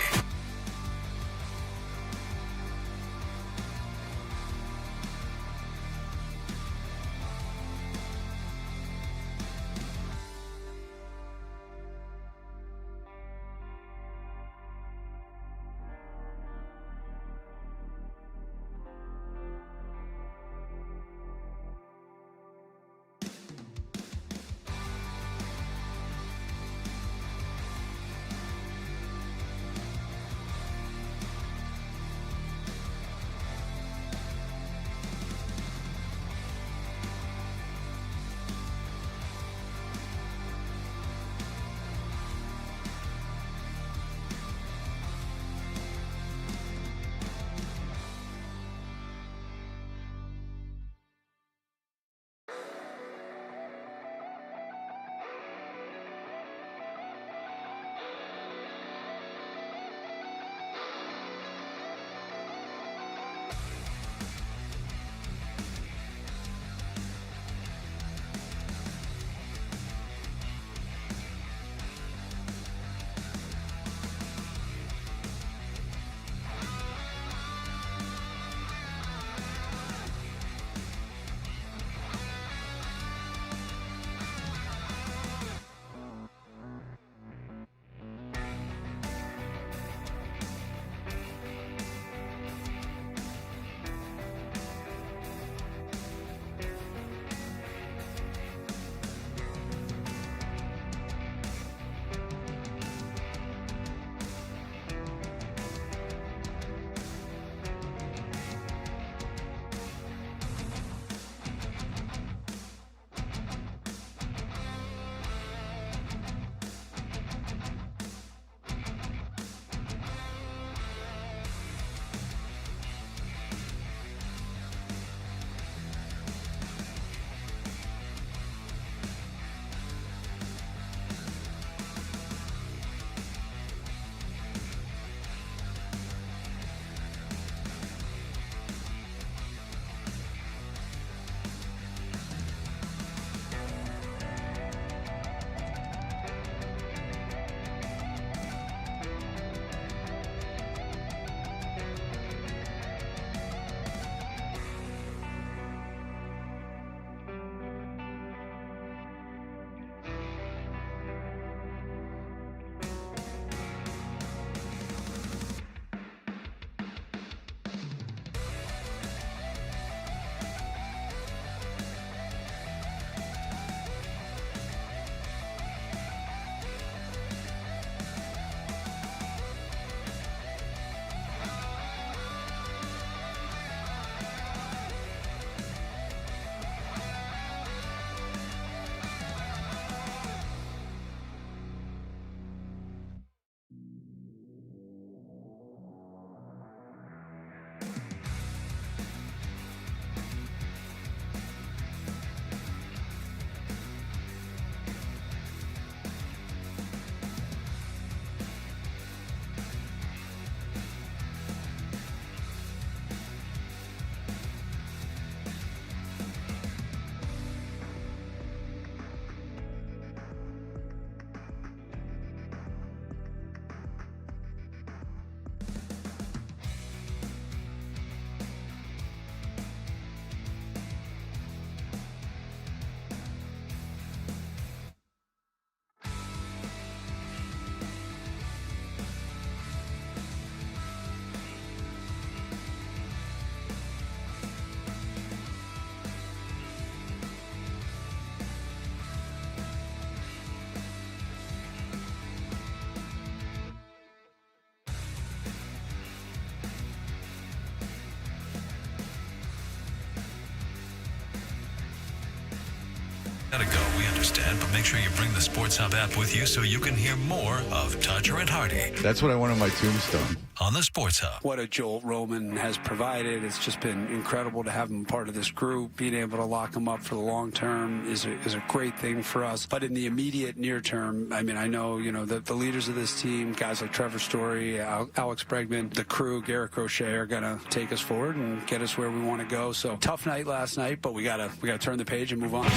[SPEAKER 11] understand, but make sure you bring the Sports Hub app with you so you can hear more of Toucher and Hardy.
[SPEAKER 5] That's what I want on my tombstone.
[SPEAKER 11] On the Sports Hub.
[SPEAKER 13] What a jolt Roman has provided. It's just been incredible to have him part of this group. Being able to lock him up for the long term is a great thing for us. But in the immediate near term, I mean, I know, the leaders of this team, guys like Trevor Story, Alex Bregman, the crew, Garrett Crochet, are going to take us forward and get us where we want to go. So tough night last night, but we gotta turn the page and move on.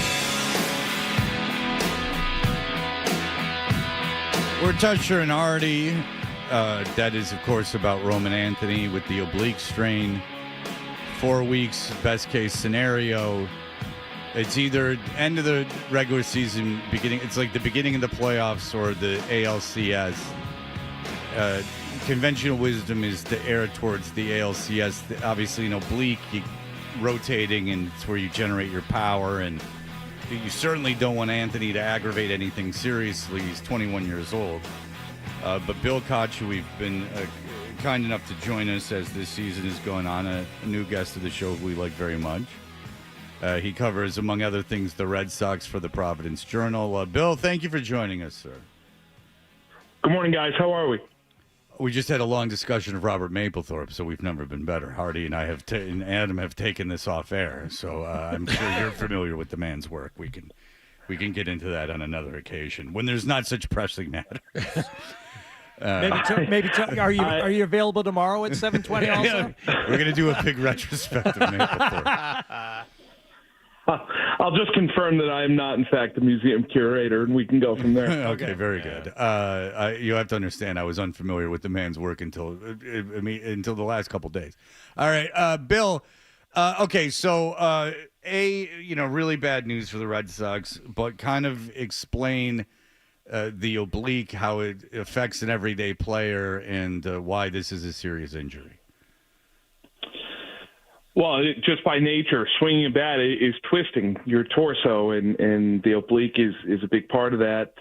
[SPEAKER 5] We're Toucher and Hardy. That is, of course, about Roman Anthony with the oblique strain. 4 weeks, best case scenario. It's either end of the regular season, beginning. It's like the beginning of the playoffs or the ALCS. Conventional wisdom is to err towards the ALCS. Obviously, an oblique, rotating, and it's where you generate your power. And you certainly don't want Anthony to aggravate anything seriously. He's 21 years old. But Bill Koch, who we've been kind enough to join us as this season is going on, a new guest of the show who we like very much. He covers, among other things, the Red Sox for the Providence Journal. Bill, thank you for joining us, sir.
[SPEAKER 21] Good morning, guys. How are we?
[SPEAKER 5] We just had a long discussion of Robert Mapplethorpe, so we've never been better. Hardy and I and Adam have taken this off air, so I'm sure you're familiar with the man's work. We can get into that on another occasion when there's not such pressing matters.
[SPEAKER 7] Are you available tomorrow at 7:20 also?
[SPEAKER 5] We're going to do a big retrospective Mapplethorpe.
[SPEAKER 21] I'll just confirm that I am not, in fact, the museum curator, and we can go from there.
[SPEAKER 5] Okay, very good. You have to understand, I was unfamiliar with the man's work until the last couple days. All right, Bill. Okay, so really bad news for the Red Sox, but kind of explain the oblique, how it affects an everyday player, and why this is a serious injury.
[SPEAKER 21] Well, just by nature, swinging a bat is twisting your torso, and the oblique is a big part of that.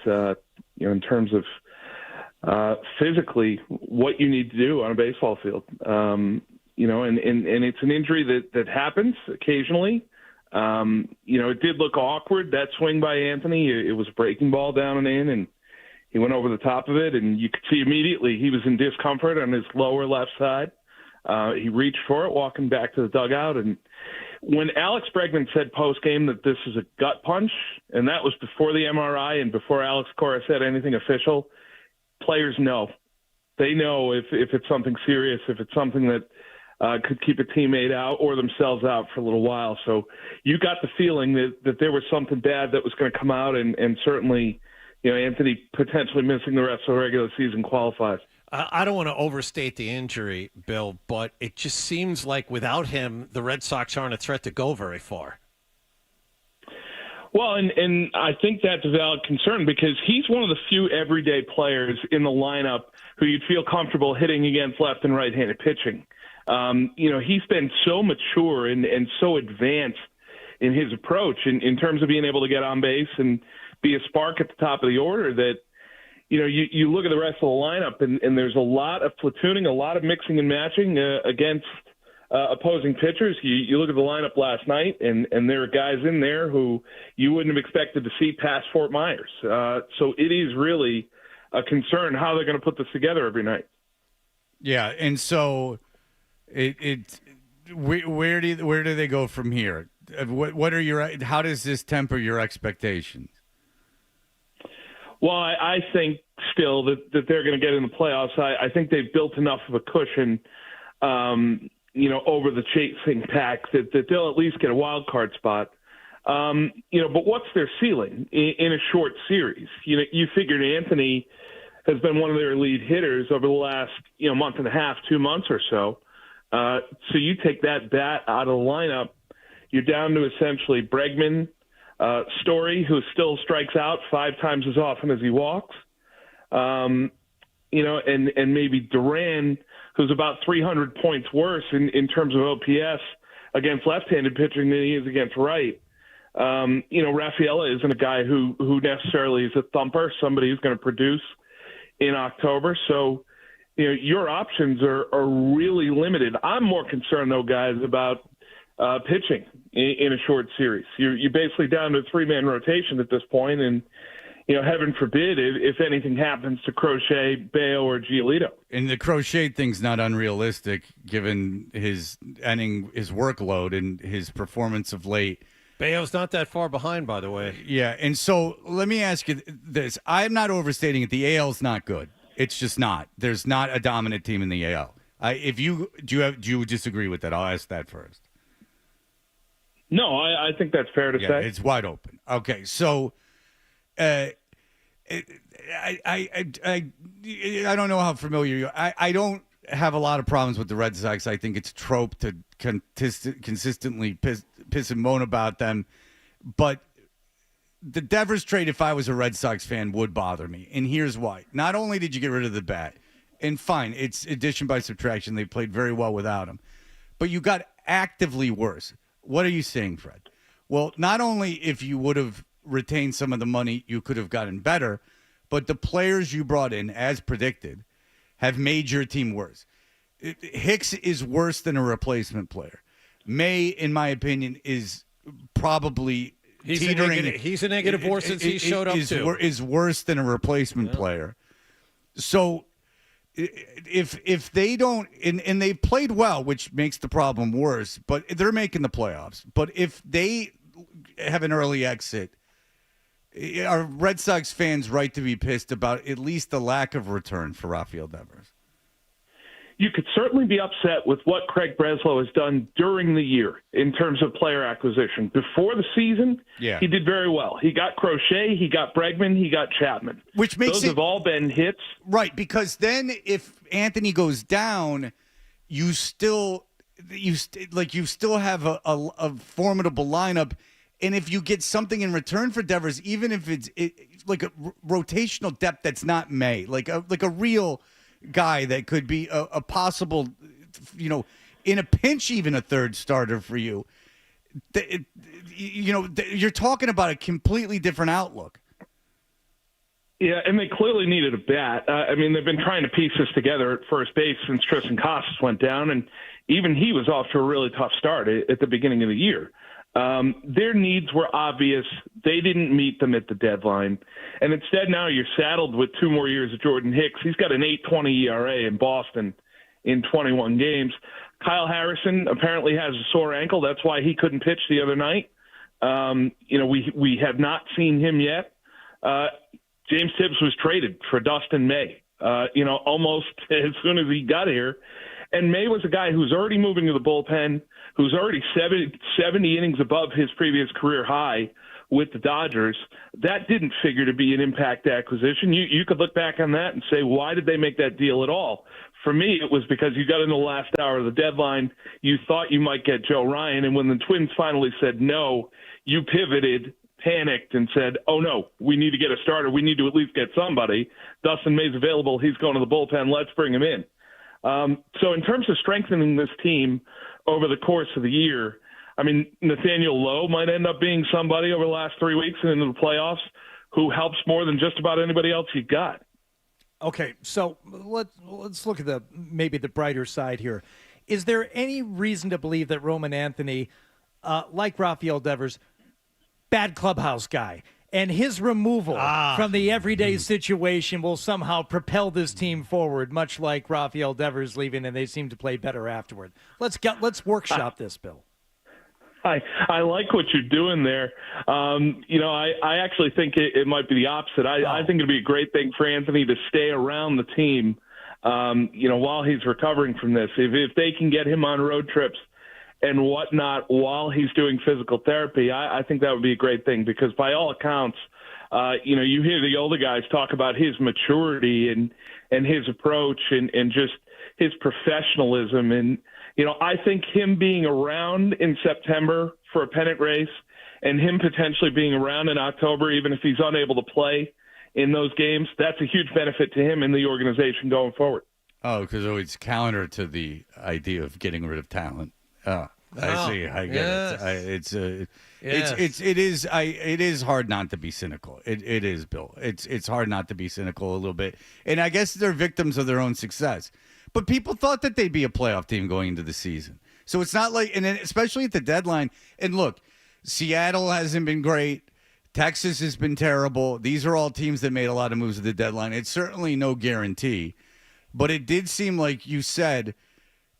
[SPEAKER 21] In terms of physically what you need to do on a baseball field. And it's an injury that happens occasionally. It did look awkward, that swing by Anthony. It was a breaking ball down and in, and he went over the top of it, and you could see immediately he was in discomfort on his lower left side. He reached for it, walking back to the dugout. And when Alex Bregman said post-game that this is a gut punch, and that was before the MRI and before Alex Cora said anything official, players know. They know if it's something serious, if it's something that could keep a teammate out or themselves out for a little while. So you got the feeling that there was something bad that was going to come out, and certainly, Anthony potentially missing the rest of the regular season qualifies.
[SPEAKER 2] I don't want to overstate the injury, Bill, but it just seems like without him, the Red Sox aren't a threat to go very far.
[SPEAKER 21] Well, and I think that's a valid concern because he's one of the few everyday players in the lineup who you'd feel comfortable hitting against left and right-handed pitching. He's been so mature and so advanced in his approach in terms of being able to get on base and be a spark at the top of the order that, you look at the rest of the lineup, and there's a lot of platooning, a lot of mixing and matching against opposing pitchers. You look at the lineup last night, and there are guys in there who you wouldn't have expected to see past Fort Myers. So it is really a concern how they're going to put this together every night.
[SPEAKER 5] Yeah, and so where do they go from here? How does this temper your expectations?
[SPEAKER 21] Well, I think still that they're going to get in the playoffs. I think they've built enough of a cushion, over the chasing pack that they'll at least get a wild card spot. But what's their ceiling in a short series? You figured Anthony has been one of their lead hitters over the last month and a half, 2 months or so. So you take that bat out of the lineup, you're down to essentially Bregman, Story, who still strikes out 5 times as often as he walks, and maybe Duran, who's about 300 points worse in terms of OPS against left-handed pitching than he is against right. Rafaela isn't a guy who necessarily is a thumper, somebody who's going to produce in October. So, your options are really limited. I'm more concerned, though, guys, about pitching in a short series. You're basically down to a 3-man rotation at this point, and heaven forbid if anything happens to Crochet, Bayo, or Giolito.
[SPEAKER 5] And the Crochet thing's not unrealistic given his ending his workload and his performance of late.
[SPEAKER 2] Bayo's not that far behind, by the way.
[SPEAKER 5] Yeah, and so let me ask you this. I'm not overstating it. The AL's not good. It's just not. There's not a dominant team in the AL. Do you disagree with that? I'll ask that first.
[SPEAKER 21] No, I think that's fair to say.
[SPEAKER 5] It's wide open. Okay, so I don't know how familiar you are. I don't have a lot of problems with the Red Sox. I think it's a trope to consistently piss and moan about them. But the Devers trade, if I was a Red Sox fan, would bother me. And here's why. Not only did you get rid of the bat, and fine, it's addition by subtraction. They played very well without him. But you got actively worse. What are you saying, Fred? Well, not only if you would have retained some of the money, you could have gotten better, but the players you brought in, as predicted, have made your team worse. Hicks is worse than a replacement player. May, in my opinion, is probably teetering.
[SPEAKER 2] He's a negative war since he showed up, too.
[SPEAKER 5] Is worse than a replacement player. So if they don't, and they played well, which makes the problem worse, but they're making the playoffs. But if they have an early exit, are Red Sox fans right to be pissed about at least the lack of return for Rafael Devers?
[SPEAKER 21] You could certainly be upset with what Craig Breslow has done during the year in terms of player acquisition. Before the season, he did very well. He got Crochet, he got Bregman, he got Chapman.
[SPEAKER 5] Which makes
[SPEAKER 21] Those have all been hits.
[SPEAKER 5] Right, because then if Anthony goes down, you still have a formidable lineup. And if you get something in return for Devers, even if it's like a rotational depth that's not May, like a real guy that could be a possible, in a pinch, even a third starter for you, you're talking about a completely different outlook.
[SPEAKER 21] Yeah, and they clearly needed a bat. They've been trying to piece this together at first base since Tristan Casas went down, and even he was off to a really tough start at the beginning of the year. Their needs were obvious. They didn't meet them at the deadline. And instead now you're saddled with 2 more years of Jordan Hicks. He's got an 8.20 ERA in Boston in 21 games. Kyle Harrison apparently has a sore ankle. That's why he couldn't pitch the other night. We have not seen him yet. James Tibbs was traded for Dustin May, almost as soon as he got here. And May was a guy who's already moving to the bullpen, who's already 70 innings above his previous career high with the Dodgers. That didn't figure to be an impact acquisition. You could look back on that and say, why did they make that deal at all? For me, it was because you got in the last hour of the deadline. You thought you might get Joe Ryan, and when the Twins finally said no, you pivoted, panicked, and said, oh, no, we need to get a starter. We need to at least get somebody. Dustin May's available. He's going to the bullpen. Let's bring him in. So in terms of strengthening this team over the course of the year, Nathaniel Lowe might end up being somebody over the last 3 weeks and into the playoffs who helps more than just about anybody else you got.
[SPEAKER 7] Okay, so let's look at maybe the brighter side here. Is there any reason to believe that Roman Anthony, like Rafael Devers, bad clubhouse guy, and his removal from the everyday situation will somehow propel this team forward, much like Rafael Devers leaving, and they seem to play better afterward? Let's workshop this, Bill.
[SPEAKER 21] I like what you're doing there. I actually think it might be the opposite. I think it'd be a great thing for Anthony to stay around the team, while he's recovering from this. If they can get him on road trips and whatnot while he's doing physical therapy, I think that would be a great thing because by all accounts, you hear the older guys talk about his maturity and his approach and just his professionalism. And, I think him being around in September for a pennant race and him potentially being around in October, even if he's unable to play in those games, that's a huge benefit to him and the organization going forward.
[SPEAKER 5] Oh, because it's counter to the idea of getting rid of talent. Oh, I see. I get it. It is hard not to be cynical. It is, Bill. It's hard not to be cynical a little bit. And I guess they're victims of their own success. But people thought that they'd be a playoff team going into the season. So it's not like, and then especially at the deadline. And look, Seattle hasn't been great. Texas has been terrible. These are all teams that made a lot of moves at the deadline. It's certainly no guarantee, but it did seem like you said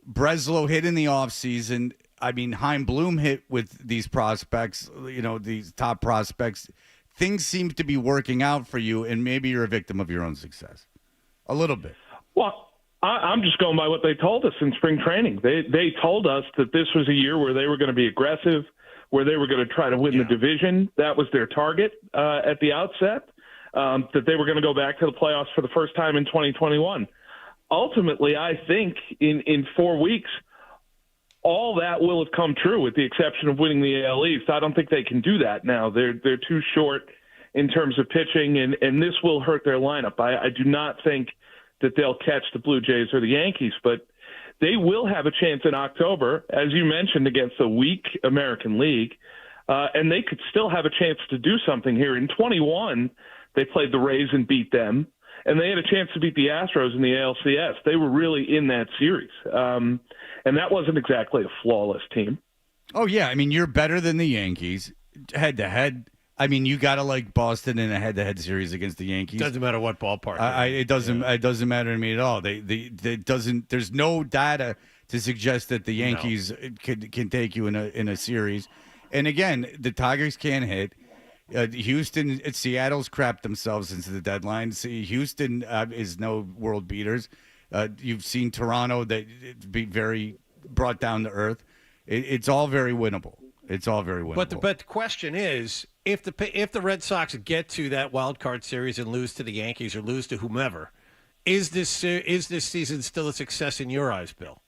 [SPEAKER 5] Breslow hit in the offseason. I mean, Heim Bloom hit with these prospects, these top prospects. Things seem to be working out for you, and maybe you're a victim of your own success. A little bit.
[SPEAKER 21] Well, I'm just going by what they told us in spring training. They told us that this was a year where they were going to be aggressive, where they were going to try to win the division. That was their target at the outset, that they were going to go back to the playoffs for the first time in 2021. Ultimately, I think in 4 weeks, all that will have come true with the exception of winning the AL East. I don't think they can do that now. They're too short in terms of pitching, and this will hurt their lineup. I do not think that they'll catch the Blue Jays or the Yankees, but they will have a chance in October, as you mentioned, against a weak American League, and they could still have a chance to do something here. In 21, they played the Rays and beat them, and they had a chance to beat the Astros in the ALCS. They were really in that series, and that wasn't exactly a flawless team.
[SPEAKER 5] Oh, yeah. I mean, you're better than the Yankees head-to-head. I mean, you got to like Boston in a head-to-head series against the Yankees.
[SPEAKER 2] Doesn't matter what ballpark.
[SPEAKER 5] It doesn't. It doesn't matter to me at all. It doesn't. There's no data to suggest that the Yankees can take you in a series. And again, the Tigers can't hit. Seattle's crapped themselves into the deadline. Houston is no world beaters. You've seen Toronto that be very brought down to earth. It's all very winnable. It's all very winnable.
[SPEAKER 2] But the question is, if the Red Sox get to that wild card series and lose to the Yankees or lose to whomever, is this season still a success in your eyes, Bill?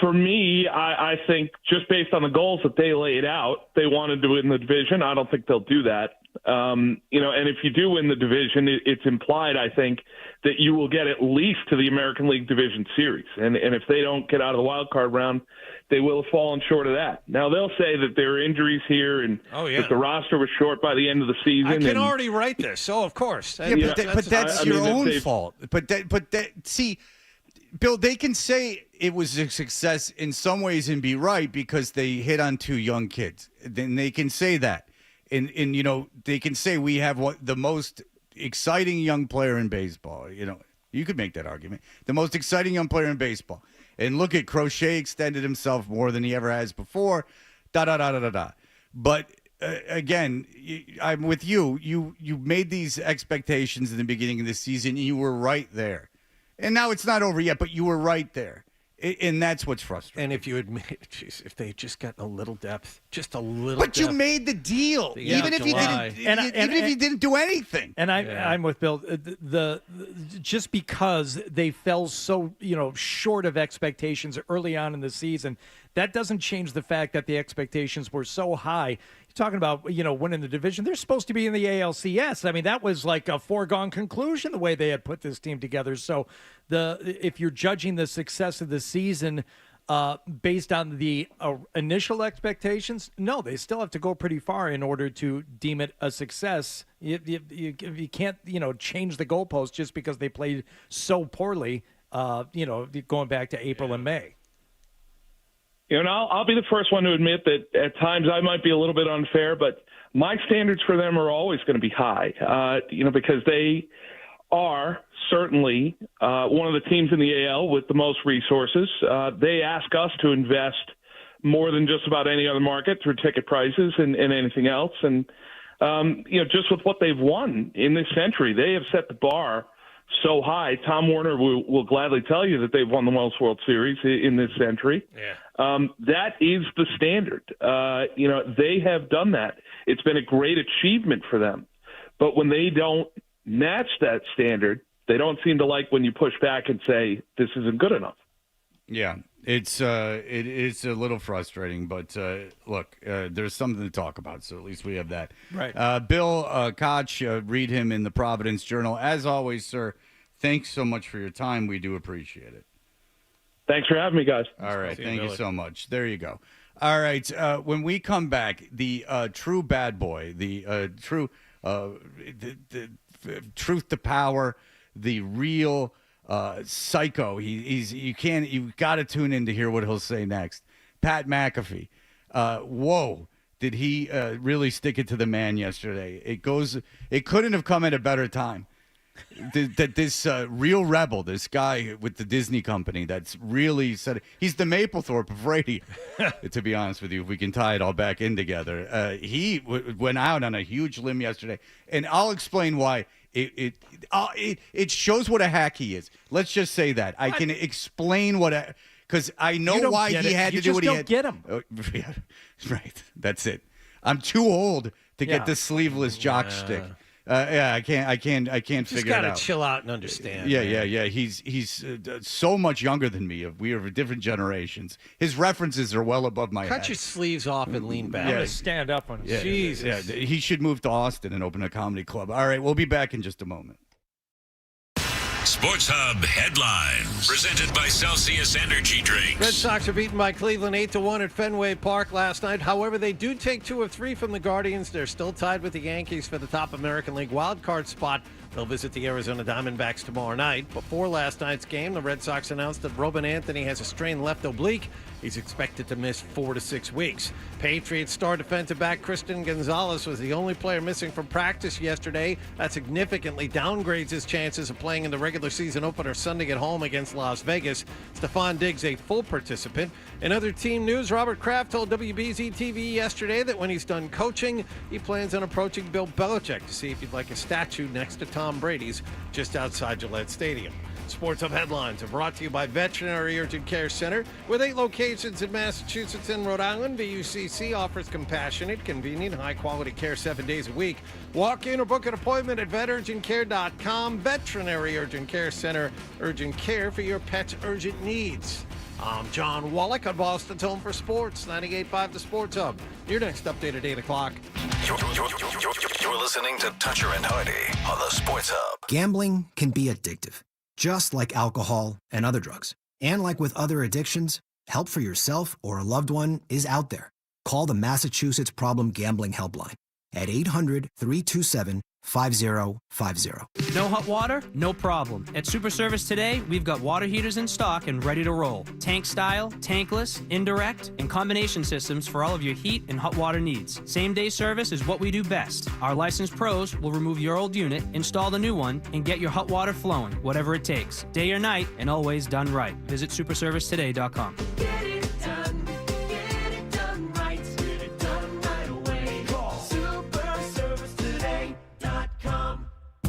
[SPEAKER 21] For me, I think just based on the goals that they laid out, they wanted to win the division. I don't think they'll do that. And if you do win the division, it's implied, I think, that you will get at least to the American League Division Series. And if they don't get out of the wild card round, they will have fallen short of that. Now, they'll say that there are injuries here and that the roster was short by the end of the season.
[SPEAKER 2] I can already write this. Oh, of course.
[SPEAKER 5] Yeah, but that's your own fault. See, Bill, they can say it was a success in some ways and be right because they hit on two young kids. Then they can say that. And they can say we have the most exciting young player in baseball. You could make that argument. The most exciting young player in baseball. And look at Crochet extended himself more than he ever has before. But again, I'm with you. You made these expectations in the beginning of the season, and you were right there. And now it's not over yet, but you were right there. And that's what's frustrating.
[SPEAKER 2] And if you admit, if they just got a little depth, just a little
[SPEAKER 5] But
[SPEAKER 2] depth.
[SPEAKER 5] You made the deal, even if you didn't do anything.
[SPEAKER 7] And I'm with Bill. Just because they fell so short of expectations early on in the season, that doesn't change the fact that the expectations were so high. Talking about winning the division, they're supposed to be in the ALCS. I mean, that was like a foregone conclusion the way they had put this team together. So if you're judging the success of the season based on the initial expectations, no, they still have to go pretty far in order to deem it a success. You can't change the goalpost just because they played so poorly. Going back to April and May.
[SPEAKER 21] And I'll be the first one to admit that at times I might be a little bit unfair, but my standards for them are always going to be high, because they are certainly one of the teams in the AL with the most resources. They ask us to invest more than just about any other market through ticket prices and anything else. And, just with what they've won in this century, they have set the bar so high. Tom Warner will gladly tell you that they've won the most World Series in this century.
[SPEAKER 2] Yeah.
[SPEAKER 21] That is the standard. They have done that. It's been a great achievement for them. But when they don't match that standard, they don't seem to like when you push back and say, this isn't good enough.
[SPEAKER 5] Yeah, it is a little frustrating, but look, there's something to talk about, so at least we have that.
[SPEAKER 7] Right.
[SPEAKER 5] Bill Koch, read him in the Providence Journal. As always, sir, thanks so much for your time. We do appreciate it.
[SPEAKER 21] Thanks for having me, guys.
[SPEAKER 5] All right, thank you so much. There you go. All right, when we come back, the true bad boy, the true the truth to power, the real psycho. You've got to tune in to hear what he'll say next. Pat McAfee. Whoa. Did he really stick it to the man yesterday? It couldn't have come at a better time. That this real rebel, this guy with the Disney company that's really said he's the Mapplethorpe of radio, to be honest with you, if we can tie it all back in together. He went out on a huge limb yesterday, and I'll explain why. It shows what a hack he is. Let's just say that. I can explain because I know why he had to do what he had.
[SPEAKER 7] You just don't get him.
[SPEAKER 5] Yeah, right. That's it. I'm too old to get the sleeveless jock stick. I can't figure it out.
[SPEAKER 2] Just gotta chill out and understand.
[SPEAKER 5] Yeah. He's so much younger than me. We are different generations. His references are well above my head.
[SPEAKER 2] Cut your sleeves off and lean back.
[SPEAKER 7] I'm gonna stand up on his
[SPEAKER 2] Jesus.
[SPEAKER 5] Yeah, he should move to Austin and open a comedy club. All right, we'll be back in just a moment.
[SPEAKER 1] Sports Hub headlines presented by Celsius Energy Drinks.
[SPEAKER 2] Red Sox are beaten by Cleveland 8-1 at Fenway Park last night. However, they do take 2 of 3 from the Guardians. They're still tied with the Yankees for the top American League wildcard spot. They'll visit the Arizona Diamondbacks tomorrow night. Before last night's game, the Red Sox announced that Robin Anthony has a strained left oblique. He's expected to miss 4 to 6 weeks. Patriots star defensive back Christian Gonzalez was the only player missing from practice yesterday. That significantly downgrades his chances of playing in the regular season opener Sunday at home against Las Vegas. Stephon Diggs, a full participant. In other team news, Robert Kraft told WBZ-TV yesterday that when he's done coaching, he plans on approaching Bill Belichick to see if he'd like a statue next to Tom Brady's just outside Gillette Stadium. Sports Hub headlines are brought to you by Veterinary Urgent Care Center. With 8 locations in Massachusetts and Rhode Island, VUCC offers compassionate, convenient, high-quality care 7 days a week. Walk in or book an appointment at veturgentcare.com. Veterinary Urgent Care Center, urgent care for your pet's urgent needs. I'm John Wallach on Boston's Home for Sports, 98.5 The Sports Hub. Your next update at 8 o'clock.
[SPEAKER 1] You're listening to Toucher and Hardy on the Sports Hub.
[SPEAKER 8] Gambling can be addictive, just like alcohol and other drugs. And like with other addictions, help for yourself or a loved one is out there. Call the Massachusetts Problem Gambling Helpline at 800-327-5050.
[SPEAKER 22] No hot water? No problem. At Super Service today, we've got water heaters in stock and ready to roll. Tank style, tankless, indirect, and combination systems for all of your heat and hot water needs. Same-day service is what we do best. Our licensed pros will remove your old unit, install the new one, and get your hot water flowing, whatever it takes. Day or night, and always done right. Visit superservicetoday.com.
[SPEAKER 23] Get it done. Get it done right. Get it done right away. Call superservicetoday.com.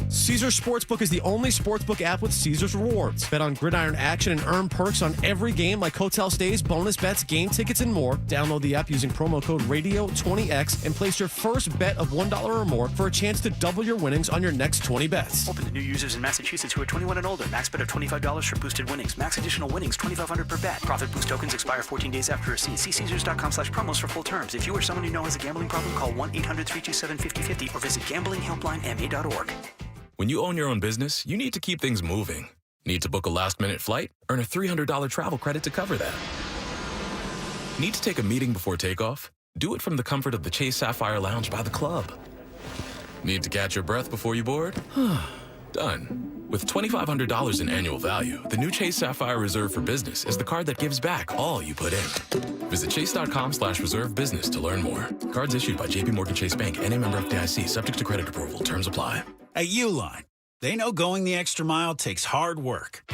[SPEAKER 24] Caesars Sportsbook is the only sportsbook app with Caesars Rewards. Bet on gridiron action and earn perks on every game like hotel stays, bonus bets, game tickets, and more. Download the app using promo code RADIO20X and place your first bet of $1 or more for a chance to double your winnings on your next 20 bets.
[SPEAKER 25] Open to new users in Massachusetts who are 21 and older. Max bet of $25 for boosted winnings. Max additional winnings $2,500 per bet. Profit boost tokens expire 14 days after receipt. See Caesars.com/promos for full terms. If you or someone you know has a gambling problem, call 1-800-327-5050 or visit gamblinghelplinema.org.
[SPEAKER 26] When you own your own business, you need to keep things moving. Need to book a last-minute flight? Earn a $300 travel credit to cover that. Need to take a meeting before takeoff? Do it from the comfort of the Chase Sapphire Lounge by the club. Need to catch your breath before you board? Done. With $2,500 in annual value, the new Chase Sapphire Reserve for Business is the card that gives back all you put in. Visit chase.com/reserve business to learn more. Cards issued by JPMorgan Chase Bank, N.A. member FDIC, subject to credit approval. Terms apply.
[SPEAKER 27] At Uline, they know going the extra mile takes hard work.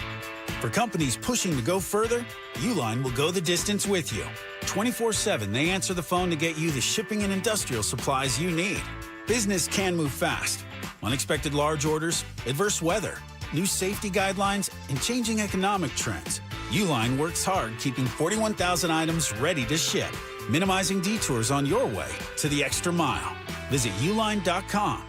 [SPEAKER 27] For companies pushing to go further, Uline will go the distance with you. 24/7, they answer the phone to get you the shipping and industrial supplies you need. Business can move fast. Unexpected large orders, adverse weather, new safety guidelines, and changing economic trends. Uline works hard keeping 41,000 items ready to ship, minimizing detours on your way to the extra mile. Visit uline.com.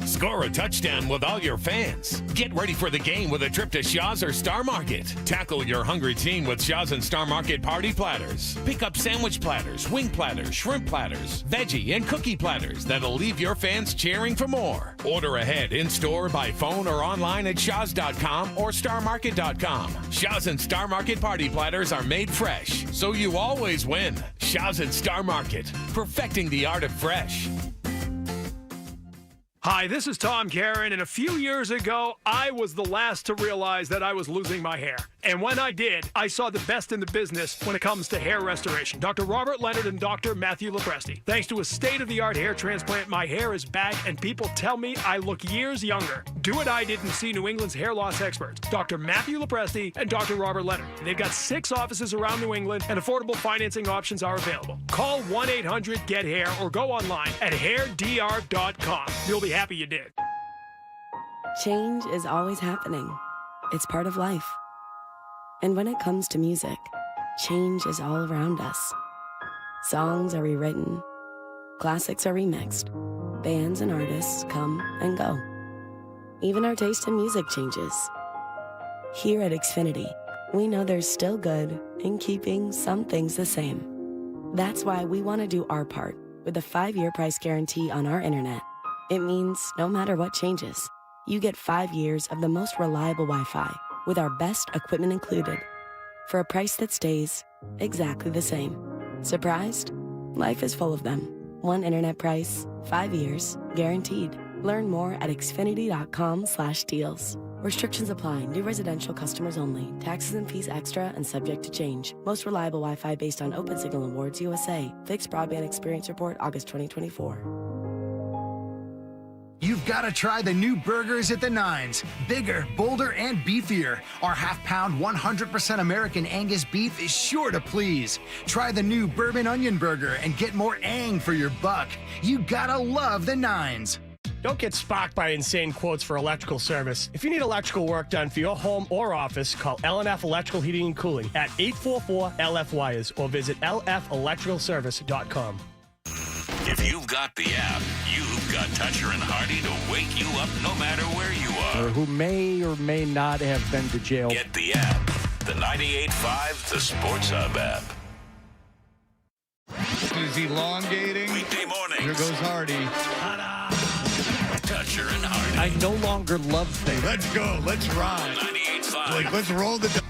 [SPEAKER 28] Score a touchdown with all your fans. Get ready for the game with a trip to Shaw's or Star Market. Tackle your hungry team with Shaw's and Star Market party platters. Pick up sandwich platters, wing platters, shrimp platters, veggie and cookie platters that'll leave your fans cheering for more. Order ahead in-store, by phone, or online at shaws.com or starmarket.com. Shaw's and Star Market party platters are made fresh, so you always win. Shaw's and Star Market, perfecting the art of fresh.
[SPEAKER 3] Hi, this is Tom Karen, and a few years ago, I was the last to realize that I was losing my hair. And when I did, I saw the best in the business when it comes to hair restoration. Dr. Robert Leonard and Dr. Matthew Lopresti. Thanks to a state-of-the-art hair transplant, my hair is back, and people tell me I look years younger. Do what I did and see New England's hair loss experts, Dr. Matthew Lopresti and Dr. Robert Leonard. They've got 6 offices around New England, and affordable financing options are available. Call 1-800-GET-HAIR or go online at hairdr.com. You'll be happy you did.
[SPEAKER 4] Change is always happening. It's part of life. And when it comes to music, change is all around us. Songs are rewritten, classics are remixed, bands and artists come and go. Even our taste in music changes. Here at Xfinity, we know there's still good in keeping some things the same. That's why we want to do our part with a 5-year price guarantee on our internet. It means no matter what changes, you get 5 years of the most reliable Wi-Fi with our best equipment included for a price that stays exactly the same. Surprised? Life is full of them. One internet price, 5 years, guaranteed. Learn more at xfinity.com/deals. Restrictions apply. New residential customers only. Taxes and fees extra and subject to change. Most reliable Wi-Fi based on Open Signal Awards USA. Fixed Broadband Experience Report, August 2024.
[SPEAKER 6] You've got to try the new burgers at the Nines. Bigger, bolder, and beefier. Our half-pound, 100% American Angus beef is sure to please. Try the new bourbon onion burger and get more ang for your buck. You gotta love the Nines.
[SPEAKER 9] Don't get sparked by insane quotes for electrical service. If you need electrical work done for your home or office, call L&F Electrical Heating and Cooling at 844-LF-WIRES or visit lfelectricalservice.com.
[SPEAKER 1] If you've got the app, you've got Toucher and Hardy to wake you up no matter where you are.
[SPEAKER 7] Or who may or may not have been to jail.
[SPEAKER 1] Get the app. The 98.5 The Sports Hub app.
[SPEAKER 5] Is elongating.
[SPEAKER 1] Weekday mornings.
[SPEAKER 5] Here goes Hardy.
[SPEAKER 1] Toucher and Hardy.
[SPEAKER 9] I no longer love things.
[SPEAKER 5] Let's go. Let's ride.
[SPEAKER 1] 98.5.
[SPEAKER 5] Like, let's roll the...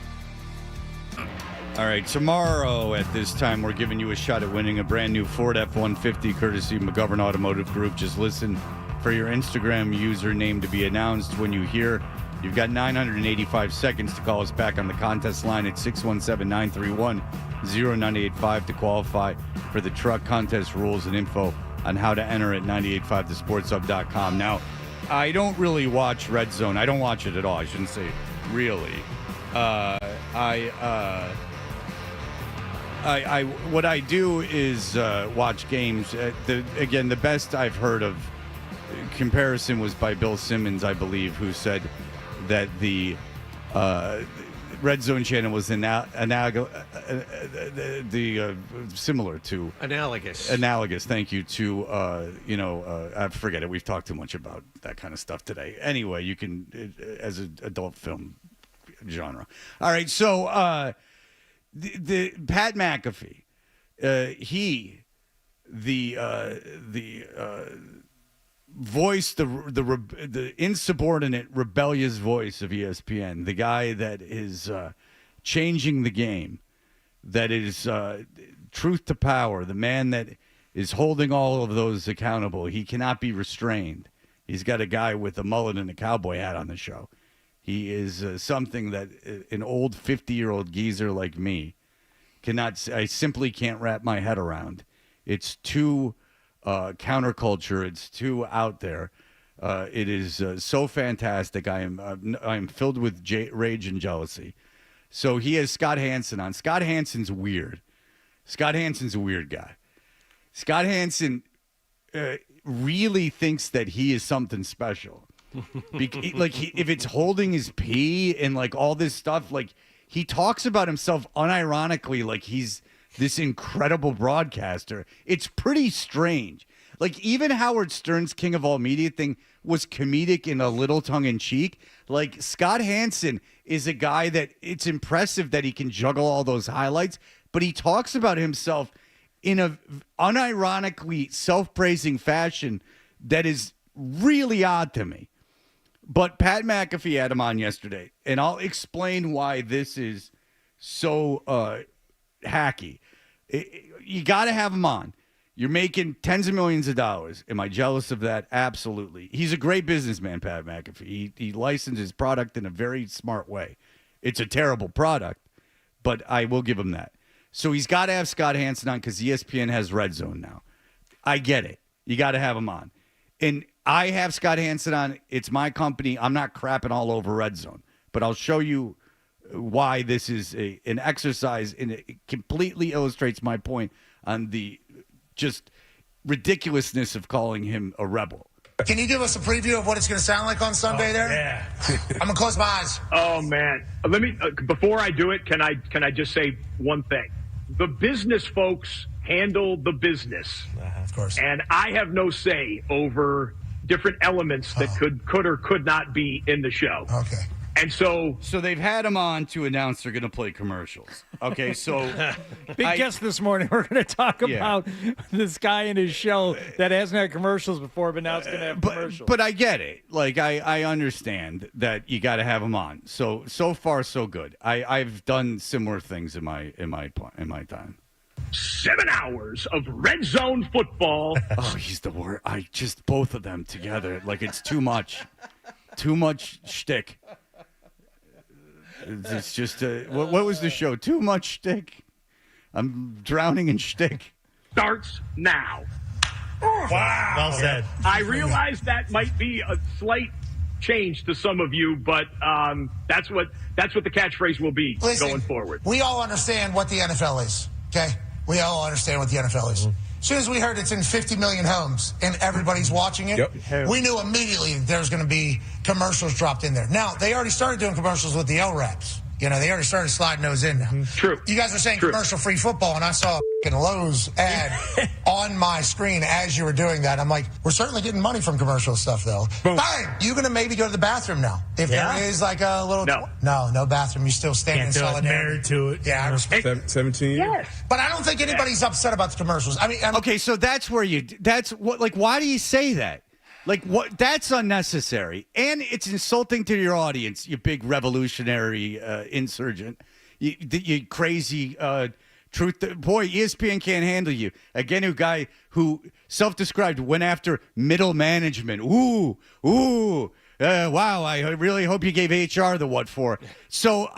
[SPEAKER 5] All right, tomorrow at this time, we're giving you a shot at winning a brand new Ford F-150 courtesy of McGovern Automotive Group. Just listen for your Instagram username to be announced when you hear. You've got 985 seconds to call us back on the contest line at 617-931-0985 to qualify for the truck contest rules and info on how to enter at 985thesportshub.com. Now, I don't really watch Red Zone. I don't watch it at all. I shouldn't say really. What I do is watch games. The best I've heard of comparison was by Bill Simmons, I believe, who said that the Red Zone channel was similar to analogous. Thank you to I forget it. We've talked too much about that kind of stuff today. Anyway, you can as an adult film genre. All right, so. The Pat McAfee, voice, the insubordinate, rebellious voice of ESPN, the guy that is changing the game, that is truth to power, the man that is holding all of those accountable. He cannot be restrained. He's got a guy with a mullet and a cowboy hat on the show. He is something that an old 50-year-old geezer like me I simply can't wrap my head around. It's too counterculture. It's too out there. It is so fantastic. I am filled with rage and jealousy. So he has Scott Hansen on. Scott Hansen's weird. Scott Hansen's a weird guy. Scott Hansen really thinks that he is something special. If it's holding his pee and like all this stuff, like he talks about himself unironically like he's this incredible broadcaster. It's pretty strange. Like even Howard Stern's King of All Media thing was comedic and a little tongue-in-cheek. Like Scott Hansen is a guy that it's impressive that he can juggle all those highlights, but he talks about himself in a unironically self-praising fashion that is really odd to me. But Pat McAfee had him on yesterday, and I'll explain why this is so hacky. You got to have him on. You're making tens of millions of dollars. Am I jealous of that? Absolutely. He's a great businessman, Pat McAfee. He licensed his product in a very smart way. It's a terrible product, but I will give him that. So he's got to have Scott Hansen on because ESPN has Red Zone now. I get it. You got to have him on. And I have Scott Hansen on. It's my company. I'm not crapping all over Red Zone, but I'll show you why this is an exercise, and it completely illustrates my point on the just ridiculousness of calling him a rebel.
[SPEAKER 10] Can you give us a preview of what it's going to sound like on Sunday there?
[SPEAKER 12] Yeah.
[SPEAKER 10] I'm going to close my eyes.
[SPEAKER 12] Oh, man. Let me, before I do it, can I just say one thing? The business folks handle the business.
[SPEAKER 10] Of course.
[SPEAKER 12] And I have no say over different elements that could or could not be in the show.
[SPEAKER 10] Okay.
[SPEAKER 12] And so
[SPEAKER 5] they've had him on to announce they're going to play commercials. Okay, so
[SPEAKER 7] big guest this morning. We're going to talk about this guy in his show that hasn't had commercials before, but now it's going to have commercials.
[SPEAKER 5] But I get it. Like I understand that you got to have him on. So far so good. I've done similar things in my time.
[SPEAKER 12] 7 hours of red zone football.
[SPEAKER 5] Oh, he's the worst. Both of them together, like it's too much. Too much shtick. It's just what was the show? Too much shtick. I'm drowning in shtick.
[SPEAKER 12] Starts now.
[SPEAKER 10] Wow.
[SPEAKER 12] Well said. I realize that might be a slight change to some of you, but that's what the catchphrase will be going forward.
[SPEAKER 10] We all understand what the NFL is, okay? We all understand what the NFL is. As soon as we heard it's in 50 million homes and everybody's watching it, we knew immediately there was going to be commercials dropped in there. Now, they already started doing commercials with the L-Raps. You know, they already started sliding those in now.
[SPEAKER 12] True.
[SPEAKER 10] You guys were saying commercial-free football, and I saw a Lowe's ad on my screen as you were doing that. I'm like, we're certainly getting money from commercial stuff, though. Fine. You're going to maybe go to the bathroom now. If there is like a little... No bathroom. You still stand in solidarity.
[SPEAKER 12] Married to it.
[SPEAKER 10] Yeah, I respect
[SPEAKER 12] 17 years?
[SPEAKER 10] Yes. But I don't think anybody's upset about the commercials. I mean...
[SPEAKER 5] Okay, so that's where why do you say that? Like, what? That's unnecessary. And it's insulting to your audience, you big revolutionary insurgent. You crazy truth. Boy, ESPN can't handle you. Again, a guy who self-described went after middle management. Wow, I really hope you gave HR the what for. So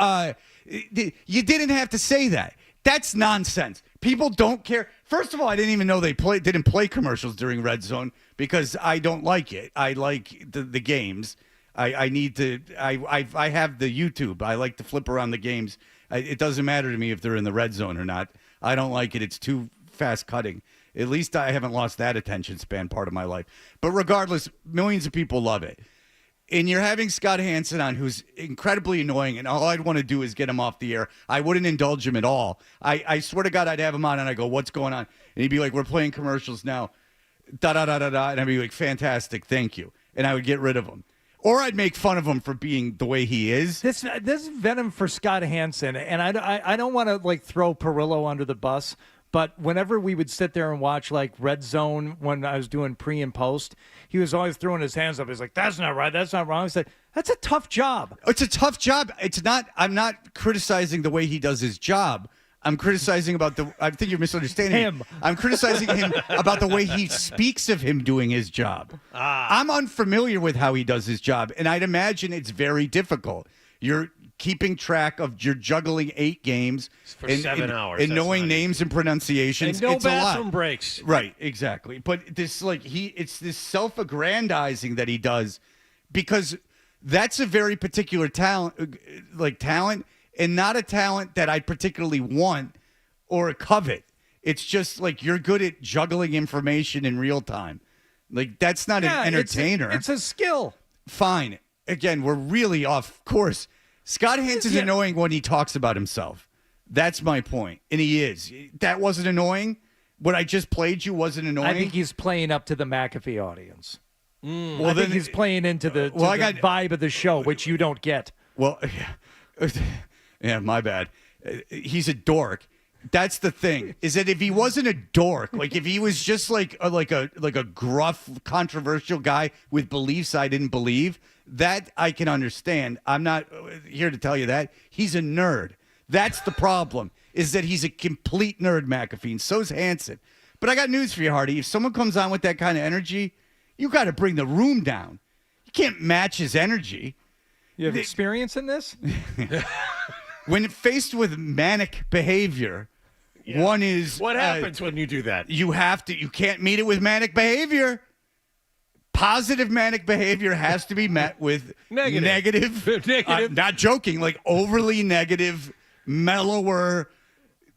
[SPEAKER 5] you didn't have to say that. That's nonsense. People don't care. First of all, I didn't even know they didn't play commercials during Red Zone because I don't like it. I like the games. I have the YouTube. I like to flip around the games. It doesn't matter to me if they're in the red zone or not. I don't like it. It's too fast cutting. At least I haven't lost that attention span part of my life. But regardless, millions of people love it. And you're having Scott Hansen on, who's incredibly annoying, and all I'd want to do is get him off the air. I wouldn't indulge him at all. I swear to God, I'd have him on, and I go, what's going on? And he'd be like, we're playing commercials now, da-da-da-da-da, and I'd be like, fantastic, thank you. And I would get rid of him. Or I'd make fun of him for being the way he is.
[SPEAKER 7] This venom for Scott Hansen, and I don't want to, like, throw Perillo under the bus, but whenever we would sit there and watch, like, Red Zone when I was doing pre and post, he was always throwing his hands up. He's like, that's not right. That's not wrong. I said, that's a tough job.
[SPEAKER 5] It's a tough job. It's not. I'm not criticizing the way he does his job. I'm criticizing I think you're misunderstanding
[SPEAKER 7] him.
[SPEAKER 5] I'm criticizing him about the way he speaks of him doing his job. I'm unfamiliar with how he does his job, and I'd imagine it's very difficult. You're keeping track of, you're juggling 8 games
[SPEAKER 2] for 7 hours,
[SPEAKER 5] and knowing names and pronunciations.
[SPEAKER 2] And no
[SPEAKER 5] it's a lot.
[SPEAKER 2] bathroom breaks.
[SPEAKER 5] Right, exactly. But this, it's this self-aggrandizing that he does, because that's a very particular talent, and not a talent that I particularly want or covet. It's just like, you're good at juggling information in real time. Like, that's not an entertainer.
[SPEAKER 7] It's a skill.
[SPEAKER 5] Fine. Again, we're really off course. Scott Hansen's annoying when he talks about himself. That's my point. And he is. That wasn't annoying? What I just played you wasn't annoying?
[SPEAKER 7] I think he's playing up to the McAfee audience.
[SPEAKER 5] Well,
[SPEAKER 7] I think he's playing into the vibe of the show, which you don't get.
[SPEAKER 5] Well, yeah, my bad. He's a dork. That's the thing, is that if he wasn't a dork, like if he was just like a gruff, controversial guy with beliefs I didn't believe, that I can understand. I'm not here to tell you that. He's a nerd. That's the problem, is that he's a complete nerd, McAfee, and so's Hansen. But I got news for you, Hardy. If someone comes on with that kind of energy, you got to bring the room down. You can't match his energy.
[SPEAKER 7] You have experience in this?
[SPEAKER 5] When faced with manic behavior, one is...
[SPEAKER 2] What happens when you do that?
[SPEAKER 5] You can't meet it with manic behavior. Positive manic behavior has to be met with negative. Not joking, like overly negative, mellower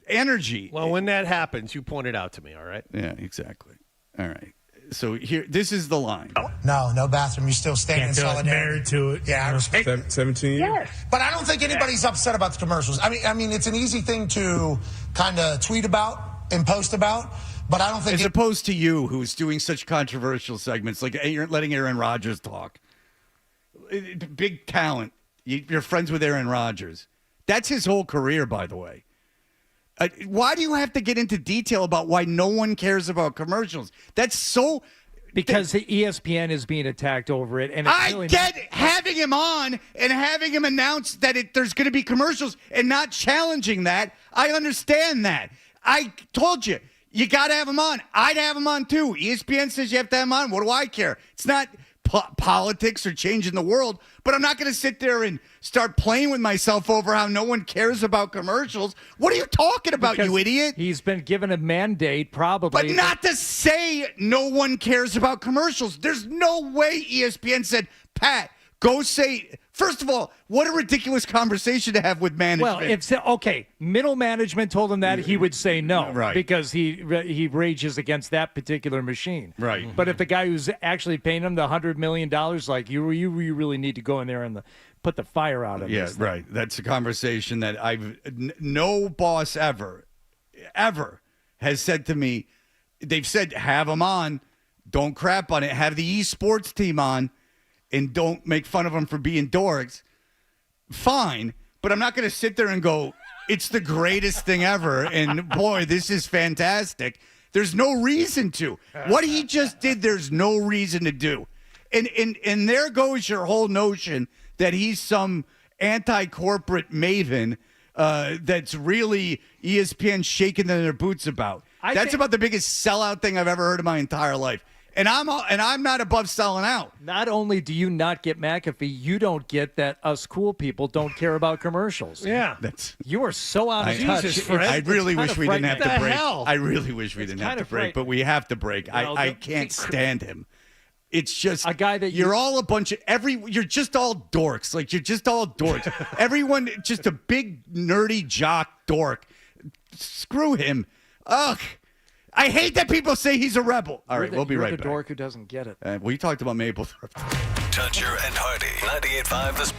[SPEAKER 5] energy.
[SPEAKER 2] Well, when that happens, you point it out to me, all right?
[SPEAKER 5] Yeah, exactly. All right. So here, this is the line.
[SPEAKER 10] No bathroom. You still stand in solidarity.
[SPEAKER 11] Married to it.
[SPEAKER 10] Yeah, I respect
[SPEAKER 11] 17 years?
[SPEAKER 10] Yes. But I don't think anybody's upset about the commercials. I mean, it's an easy thing to kind of tweet about and post about, but I don't think...
[SPEAKER 5] As opposed to you, who's doing such controversial segments, like you're letting Aaron Rodgers talk. Big talent. You're friends with Aaron Rodgers. That's his whole career, by the way. Why do you have to get into detail about why no one cares about commercials? That's so...
[SPEAKER 7] Because the ESPN is being attacked over it. And
[SPEAKER 5] I get having him on and having him announce that there's going to be commercials and not challenging that. I understand that. I told you, you got to have him on. I'd have him on too. ESPN says you have to have him on. What do I care? It's not politics or changing the world, but I'm not going to sit there and start playing with myself over how no one cares about commercials. What are you talking about, you idiot?
[SPEAKER 7] He's been given a mandate, probably.
[SPEAKER 5] But not to say no one cares about commercials. There's no way ESPN said, Pat, go say... First of all, what a ridiculous conversation to have with management.
[SPEAKER 7] Well, if okay, middle management told him that, he would say no,
[SPEAKER 5] right?
[SPEAKER 7] Because he rages against that particular machine,
[SPEAKER 5] right?
[SPEAKER 7] But if the guy who's actually paying him the $100 million, like you really need to go in there and put the fire out of
[SPEAKER 5] yeah,
[SPEAKER 7] this
[SPEAKER 5] right. That's a conversation that no boss ever has said to me. They've said have him on, don't crap on it. Have the esports team on. And don't make fun of them for being dorks. Fine, but I'm not going to sit there and go, it's the greatest thing ever, and boy, this is fantastic. There's no reason to. What he just did, there's no reason to do. And there goes your whole notion that he's some anti-corporate maven that's really ESPN shaking their boots about. That's about the biggest sellout thing I've ever heard in my entire life. And I'm not above selling out.
[SPEAKER 7] Not only do you not get McAfee, you don't get that us cool people don't care about commercials.
[SPEAKER 2] Yeah.
[SPEAKER 7] You are so out of touch.
[SPEAKER 5] I really wish we didn't have to break.
[SPEAKER 2] Hell?
[SPEAKER 5] I really wish we didn't have to break, but we have to break. I can't stand him. It's just
[SPEAKER 7] a guy that
[SPEAKER 5] you're all a bunch of you're just all dorks. Like you're just all dorks. Everyone just a big nerdy jock dork. Screw him. Ugh. I hate that people say he's a rebel. All right, we'll be right back.
[SPEAKER 7] You're the dork who doesn't get it.
[SPEAKER 5] We talked about Maplethorpe.
[SPEAKER 1] Toucher and Hardy, 98.5 The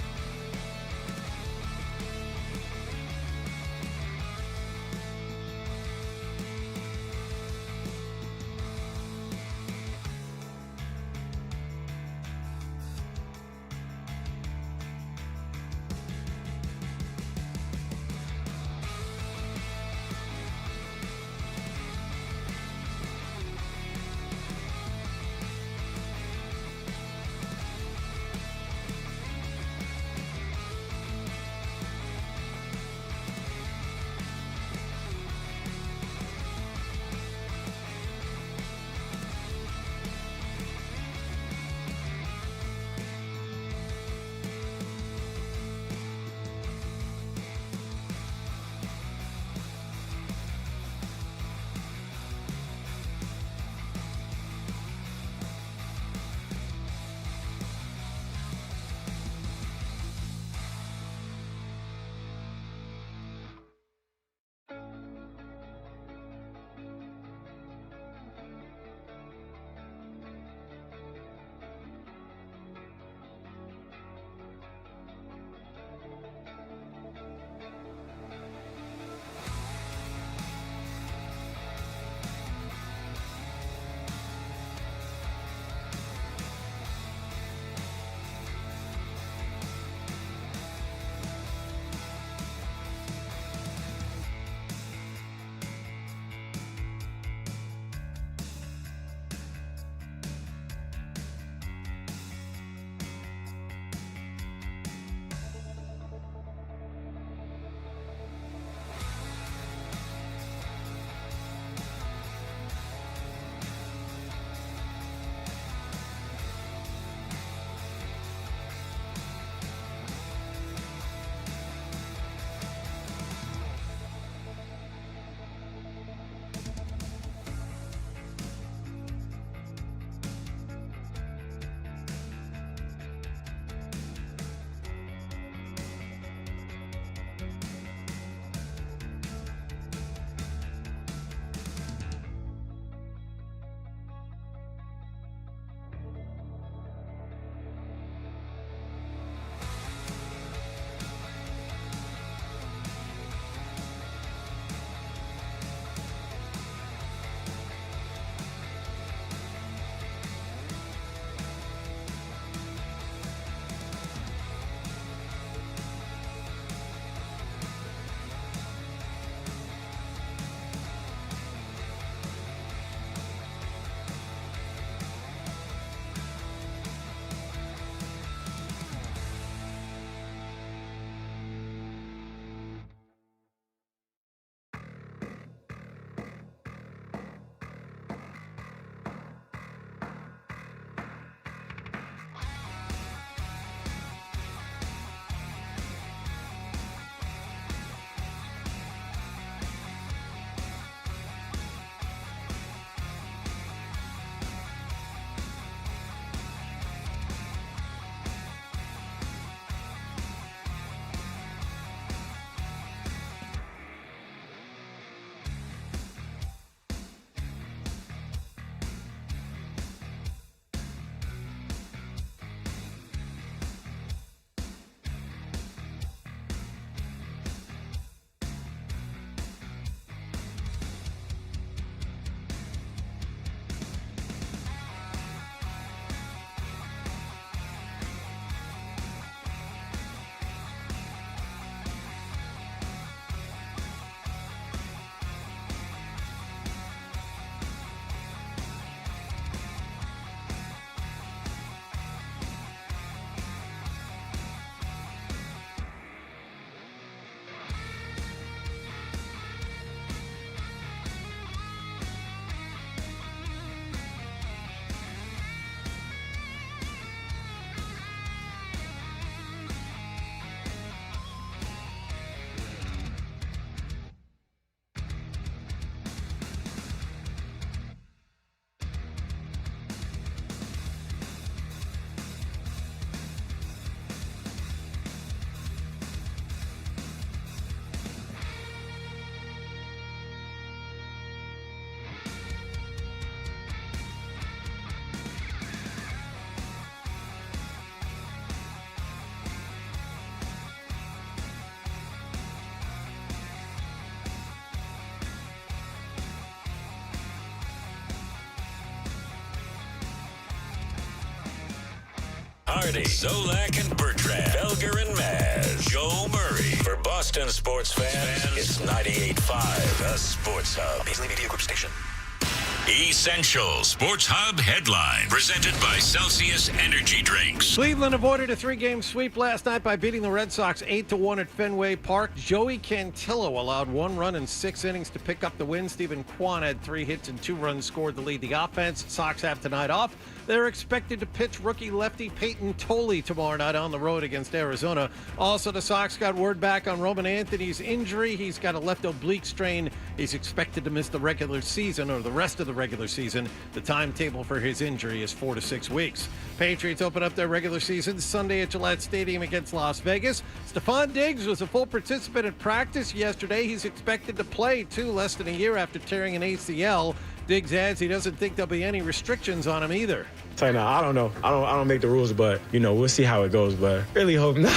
[SPEAKER 1] Hardy, Zolak and Bertrand, Felger and Maz, Joe Murray. For Boston sports fans, it's 98.5, the Sports Hub.
[SPEAKER 25] Beasley Media Group Station.
[SPEAKER 1] Essential Sports Hub headline, presented by Celsius Energy Drinks.
[SPEAKER 2] Cleveland avoided a 3-game sweep last night by beating the Red Sox 8-1 at Fenway Park. Joey Cantillo allowed 1 run in 6 innings to pick up the win. Stephen Kwan had 3 hits and 2 runs scored to lead the offense. Sox have tonight off. They're expected to pitch rookie lefty Peyton Tolley tomorrow night on the road against Arizona. Also, the Sox got word back on Roman Anthony's injury. He's got a left oblique strain. He's expected to miss the regular season, or the rest of the regular season. The timetable for his injury is 4 to 6 weeks. Patriots open up their regular season Sunday at Gillette Stadium against Las Vegas. Stephon Diggs was a full participant at practice yesterday. He's expected to play, too, less than a year after tearing an ACL. Diggs adds he doesn't think there'll be any restrictions on him either.
[SPEAKER 11] So, no, I don't know. I don't make the rules, but, we'll see how it goes. But really hope not.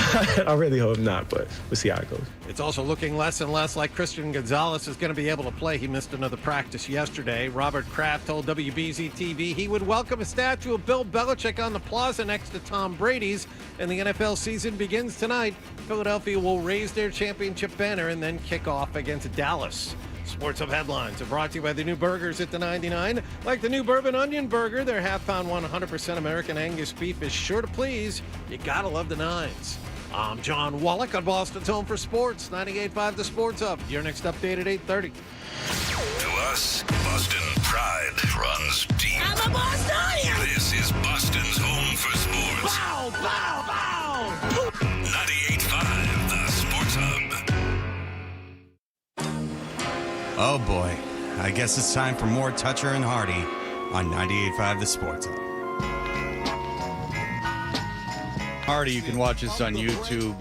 [SPEAKER 11] I really hope not, but we'll see how it goes.
[SPEAKER 2] It's also looking less and less like Christian Gonzalez is going to be able to play. He missed another practice yesterday. Robert Kraft told WBZ-TV he would welcome a statue of Bill Belichick on the plaza next to Tom Brady's. And the NFL season begins tonight. Philadelphia will raise their championship banner and then kick off against Dallas. Sports Hub headlines are brought to you by the new burgers at the 99. Like the new Bourbon Onion Burger, their half-pound 100% American Angus beef is sure to please. You gotta love the nines. I'm John Wallach on Boston's Home for Sports, 98.5 The Sports Hub. Your next update at 8:30.
[SPEAKER 1] To us, Boston pride runs deep.
[SPEAKER 23] I'm a Bostonian!
[SPEAKER 1] This is Boston's Home for Sports.
[SPEAKER 23] Bow, bow, bow!
[SPEAKER 1] 98.5 The Sports Hub.
[SPEAKER 14] Oh boy, I guess it's time for more Toucher and Hardy on 98.5 The Sports Hub.
[SPEAKER 5] Hardy, you can watch us on YouTube.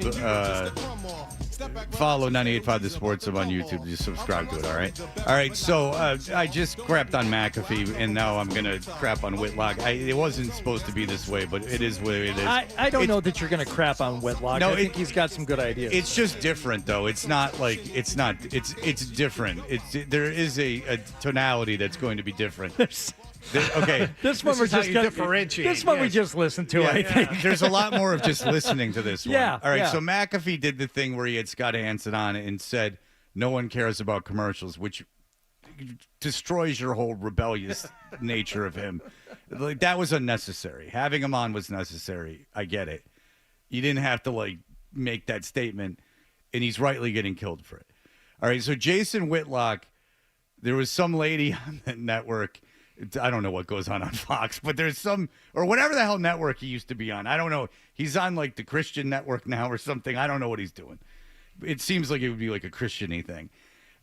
[SPEAKER 5] Follow 98.5 The Sports Hub on YouTube. Just subscribe to it, all right? All right, so I just crapped on McAfee, and now I'm going to crap on Whitlock. It wasn't supposed to be this way, but it is what it is.
[SPEAKER 7] I don't know that you're going to crap on Whitlock.
[SPEAKER 5] No,
[SPEAKER 7] I think he's got some good ideas.
[SPEAKER 5] It's just different, though. It's not like it's different. There is a tonality that's going to be different. Okay,
[SPEAKER 7] this one we just differentiate. This one we just listened to. I think
[SPEAKER 5] there's a lot more of just listening to this one.
[SPEAKER 7] Yeah.
[SPEAKER 5] All right.
[SPEAKER 7] Yeah.
[SPEAKER 5] So McAfee did the thing where he had Scott Hansen on and said, "No one cares about commercials," which destroys your whole rebellious nature of him. Like, that was unnecessary. Having him on was necessary. I get it. You didn't have to make that statement, and he's rightly getting killed for it. All right. So Jason Whitlock, there was some lady on that network. I don't know what goes on Fox, but there's some, or whatever the hell network he used to be on. I don't know. He's on the Christian network now or something. I don't know what he's doing. It seems like it would be like a Christian-y thing,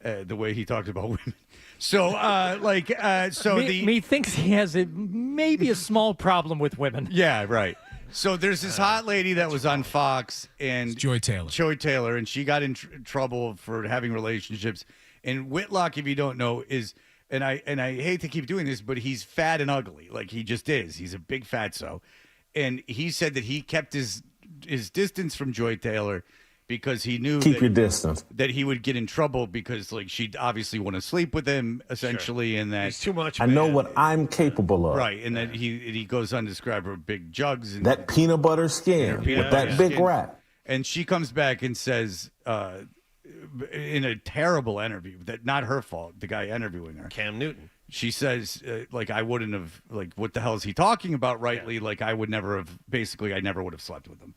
[SPEAKER 5] the way he talked about women. So,
[SPEAKER 7] me thinks he has maybe a small problem with women.
[SPEAKER 5] Yeah, right. So there's this hot lady that was on Fox, and
[SPEAKER 15] it's Joy Taylor.
[SPEAKER 5] And she got in trouble for having relationships. And Whitlock, if you don't know, is. And I hate to keep doing this, but he's fat and ugly. Like, he just is. He's a big fatso. And he said that he kept his distance from Joy Taylor because he knew
[SPEAKER 16] your distance,
[SPEAKER 5] that he would get in trouble because she'd obviously want to sleep with him essentially, and that
[SPEAKER 2] he's too much.
[SPEAKER 16] I know what I'm capable of.
[SPEAKER 5] Right, and that he goes on to describe her big jugs and
[SPEAKER 16] that peanut butter skin with that big rat.
[SPEAKER 5] And she comes back and says, in a terrible interview, that not her fault, the guy interviewing her,
[SPEAKER 2] Cam Newton,
[SPEAKER 5] she says, I wouldn't have, what the hell is he talking about rightly? Yeah. I would never have, basically, I never would have slept with him.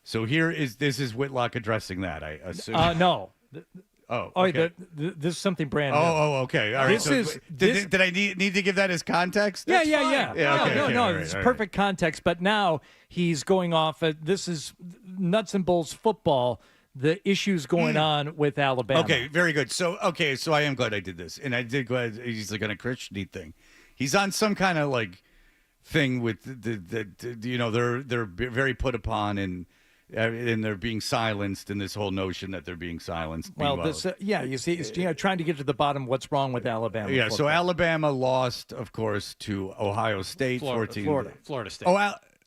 [SPEAKER 5] So this is Whitlock addressing that, I assume.
[SPEAKER 7] No.
[SPEAKER 5] Okay.
[SPEAKER 7] This is something brand new.
[SPEAKER 5] Okay. All right. Did I need to give that as context?
[SPEAKER 7] Yeah.
[SPEAKER 5] No,
[SPEAKER 7] it's perfect context. But now he's going off. This is nuts and bolts football. The issues going on with Alabama.
[SPEAKER 5] Okay, very good. So I am glad I did this, and I did glad he's on a Christian thing. He's on some kind of thing with they're very put upon and they're being silenced in this whole notion that they're being silenced.
[SPEAKER 7] Well, you see, it's trying to get to the bottom of what's wrong with Alabama.
[SPEAKER 5] Yeah,
[SPEAKER 7] football.
[SPEAKER 5] So Alabama lost, of course, to Ohio State,
[SPEAKER 2] Florida State.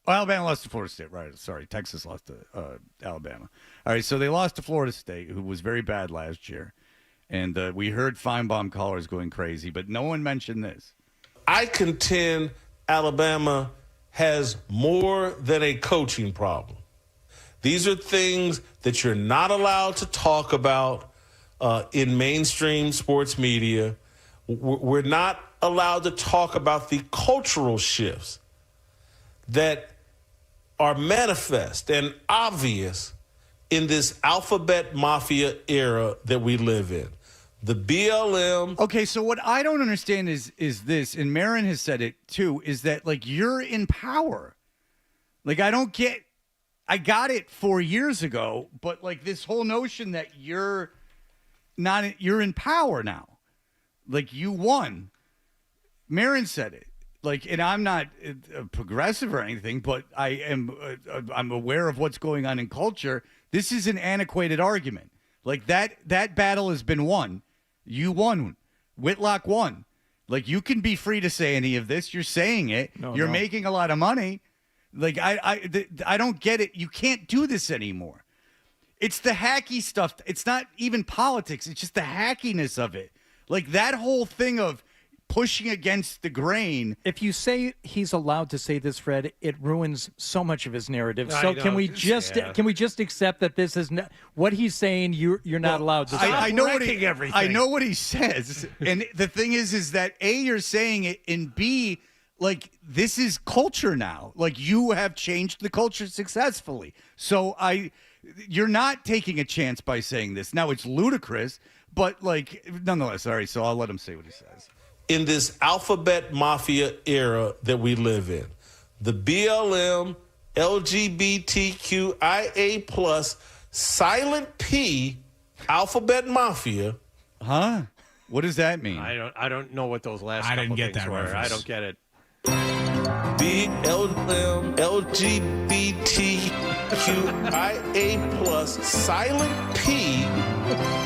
[SPEAKER 5] Alabama lost to Florida State, right? Sorry, Texas lost to Alabama. All right, so they lost to Florida State, who was very bad last year. And we heard Feinbaum callers going crazy, but no one mentioned this.
[SPEAKER 17] I contend Alabama
[SPEAKER 8] has more than a coaching problem. These are things that you're not allowed to talk about in mainstream sports media. We're not allowed to talk about the cultural shifts that are manifest and obvious in this alphabet mafia era that we live in. The BLM.
[SPEAKER 5] Okay, so what I don't understand is this, and Marin has said it too, is that like you're in power. Like I got it 4 years ago, but like this whole notion that you're in power now. Like you won. Marin said it. Like, and I'm not progressive or anything, but I'm aware of what's going on in culture. This is an antiquated argument. Like that battle has been won. You won. Whitlock won. Like you can be free to say any of this. You're saying it. You're making a lot of money. Like I don't get it. You can't do this anymore. It's the hacky stuff. It's not even politics. It's just the hackiness of it. Like that whole thing of pushing against the grain.
[SPEAKER 7] If you say he's allowed to say this, Fred, it ruins so much of his narrative. So can we just accept that this is not what he's saying? You're not allowed to say.
[SPEAKER 5] I know what he says, and the thing is that A, you're saying it, and B, like this is culture now. Like you have changed the culture successfully. So you're not taking a chance by saying this. Now it's ludicrous, but like nonetheless. All right, so I'll let him say what he says.
[SPEAKER 8] In this alphabet mafia era that we live in, the BLM, LGBTQIA+, silent P, alphabet mafia.
[SPEAKER 5] Huh? What does that mean?
[SPEAKER 2] I don't know what those last couple
[SPEAKER 13] didn't get
[SPEAKER 2] things
[SPEAKER 13] that
[SPEAKER 2] were.
[SPEAKER 13] reference.
[SPEAKER 2] I don't get it.
[SPEAKER 8] BLM, LGBTQIA+, silent P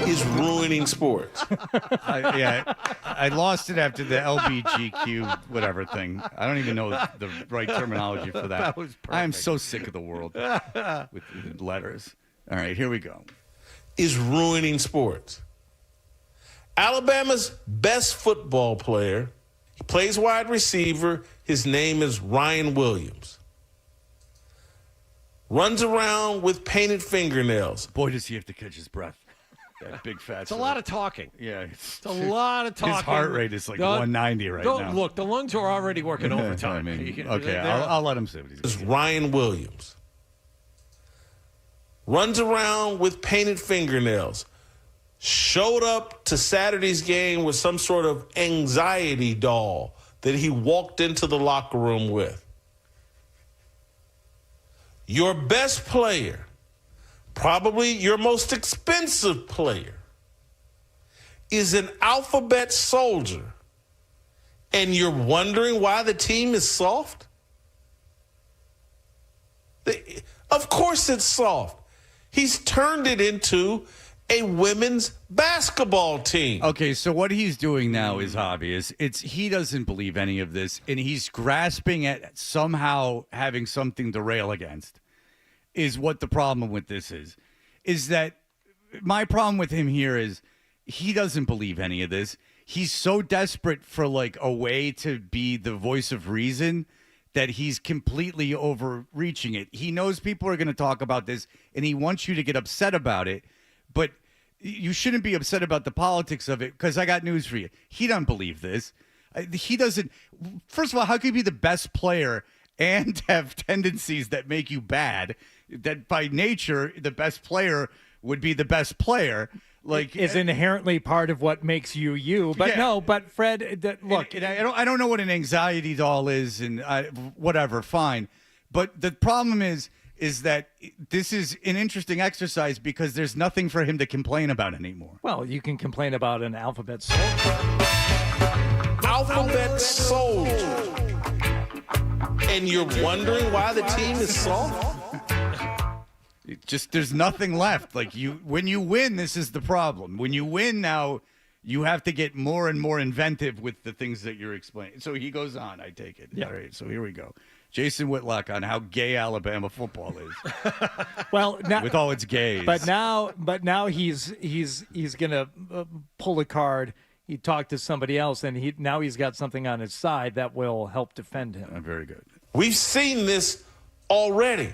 [SPEAKER 8] is ruining sports.
[SPEAKER 5] I lost it after the LBGQ whatever thing. I don't even know the right terminology for that.
[SPEAKER 2] That was perfect.
[SPEAKER 5] I am so sick of the world with letters. All right, here we go.
[SPEAKER 8] Is ruining sports. Alabama's best football player, he plays wide receiver. His name is Ryan Williams. Runs around with painted fingernails.
[SPEAKER 5] Boy, does he have to catch his breath. That big fat.
[SPEAKER 2] It's a lot of talking.
[SPEAKER 5] Yeah.
[SPEAKER 2] It's a lot of talking.
[SPEAKER 5] His heart rate is like 190 right now.
[SPEAKER 2] Look, the lungs are already working overtime.
[SPEAKER 5] I mean, okay, I'll let him say what he's
[SPEAKER 8] going to say. Ryan Williams. Runs around with painted fingernails. Showed up to Saturday's game with some sort of anxiety doll that he walked into the locker room with. Your best player, probably your most expensive player, is an alphabet soldier, and you're wondering why the team is soft? Of course it's soft. He's turned it into a women's basketball team.
[SPEAKER 5] Okay, so what he's doing now is obvious. He doesn't believe any of this, and he's grasping at somehow having something to rail against. Is what the problem with this is that my problem with him here is he doesn't believe any of this. He's so desperate for like a way to be the voice of reason that he's completely overreaching it. He knows people are going to talk about this, and he wants you to get upset about it. But you shouldn't be upset about the politics of it, because I got news for you. He doesn't believe this. He doesn't. First of all, how can you be the best player and have tendencies that make you bad? That by nature, the best player would be the best player. Like
[SPEAKER 7] is inherently part of what makes you you. But no, but Fred, look.
[SPEAKER 5] And I don't know what an anxiety doll is, and whatever, fine. But the problem is that this is an interesting exercise because there's nothing for him to complain about anymore.
[SPEAKER 7] Well, you can complain about an alphabet soldier.
[SPEAKER 8] Alphabet soldier. And you're wondering why the team is soft?
[SPEAKER 5] There's nothing left. Like when you win, this is the problem. When you win now, you have to get more and more inventive with the things that you're explaining. So he goes on, I take it.
[SPEAKER 7] Yeah.
[SPEAKER 5] All right, so here we go. Jason Whitlock on how gay Alabama football is.
[SPEAKER 7] Well, now,
[SPEAKER 5] with all its gays.
[SPEAKER 7] But now he's gonna pull a card. He talked to somebody else, and now he's got something on his side that will help defend him.
[SPEAKER 5] Very good.
[SPEAKER 8] We've seen this already.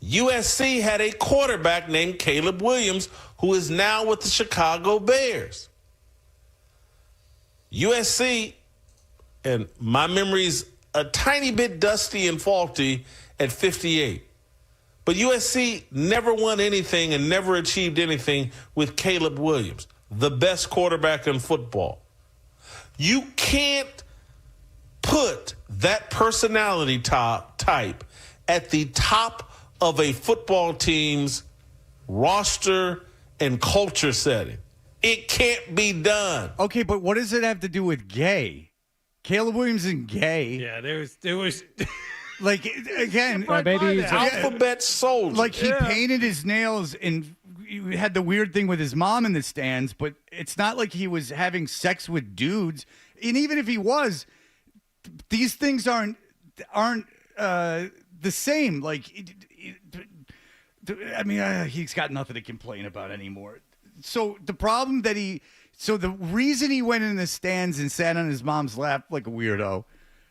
[SPEAKER 8] USC had a quarterback named Caleb Williams who is now with the Chicago Bears. USC, and my memory's a tiny bit dusty and faulty at 58. But USC never won anything and never achieved anything with Caleb Williams, the best quarterback in football. You can't put that personality type at the top of a football team's roster and culture setting. It can't be done.
[SPEAKER 5] Okay, but what does it have to do with gay? Caleb Williams isn't gay.
[SPEAKER 2] Yeah, there was
[SPEAKER 5] like again,
[SPEAKER 8] maybe he's alphabet soldier.
[SPEAKER 5] Like he painted his nails and he had the weird thing with his mom in the stands, but it's not like he was having sex with dudes. And even if he was, these things aren't the same. Like, I mean, he's got nothing to complain about anymore. So the problem that the reason he went in the stands and sat on his mom's lap like a weirdo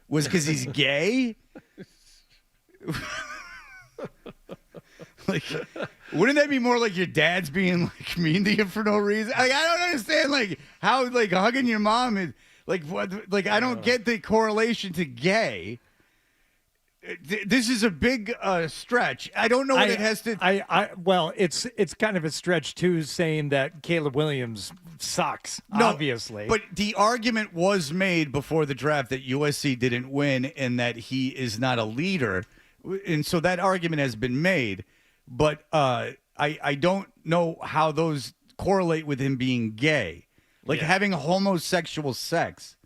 [SPEAKER 5] was because he's gay. Like, wouldn't that be more like your dad's being like mean to you for no reason? Like, I don't understand like how like hugging your mom is like what, like I don't get the correlation to gay. This is a big stretch. I don't know what it has to.
[SPEAKER 7] Well, it's kind of a stretch too, saying that Caleb Williams sucks.
[SPEAKER 5] No,
[SPEAKER 7] obviously,
[SPEAKER 5] but the argument was made before the draft that USC didn't win and that he is not a leader, and so that argument has been made. But I don't know how those correlate with him being gay, like having homosexual sex.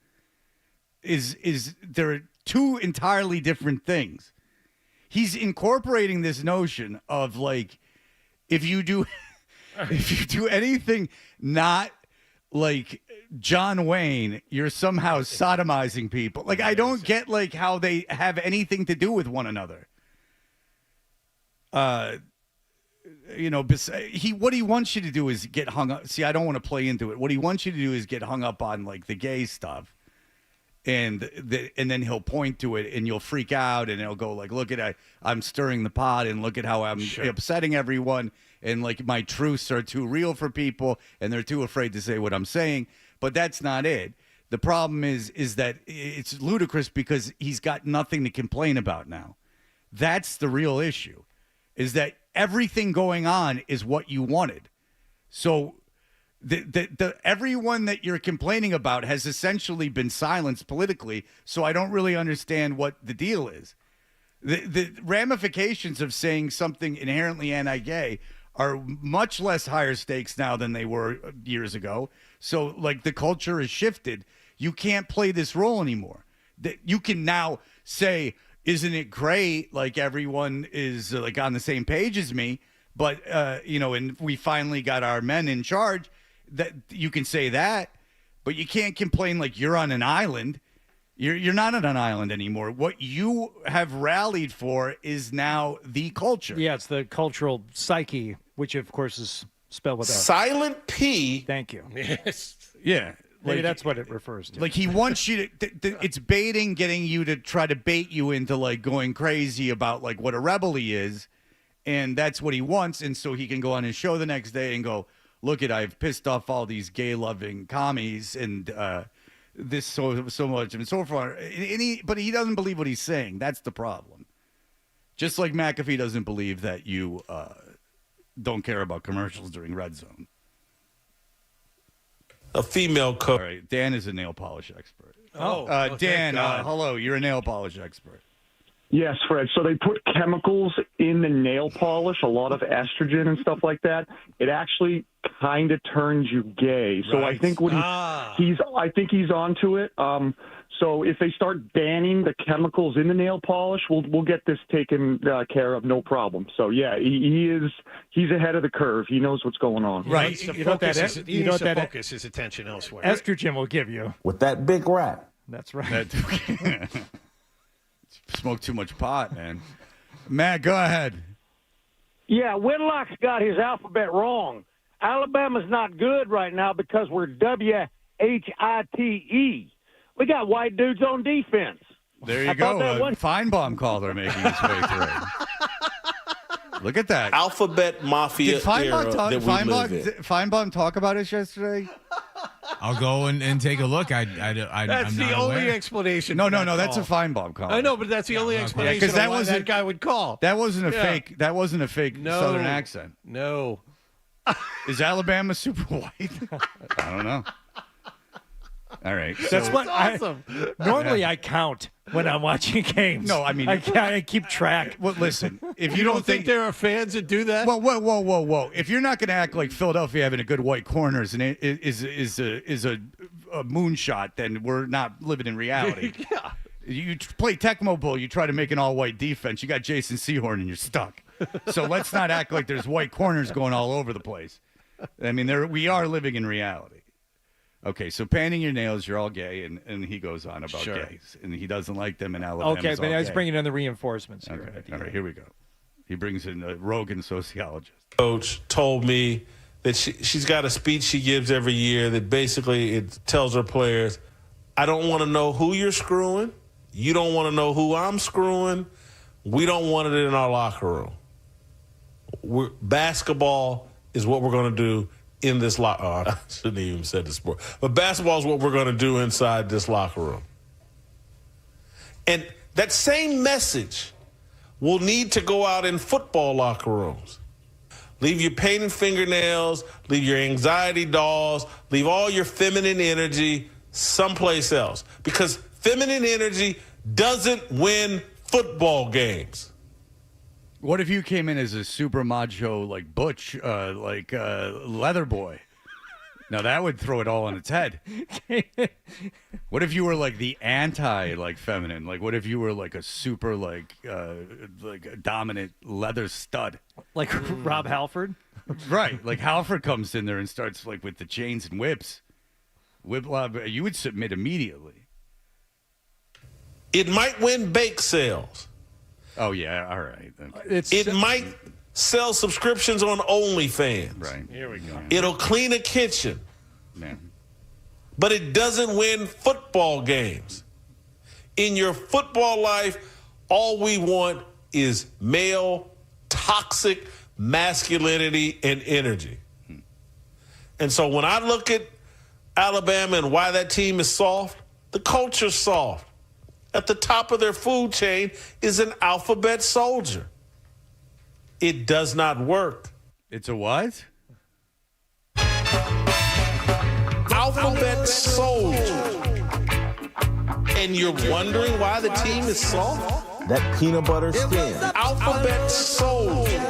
[SPEAKER 5] Is there? Two entirely different things. He's incorporating this notion of like, if you do anything not like John Wayne, you're somehow sodomizing people. Like, I don't get like how they have anything to do with one another. You know, what he wants you to do is get hung up. See, I don't want to play into it. What he wants you to do is get hung up on like the gay stuff. And then he'll point to it, and you'll freak out, and he'll go like, "Look at I'm stirring the pot, and look at how I'm upsetting everyone, and like my truths are too real for people, and they're too afraid to say what I'm saying." But that's not it. The problem is that it's ludicrous because he's got nothing to complain about now. That's the real issue, is that everything going on is what you wanted. So. The everyone that you're complaining about has essentially been silenced politically, so I don't really understand what the deal is. The ramifications of saying something inherently anti-gay are much less higher stakes now than they were years ago. So, like, the culture has shifted. You can't play this role anymore. You can now say, isn't it great, like, everyone is, like, on the same page as me, but, you know, and we finally got our men in charge. That you can say that, but you can't complain like you're on an island. You're not on an island anymore. What you have rallied for is now the culture.
[SPEAKER 7] Yeah, it's the cultural psyche, which of course is spelled with a
[SPEAKER 8] silent P.
[SPEAKER 7] Thank you.
[SPEAKER 2] Yes.
[SPEAKER 5] Yeah.
[SPEAKER 7] Maybe that's what it refers to.
[SPEAKER 5] Like he wants you to. It's baiting, getting you to try to bait you into like going crazy about like what a rebel he is, and that's what he wants, and so he can go on his show the next day and go, look at, I've pissed off all these gay-loving commies and this so much and so far. But he doesn't believe what he's saying. That's the problem. Just like McAfee doesn't believe that you don't care about commercials during Red Zone.
[SPEAKER 8] A female coach.
[SPEAKER 5] All right, Dan is a nail polish expert.
[SPEAKER 2] Oh,
[SPEAKER 5] Dan, hello. You're a nail polish expert.
[SPEAKER 13] Yes, Fred. So they put chemicals in the nail polish, a lot of estrogen and stuff like that. It actually kind of turns you gay. So
[SPEAKER 2] Right.
[SPEAKER 13] I think I think he's onto it. So if they start banning the chemicals in the nail polish, we'll get this taken care of, no problem. So yeah, he's ahead of the curve. He knows what's going on.
[SPEAKER 2] Right. He needs to focus his attention elsewhere.
[SPEAKER 7] Estrogen will give you.
[SPEAKER 16] With that big rat.
[SPEAKER 7] That's right.
[SPEAKER 5] Smoke too much pot, man. Matt, go ahead.
[SPEAKER 15] Yeah, Whitlock's got his alphabet wrong. Alabama's not good right now because we're WHITE. We got white dudes on defense.
[SPEAKER 5] There you
[SPEAKER 15] I thought that
[SPEAKER 5] go.
[SPEAKER 15] one-
[SPEAKER 5] Feinbaum caller making his way through. Look at that.
[SPEAKER 8] Alphabet mafia
[SPEAKER 5] Did Feinbaum
[SPEAKER 8] era
[SPEAKER 5] talk,
[SPEAKER 8] that we live in.
[SPEAKER 5] Feinbaum talk about us yesterday?
[SPEAKER 17] I'll go and take a look.
[SPEAKER 2] That's
[SPEAKER 17] I'm
[SPEAKER 2] the
[SPEAKER 17] not
[SPEAKER 2] only
[SPEAKER 17] aware.
[SPEAKER 2] explanation.
[SPEAKER 5] No,
[SPEAKER 2] for that
[SPEAKER 5] that's a
[SPEAKER 2] call.
[SPEAKER 5] Feinbaum call.
[SPEAKER 2] I know, but that's the only explanation
[SPEAKER 5] because that
[SPEAKER 2] of why
[SPEAKER 5] wasn't-
[SPEAKER 2] that guy would call.
[SPEAKER 5] That wasn't a
[SPEAKER 2] Yeah.
[SPEAKER 5] fake. That wasn't a fake
[SPEAKER 2] No.
[SPEAKER 5] Southern accent.
[SPEAKER 2] No.
[SPEAKER 5] Is Alabama super white? I don't know. All right.
[SPEAKER 7] That's
[SPEAKER 5] so-
[SPEAKER 7] what
[SPEAKER 2] awesome.
[SPEAKER 7] Normally I count when I'm watching games.
[SPEAKER 5] No, I mean
[SPEAKER 7] I keep track.
[SPEAKER 5] Well, listen, if
[SPEAKER 2] You don't think there are fans that do that?
[SPEAKER 5] Well, whoa! If you're not going to act like Philadelphia having a good white corner is a moonshot, then we're not living in reality.
[SPEAKER 2] Yeah.
[SPEAKER 5] You play Tecmo Bowl, you try to make an all-white defense. You got Jason Sehorn, and you're stuck. So let's not act like there's white corners going all over the place. I mean, we are living in reality. Okay, so painting your nails, you're all gay, and he goes on about
[SPEAKER 2] Sure.
[SPEAKER 5] gays, and he doesn't like them in Alabama.
[SPEAKER 7] Okay, but I was bringing in the reinforcements here.
[SPEAKER 5] Okay, all right, here we go. He brings in a Rogan sociologist.
[SPEAKER 8] Coach told me that she's got a speech she gives every year that basically it tells her players, I don't want to know who you're screwing. You don't want to know who I'm screwing. We don't want it in our locker room. Basketball is what we're going to do in this locker room. I shouldn't even said the sport. But basketball is what we're going to do inside this locker room. And that same message will need to go out in football locker rooms. Leave your painted fingernails, leave your anxiety dolls, leave all your feminine energy someplace else. Because feminine energy doesn't win football games.
[SPEAKER 5] What if you came in as a super macho, like Butch, leather boy? Now that would throw it all on its head. What if you were like the feminine? Like, what if you were like a super like a dominant leather stud,
[SPEAKER 7] like Rob Halford?
[SPEAKER 5] Right, like Halford comes in there and starts like with the chains and whips. You would submit immediately.
[SPEAKER 8] It might win bake sales.
[SPEAKER 5] Oh yeah, all right.
[SPEAKER 8] It might sell subscriptions on OnlyFans.
[SPEAKER 5] Right.
[SPEAKER 2] Here we go.
[SPEAKER 8] It'll clean a kitchen.
[SPEAKER 5] Man.
[SPEAKER 8] But it doesn't win football games. In your football life, all we want is male, toxic masculinity and energy. And so when I look at Alabama and why that team is soft, the culture's soft. At the top of their food chain is an alphabet soldier. It does not work.
[SPEAKER 5] It's a what?
[SPEAKER 8] Alphabet soldier. And you're wondering why the team is soft?
[SPEAKER 16] That peanut butter skin.
[SPEAKER 8] Alphabet soldier.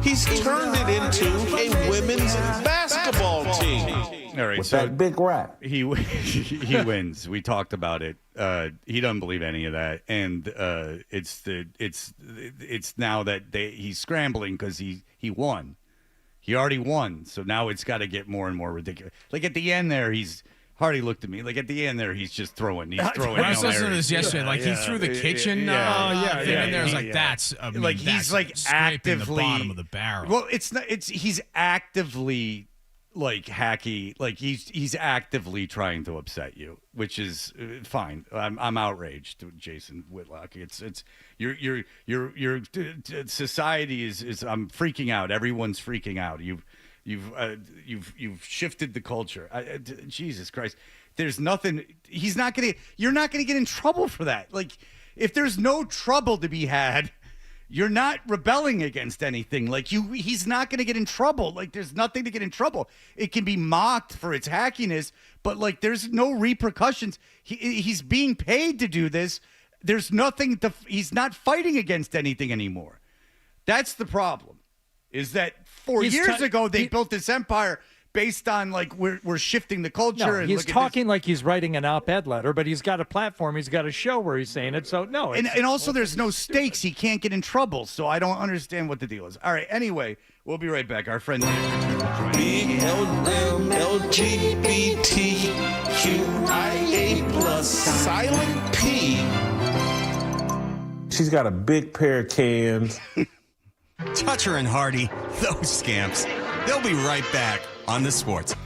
[SPEAKER 8] He's turned it into a women's basketball team.
[SPEAKER 5] All right,
[SPEAKER 16] With
[SPEAKER 5] so
[SPEAKER 16] that big rat.
[SPEAKER 5] He wins. We talked about it. He doesn't believe any of that, and it's now that he's scrambling because he won. He already won, so now it's got to get more and more ridiculous. Like at the end there, Hardy looked at me. Like at the end there, he's just throwing.
[SPEAKER 17] I was listening to this yesterday. Like he threw the kitchen thing in there. I was like, that's
[SPEAKER 5] he's like
[SPEAKER 17] scraping
[SPEAKER 5] actively
[SPEAKER 17] the bottom of the barrel.
[SPEAKER 5] Well, it's not. He's actively like hacky. Like he's actively trying to upset you, which is fine. I'm outraged, Jason Whitlock. It's your society is. I'm freaking out. Everyone's freaking out. You've shifted the culture. Jesus Christ. There's nothing. You're not gonna get in trouble for that. Like if there's no trouble to be had, you're not rebelling against anything. Like he's not gonna get in trouble. Like there's nothing to get in trouble. It can be mocked for its hackiness, but like there's no repercussions. He's being paid to do this. There's nothing he's not fighting against anything anymore. That's the problem. Is that 4 years ago they built this empire based on like we're shifting the culture.
[SPEAKER 7] No,
[SPEAKER 5] and
[SPEAKER 7] he's
[SPEAKER 5] look at
[SPEAKER 7] talking like he's writing an op-ed letter, but he's got a platform. He's got a show where he's saying it. So no,
[SPEAKER 5] and also there's no stakes. He can't get in trouble. So I don't understand what the deal is. All right. Anyway, we'll be right back. Our friend
[SPEAKER 8] LGBTQIA plus silent P.
[SPEAKER 16] She's got a big pair of cans.
[SPEAKER 14] Toucher and Hardy, those scamps. They'll be right back on The Sports.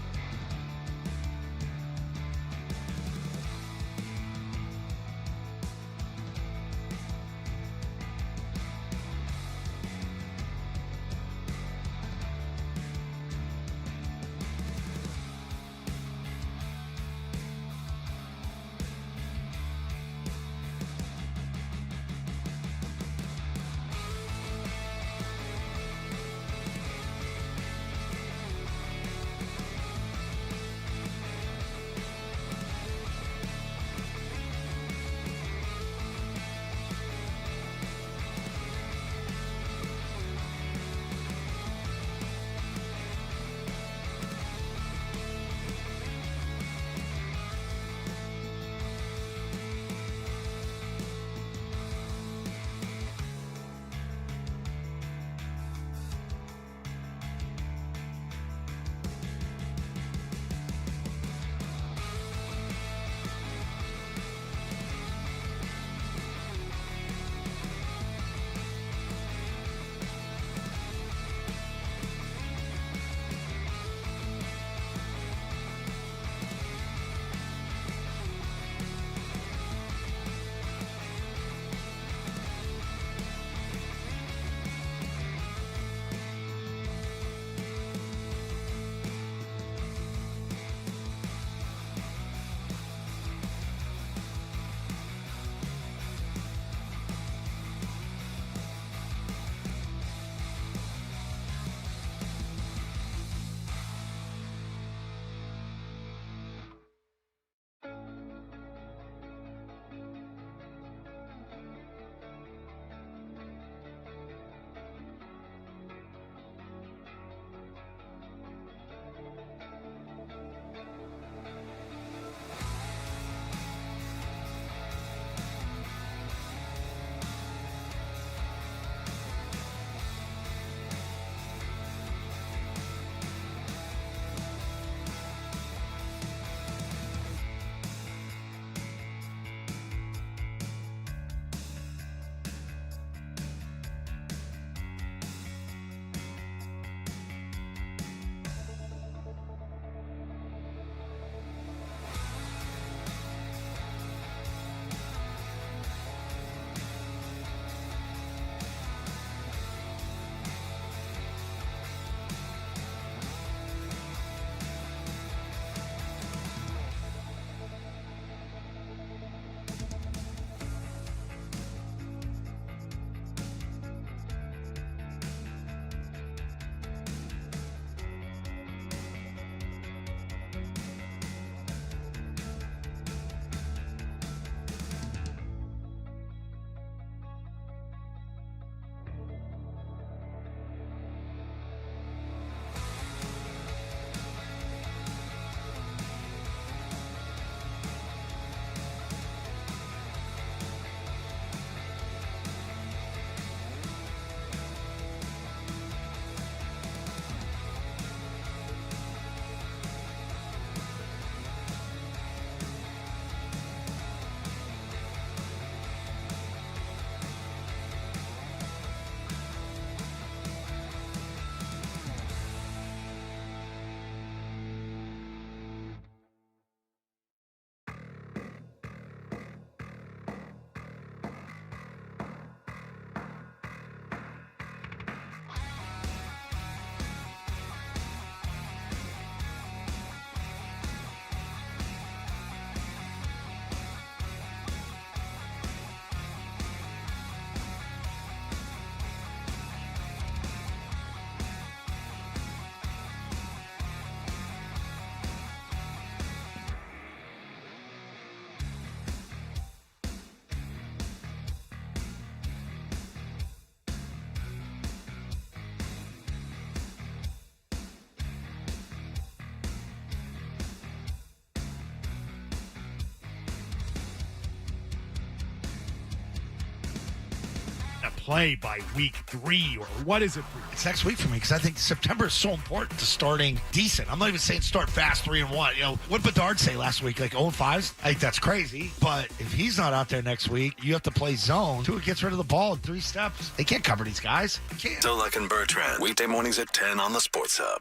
[SPEAKER 18] play by week 3, or what is it for you?
[SPEAKER 19] It's next week for me because I think September is so important to starting decent. I'm not even saying start fast 3-1. You know, what did Bedard say last week? Like 0-5s? I think that's crazy. But if he's not out there next week, you have to play zone. Tua gets rid of the ball in 3 steps. They can't cover these guys. They can't.
[SPEAKER 20] Zolak and Bertrand, weekday mornings at 10 on the Sports Hub.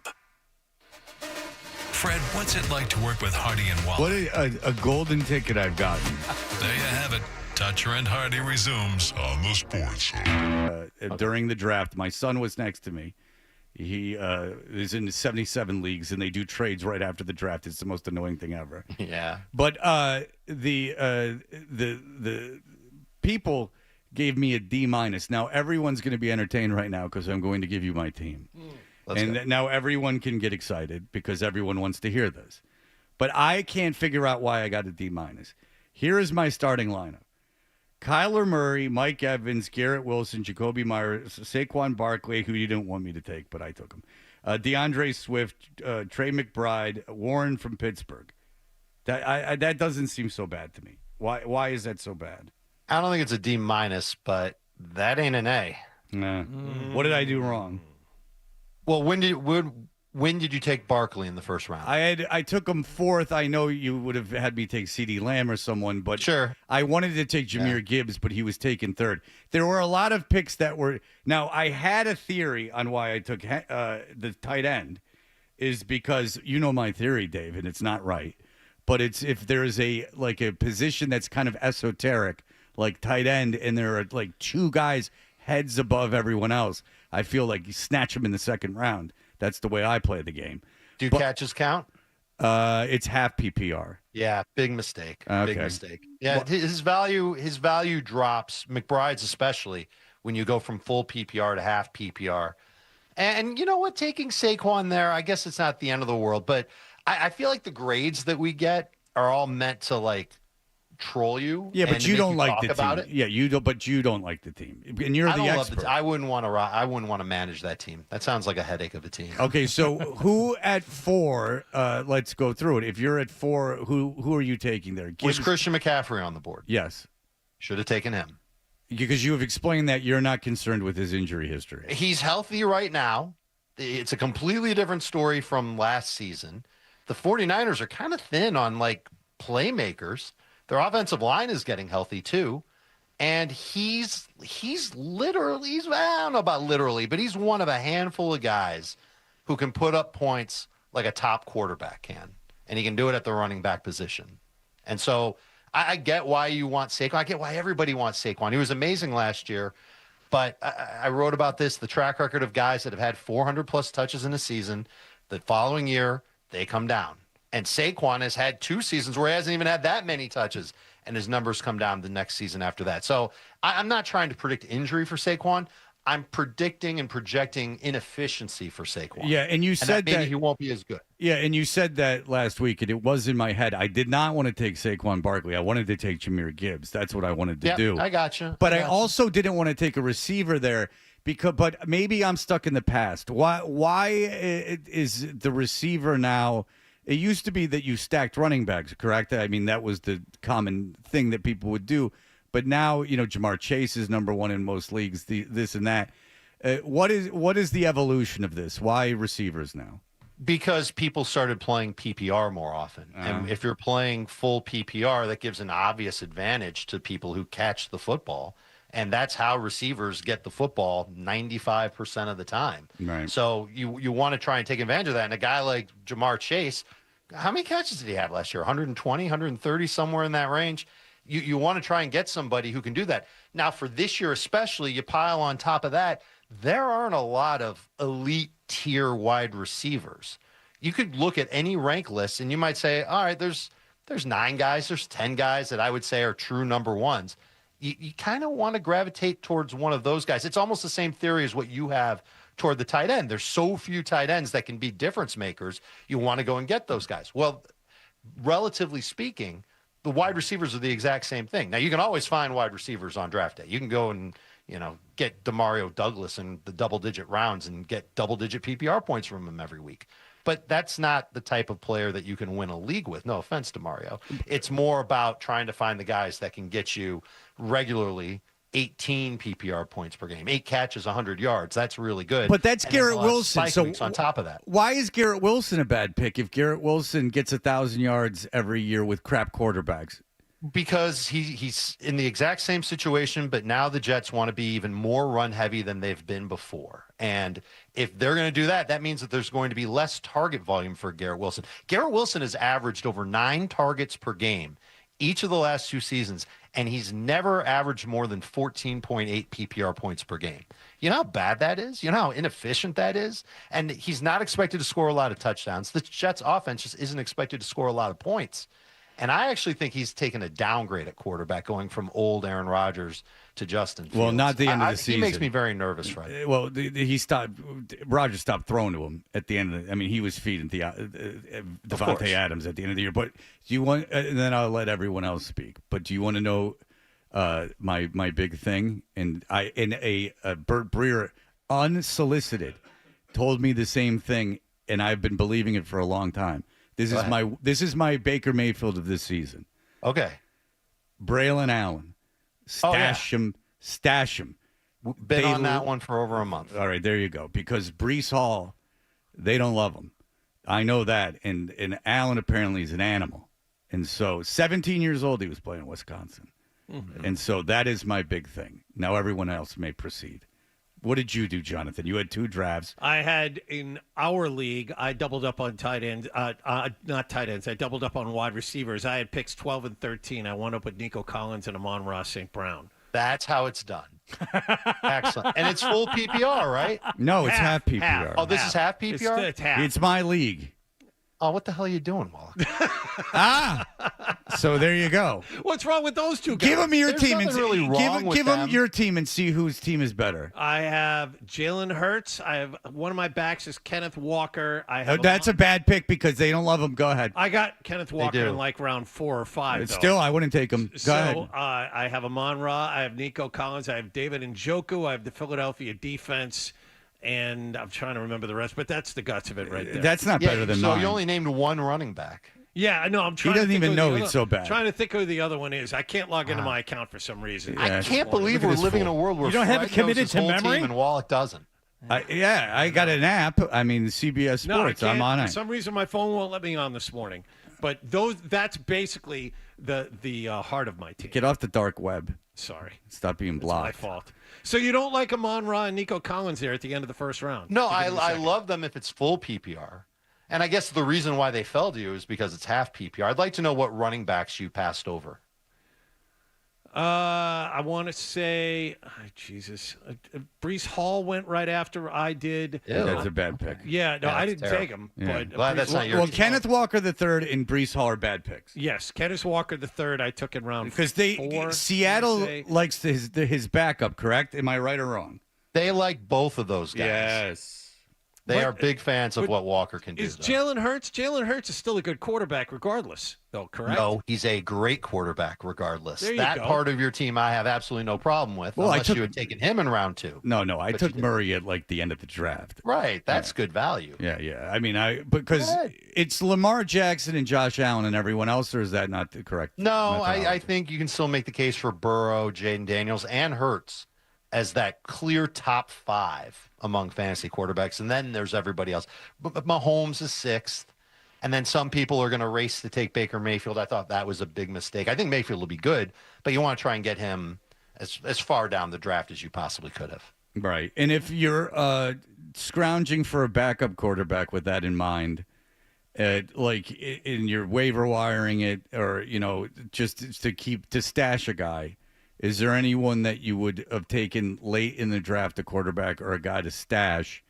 [SPEAKER 21] Fred, what's it like to work with Hardy and Wallace?
[SPEAKER 5] What a golden ticket I've gotten.
[SPEAKER 21] There you have it. Toucher and Hardy resumes on the Sports Hub.
[SPEAKER 5] During the draft, my son was next to me. He is in 77 leagues, and they do trades right after the draft. It's the most annoying thing ever.
[SPEAKER 22] Yeah.
[SPEAKER 5] But the people gave me a D-. Now everyone's going to be entertained right now because I'm going to give you my team. Now everyone can get excited because everyone wants to hear this. But I can't figure out why I got a D-. Here is my starting lineup. Kyler Murray, Mike Evans, Garrett Wilson, Jacoby Myers, Saquon Barkley, who you didn't want me to take, but I took him. DeAndre Swift, Trey McBride, Warren from Pittsburgh. That doesn't seem so bad to me. Why is that so bad?
[SPEAKER 22] I don't think it's a D-, but that ain't an A.
[SPEAKER 5] Nah. What did I do wrong?
[SPEAKER 22] Well, when did you take Barkley in the first round?
[SPEAKER 5] I took him 4th. I know you would have had me take CeeDee Lamb or someone, but
[SPEAKER 22] sure.
[SPEAKER 5] I wanted to take Jahmyr Gibbs, but he was taken 3rd. There were a lot of picks that were. Now I had a theory on why I took the tight end, is because you know my theory, Dave, and it's not right. But it's if there is a position that's kind of esoteric, like tight end, and there are like 2 guys heads above everyone else, I feel like you snatch them in the 2nd round. That's the way I play the game.
[SPEAKER 22] Do catches count?
[SPEAKER 5] It's half PPR.
[SPEAKER 22] Yeah, big mistake.
[SPEAKER 5] Okay.
[SPEAKER 22] Big mistake. Yeah, his value drops, McBride's especially, when you go from full PPR to half PPR. And you know what? Taking Saquon there, I guess it's not the end of the world, but I feel like the grades that we get are all meant to troll you.
[SPEAKER 5] Yeah, but you don't like the
[SPEAKER 22] about
[SPEAKER 5] team.
[SPEAKER 22] it.
[SPEAKER 5] Yeah, you don't. But you don't like the team, and you're the expert.
[SPEAKER 22] I wouldn't want to manage that team. That sounds like a headache of a team.
[SPEAKER 5] Okay, so who at 4? Let's go through it. If you're at 4, who are you taking there?
[SPEAKER 22] Was Christian McCaffrey on the board?
[SPEAKER 5] Yes.
[SPEAKER 22] Should have taken him.
[SPEAKER 5] Because you have explained that you're not concerned with his injury history.
[SPEAKER 22] He's healthy right now. It's a completely different story from last season. The 49ers are kind of thin on playmakers. Their offensive line is getting healthy too. And he's literally, I don't know about literally, but he's one of a handful of guys who can put up points like a top quarterback can. And he can do it at the running back position. And so I get why you want Saquon. I get why everybody wants Saquon. He was amazing last year. But I wrote about this, the track record of guys that have had 400-plus touches in a season. The following year, they come down. And Saquon has had 2 seasons where he hasn't even had that many touches, and his numbers come down the next season after that. So I'm not trying to predict injury for Saquon. I'm predicting and projecting inefficiency for Saquon.
[SPEAKER 5] Yeah, and you said
[SPEAKER 22] that maybe he won't be as good.
[SPEAKER 5] Yeah, and you said that last week, and it was in my head. I did not want to take Saquon Barkley. I wanted to take Jahmyr Gibbs. That's what I wanted to do.
[SPEAKER 22] I got you.
[SPEAKER 5] But I also didn't want to take a receiver there but maybe I'm stuck in the past. Why is the receiver now? It used to be that you stacked running backs, correct? I mean, that was the common thing that people would do. But now, Jamar Chase is number 1 in most leagues, this and that. What is the evolution of this? Why receivers now?
[SPEAKER 22] Because people started playing PPR more often. And if you're playing full PPR, that gives an obvious advantage to people who catch the football. And that's how receivers get the football 95% of the time.
[SPEAKER 5] Right.
[SPEAKER 22] So you want to try and take advantage of that. And a guy like Jamar Chase, how many catches did he have last year? 120, 130, somewhere in that range. You want to try and get somebody who can do that. Now, for this year especially, you pile on top of that, there aren't a lot of elite tier wide receivers. You could look at any rank list, and you might say, all right, there's 9 guys, there's 10 guys that I would say are true number ones. You kind of want to gravitate towards one of those guys. It's almost the same theory as what you have toward the tight end. There's so few tight ends that can be difference makers. You want to go and get those guys. Well, relatively speaking, the wide receivers are the exact same thing. Now, you can always find wide receivers on draft day. You can go and, get DeMario Douglas in the double-digit rounds and get double-digit PPR points from him every week. But that's not the type of player that you can win a league with. No offense to Mario. It's more about trying to find the guys that can get you regularly 18 PPR points per game, 8 catches, 100 yards. That's really good.
[SPEAKER 5] But that's
[SPEAKER 22] And then
[SPEAKER 5] Garrett
[SPEAKER 22] they'll have
[SPEAKER 5] Wilson.
[SPEAKER 22] spike
[SPEAKER 5] So
[SPEAKER 22] weeks on top of that.
[SPEAKER 5] Why is Garrett Wilson a bad pick if Garrett Wilson gets 1,000 yards every year with crap quarterbacks?
[SPEAKER 22] Because he's in the exact same situation, but now the Jets want to be even more run heavy than they've been before. And if they're going to do that, that means that there's going to be less target volume for Garrett Wilson. Garrett Wilson has averaged over 9 targets per game each of the last 2 seasons, and he's never averaged more than 14.8 PPR points per game. You know how bad that is? You know how inefficient that is? And he's not expected to score a lot of touchdowns. The Jets offense just isn't expected to score a lot of points. And I actually think he's taken a downgrade at quarterback, going from old Aaron Rodgers to Justin Fields.
[SPEAKER 5] Well, not the end of the season.
[SPEAKER 22] He makes me very nervous right now.
[SPEAKER 5] Well, Rodgers stopped throwing to him at the end of the, I mean, he was feeding Devontae Adams at the end of the year. But do you want, and then I'll let everyone else speak, but do you want to know my big thing? And Bert Breer, unsolicited, told me the same thing, and I've been believing it for a long time. This is my Baker Mayfield of this season.
[SPEAKER 22] Okay.
[SPEAKER 5] Braylon Allen. Stash him.
[SPEAKER 22] Been on that one for over a month.
[SPEAKER 5] All right, there you go. Because Breece Hall, they don't love him. I know that. And Allen apparently is an animal. And so 17 years old, he was playing in Wisconsin. Mm-hmm. And so that is my big thing. Now everyone else may proceed. What did you do, Jonathan? You had 2 drafts.
[SPEAKER 2] I had, in our league, I doubled up on tight ends. Not tight ends. I doubled up on wide receivers. I had picks 12 and 13. I wound up with Nico Collins and Amon-Ra St. Brown.
[SPEAKER 22] That's how it's done. Excellent. And it's full PPR, right?
[SPEAKER 5] No, it's half PPR.
[SPEAKER 22] Oh, this is half PPR?
[SPEAKER 2] It's half.
[SPEAKER 5] It's my league.
[SPEAKER 22] Oh, what the hell are you doing, Wallach?
[SPEAKER 5] So there you go.
[SPEAKER 2] What's wrong with those 2 guys?
[SPEAKER 5] Give them your
[SPEAKER 22] There's
[SPEAKER 5] team and
[SPEAKER 22] nothing really wrong with
[SPEAKER 5] give
[SPEAKER 22] them.
[SPEAKER 5] them your team and see whose team is better.
[SPEAKER 2] I have Jalen Hurts. I have one of my backs is Kenneth Walker. I have
[SPEAKER 5] That's a bad pick because they don't love him. Go ahead.
[SPEAKER 2] I got Kenneth Walker in like round 4 or 5.
[SPEAKER 5] Still, I wouldn't take him. Go ahead.
[SPEAKER 2] I have Amon-Ra. I have Nico Collins. I have David Njoku. I have the Philadelphia defense. And I'm trying to remember the rest, but that's the guts of it right there.
[SPEAKER 5] That's not better than mine.
[SPEAKER 22] So you only named 1 running back.
[SPEAKER 2] Yeah, I know. I'm trying.
[SPEAKER 5] He doesn't
[SPEAKER 2] to think
[SPEAKER 5] even
[SPEAKER 2] who
[SPEAKER 5] know
[SPEAKER 2] the
[SPEAKER 5] it's
[SPEAKER 2] other,
[SPEAKER 5] so bad.
[SPEAKER 2] Trying to think who the other one is. I can't log into my account for some reason.
[SPEAKER 22] I can't believe we're living in a world where
[SPEAKER 7] you don't have it
[SPEAKER 22] Fred knows
[SPEAKER 7] committed
[SPEAKER 22] his
[SPEAKER 7] to
[SPEAKER 22] whole
[SPEAKER 7] memory?
[SPEAKER 22] team and Wallach doesn't.
[SPEAKER 5] I got an app. I mean, CBS
[SPEAKER 2] No, I
[SPEAKER 5] Sports.
[SPEAKER 2] can't.
[SPEAKER 5] I'm on
[SPEAKER 2] For
[SPEAKER 5] it.
[SPEAKER 2] some reason, my phone won't let me on this morning. But that's basically the heart of my team.
[SPEAKER 5] Get off the dark web.
[SPEAKER 2] Sorry.
[SPEAKER 5] Stop being blocked.
[SPEAKER 2] It's my fault. So you don't like Amon-Ra and Nico Collins there at the end of the first round?
[SPEAKER 22] No, I love them if it's full PPR. And I guess the reason why they fell to you is because it's half PPR. I'd like to know what running backs you passed over.
[SPEAKER 2] I want to say, Breece Hall went right after I did.
[SPEAKER 5] Yeah, that's a bad pick.
[SPEAKER 2] Yeah, no, I didn't take him.
[SPEAKER 5] Yeah.
[SPEAKER 2] But
[SPEAKER 22] Glad that's not your team.
[SPEAKER 5] Kenneth Walker III and Breece Hall are bad picks.
[SPEAKER 2] Yes, Kenneth Walker III I took in round
[SPEAKER 5] because
[SPEAKER 2] 4.
[SPEAKER 5] Seattle likes his backup. Correct? Am I right or wrong?
[SPEAKER 22] They like both of those guys.
[SPEAKER 5] Yes.
[SPEAKER 22] They are big fans of what Walker can do.
[SPEAKER 2] Is Jalen Hurts? Jalen Hurts is still a good quarterback regardless, though, correct?
[SPEAKER 22] No, he's a great quarterback regardless.
[SPEAKER 2] There you
[SPEAKER 22] That
[SPEAKER 2] go.
[SPEAKER 22] part of your team I have absolutely no problem with,
[SPEAKER 5] Well,
[SPEAKER 22] unless you had taken him in round 2.
[SPEAKER 5] No, I took Murray at like the end of the draft.
[SPEAKER 22] Right, that's good value.
[SPEAKER 5] Yeah. I mean, because it's Lamar Jackson and Josh Allen and everyone else, or is that not the correct?
[SPEAKER 22] No, I think you can still make the case for Burrow, Jaden Daniels, and Hurts as that clear top 5 among fantasy quarterbacks. And then there's everybody else. But Mahomes is 6th. And then some people are going to race to take Baker Mayfield. I thought that was a big mistake. I think Mayfield will be good, but you want to try and get him as far down the draft as you possibly could have.
[SPEAKER 5] Right. And if you're scrounging for a backup quarterback with that in mind, like in your waiver wiring it, or, just to stash a guy, is there anyone that you would have taken late in the draft, a quarterback or a guy to stash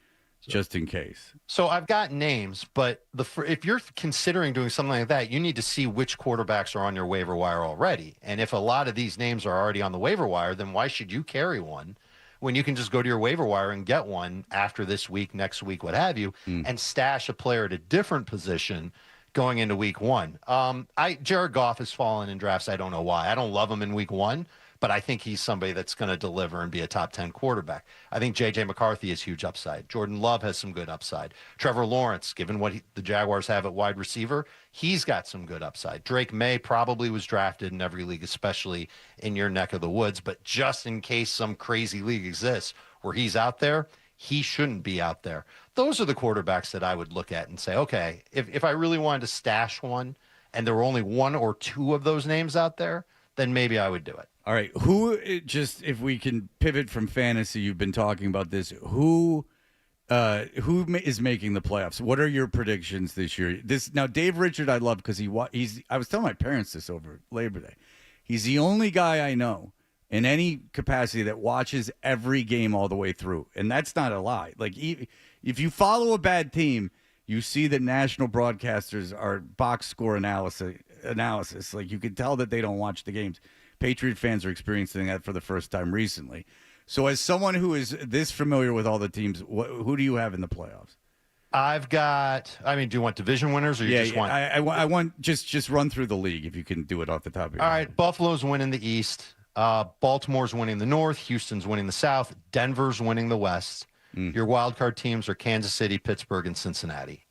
[SPEAKER 5] just in case?
[SPEAKER 22] So I've got names, but if you're considering doing something like that, you need to see which quarterbacks are on your waiver wire already. And if a lot of these names are already on the waiver wire, then why should you carry one when you can just go to your waiver wire and get one after this week, next week, what have you, and stash a player at a different position going into week 1. Jared Goff has fallen in drafts. I don't know why. I don't love him in week 1. but I think he's somebody that's going to deliver and be a top 10 quarterback. I think J.J. McCarthy is huge upside. Jordan Love has some good upside. Trevor Lawrence, given what the Jaguars have at wide receiver, he's got some good upside. Drake May probably was drafted in every league, especially in your neck of the woods, but just in case some crazy league exists where he's out there, he shouldn't be out there. Those are the quarterbacks that I would look at and say, okay, if I really wanted to stash one and there were only one or two of those names out there, then maybe I would do it.
[SPEAKER 5] All right. If we can pivot from fantasy, you've been talking about this. Who is making the playoffs? What are your predictions this year? Now, Dave Richard, I love because I was telling my parents this over Labor Day. He's the only guy I know in any capacity that watches every game all the way through. And that's not a lie. Like, if you follow a bad team, you see that national broadcasters are box score analysis. Like, you can tell that they don't watch the games. Patriot fans are experiencing that for the first time recently. So as someone who is this familiar with all the teams, who do you have in the playoffs?
[SPEAKER 22] Do you want division winners or you just want?
[SPEAKER 5] I want just run through the league if you can do it off the top of your head.
[SPEAKER 22] All right, Buffalo's winning the East. Baltimore's winning the North. Houston's winning the South. Denver's winning the West. Your wild card teams are Kansas City, Pittsburgh, and Cincinnati.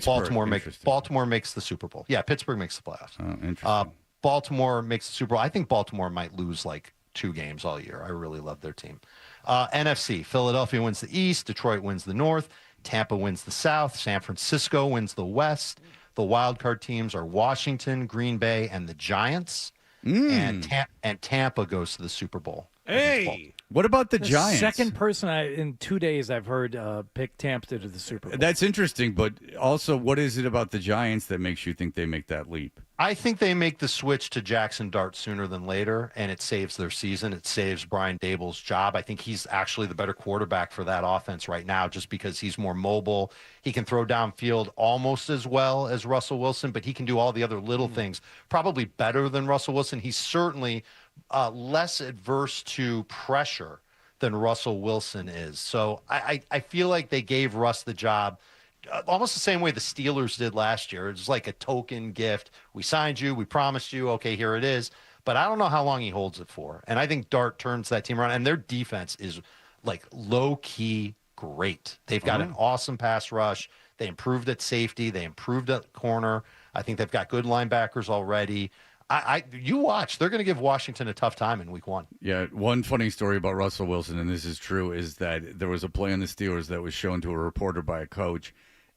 [SPEAKER 22] Baltimore makes the Super Bowl. Yeah, Pittsburgh makes the playoffs.
[SPEAKER 5] Oh, interesting.
[SPEAKER 22] Baltimore makes the Super Bowl. I think Baltimore might lose like 2 games all year. I really love their team. NFC, Philadelphia wins the East. Detroit wins the North. Tampa wins the South. San Francisco wins the West. The wild card teams are Washington, Green Bay, and the Giants. And Tampa goes to the Super Bowl.
[SPEAKER 2] Hey,
[SPEAKER 5] what about the Giants?
[SPEAKER 7] Second person in 2 days I've heard pick Tampa to the Super Bowl.
[SPEAKER 5] That's interesting, but also, what is it about the Giants that makes you think they make that leap?
[SPEAKER 22] I think they make the switch to Jackson Dart sooner than later, and it saves their season. It saves Brian Daboll's job. I think he's actually the better quarterback for that offense right now just because he's more mobile. He can throw downfield almost as well as Russell Wilson, but he can do all the other little things probably better than Russell Wilson. He's certainly less adverse to pressure than Russell Wilson is. So I feel like they gave Russ the job almost the same way the Steelers did last year. It's like a token gift. We signed you. We promised you. Okay, here it is. But I don't know how long he holds it for. And I think Dart turns that team around. And their defense is like low-key great. They've got an awesome pass rush. They improved at safety. They improved at corner. I think they've got good linebackers already. You watch. They're going to give Washington a tough time in week 1.
[SPEAKER 5] Yeah, one funny story about Russell Wilson, and this is true, is that there was a play on the Steelers that was shown to a reporter by a coach,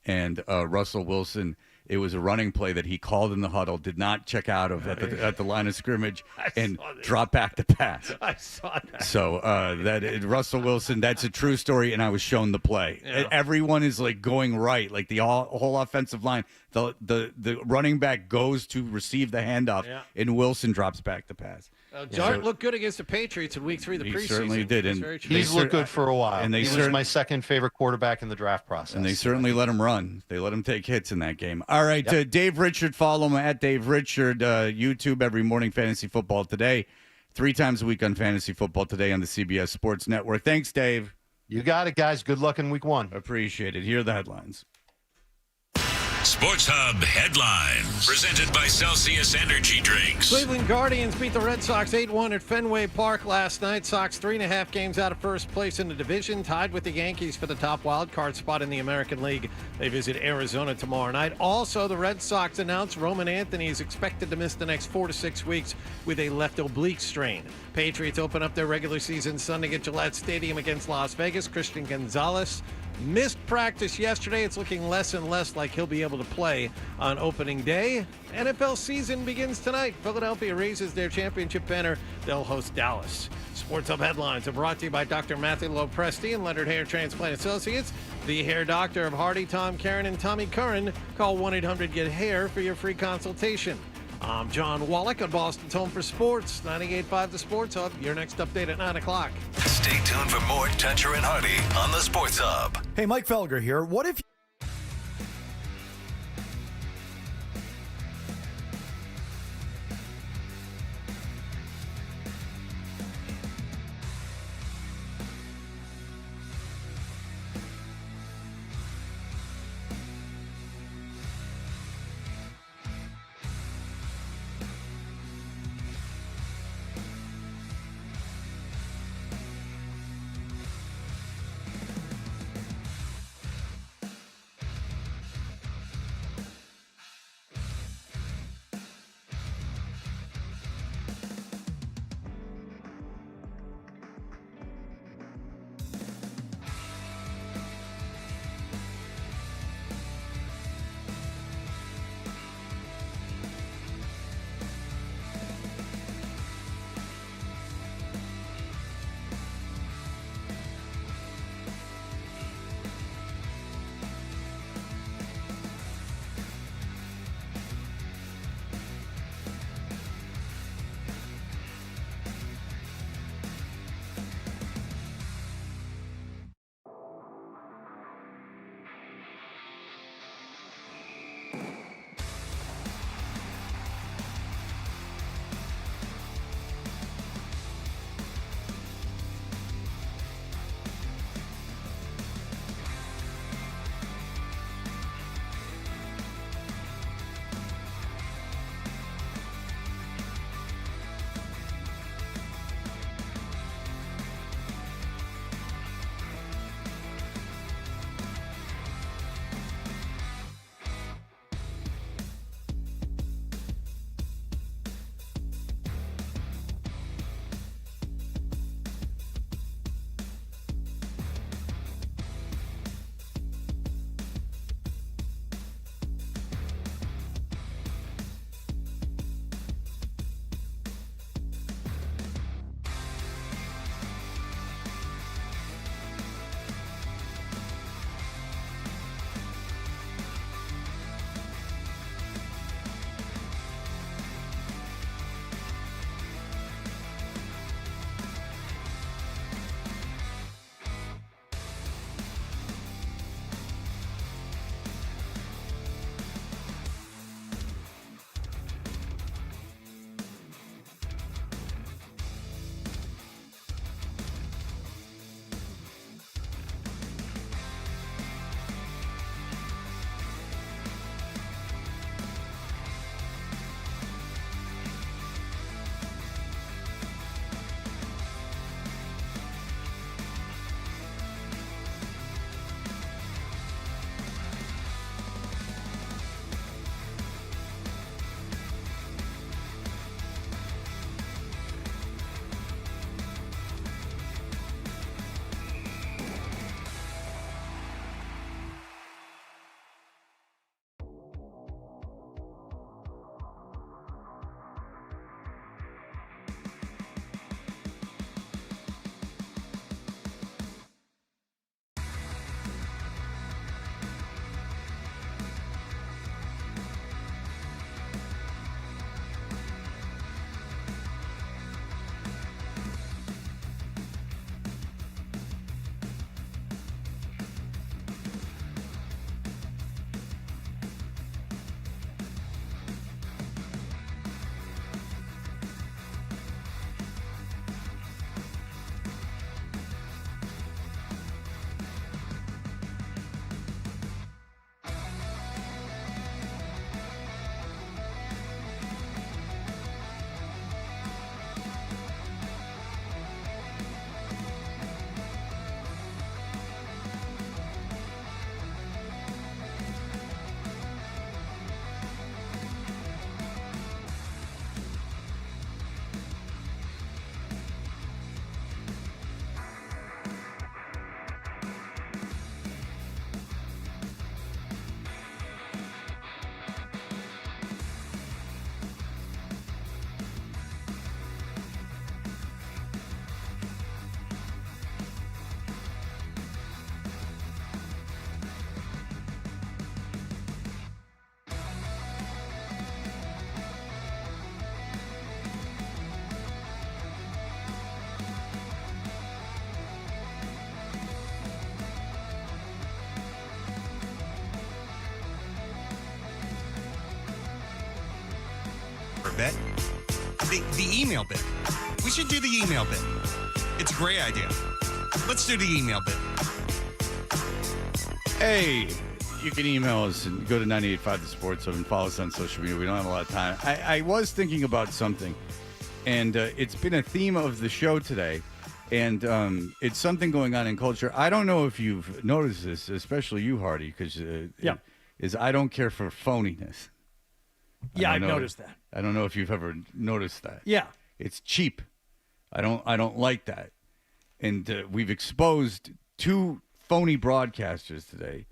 [SPEAKER 5] and Russell Wilson, it was a running play that he called in the huddle, did not check out of at the line of scrimmage, and dropped back to pass.
[SPEAKER 2] I saw that.
[SPEAKER 5] So Russell Wilson, that's a true story, and I was shown the play.
[SPEAKER 2] Yeah.
[SPEAKER 5] Everyone is like going right, like the whole offensive line. The running back goes to receive the handoff, and Wilson drops back to pass.
[SPEAKER 2] Dart looked good against the Patriots in week 3 of the preseason.
[SPEAKER 5] He certainly did. And
[SPEAKER 22] he's looked good for a while. And he was my second favorite quarterback in the draft process.
[SPEAKER 5] And they certainly let him run. They let him take hits in that game. All right, Dave Richard, follow him at Dave Richard, YouTube every morning, Fantasy Football Today, 3 times a week on Fantasy Football Today on the CBS Sports Network. Thanks, Dave.
[SPEAKER 22] You got it, guys. Good luck in week 1.
[SPEAKER 5] Appreciate it. Here are the headlines.
[SPEAKER 1] Sports Hub headlines presented by Celsius Energy Drinks.
[SPEAKER 2] Cleveland Guardians beat the Red Sox 8-1 at Fenway Park last night. Sox 3.5 games out of first place in the division, tied with the Yankees for the top wild card spot in the American League. They visit Arizona tomorrow night. Also, the Red Sox announced Roman Anthony is expected to miss the next 4 to 6 weeks with a left oblique strain. Patriots open up their regular season Sunday at Gillette Stadium against Las Vegas. Christian Gonzalez missed practice yesterday. It's looking less and less like he'll be able to play on opening day. NFL season begins tonight. Philadelphia raises their championship banner. They'll host Dallas. Sports Hub headlines are brought to you by Dr. Matthew Lopresti and Leonard Hair Transplant Associates, the hair doctor of Hardy, Tom Karen, and Tommy Curran. Call 1-800-GET-HAIR for your free consultation. I'm John Wallach on Boston's Home for Sports, 98.5 The Sports Hub. Your next update at 9 o'clock.
[SPEAKER 1] Stay tuned for more Toucher and Hardy on the Sports Hub.
[SPEAKER 3] Hey, Mike Felger here. What if
[SPEAKER 14] per bit. The email bit. We should do the email bit. It's a great idea. Let's do the email bit.
[SPEAKER 5] Hey, you can email us and go to 98.5 The Sports Hub and follow us on social media. We don't have a lot of time. I was thinking about something, and it's been a theme of the show today, and it's something going on in culture. I don't know if you've noticed this, especially you, Hardy, because I don't care for phoniness.
[SPEAKER 7] Yeah, I've noticed that.
[SPEAKER 5] I don't know if you've ever noticed that.
[SPEAKER 7] Yeah.
[SPEAKER 5] It's cheap. I don't like that. And we've exposed 2 phony broadcasters today.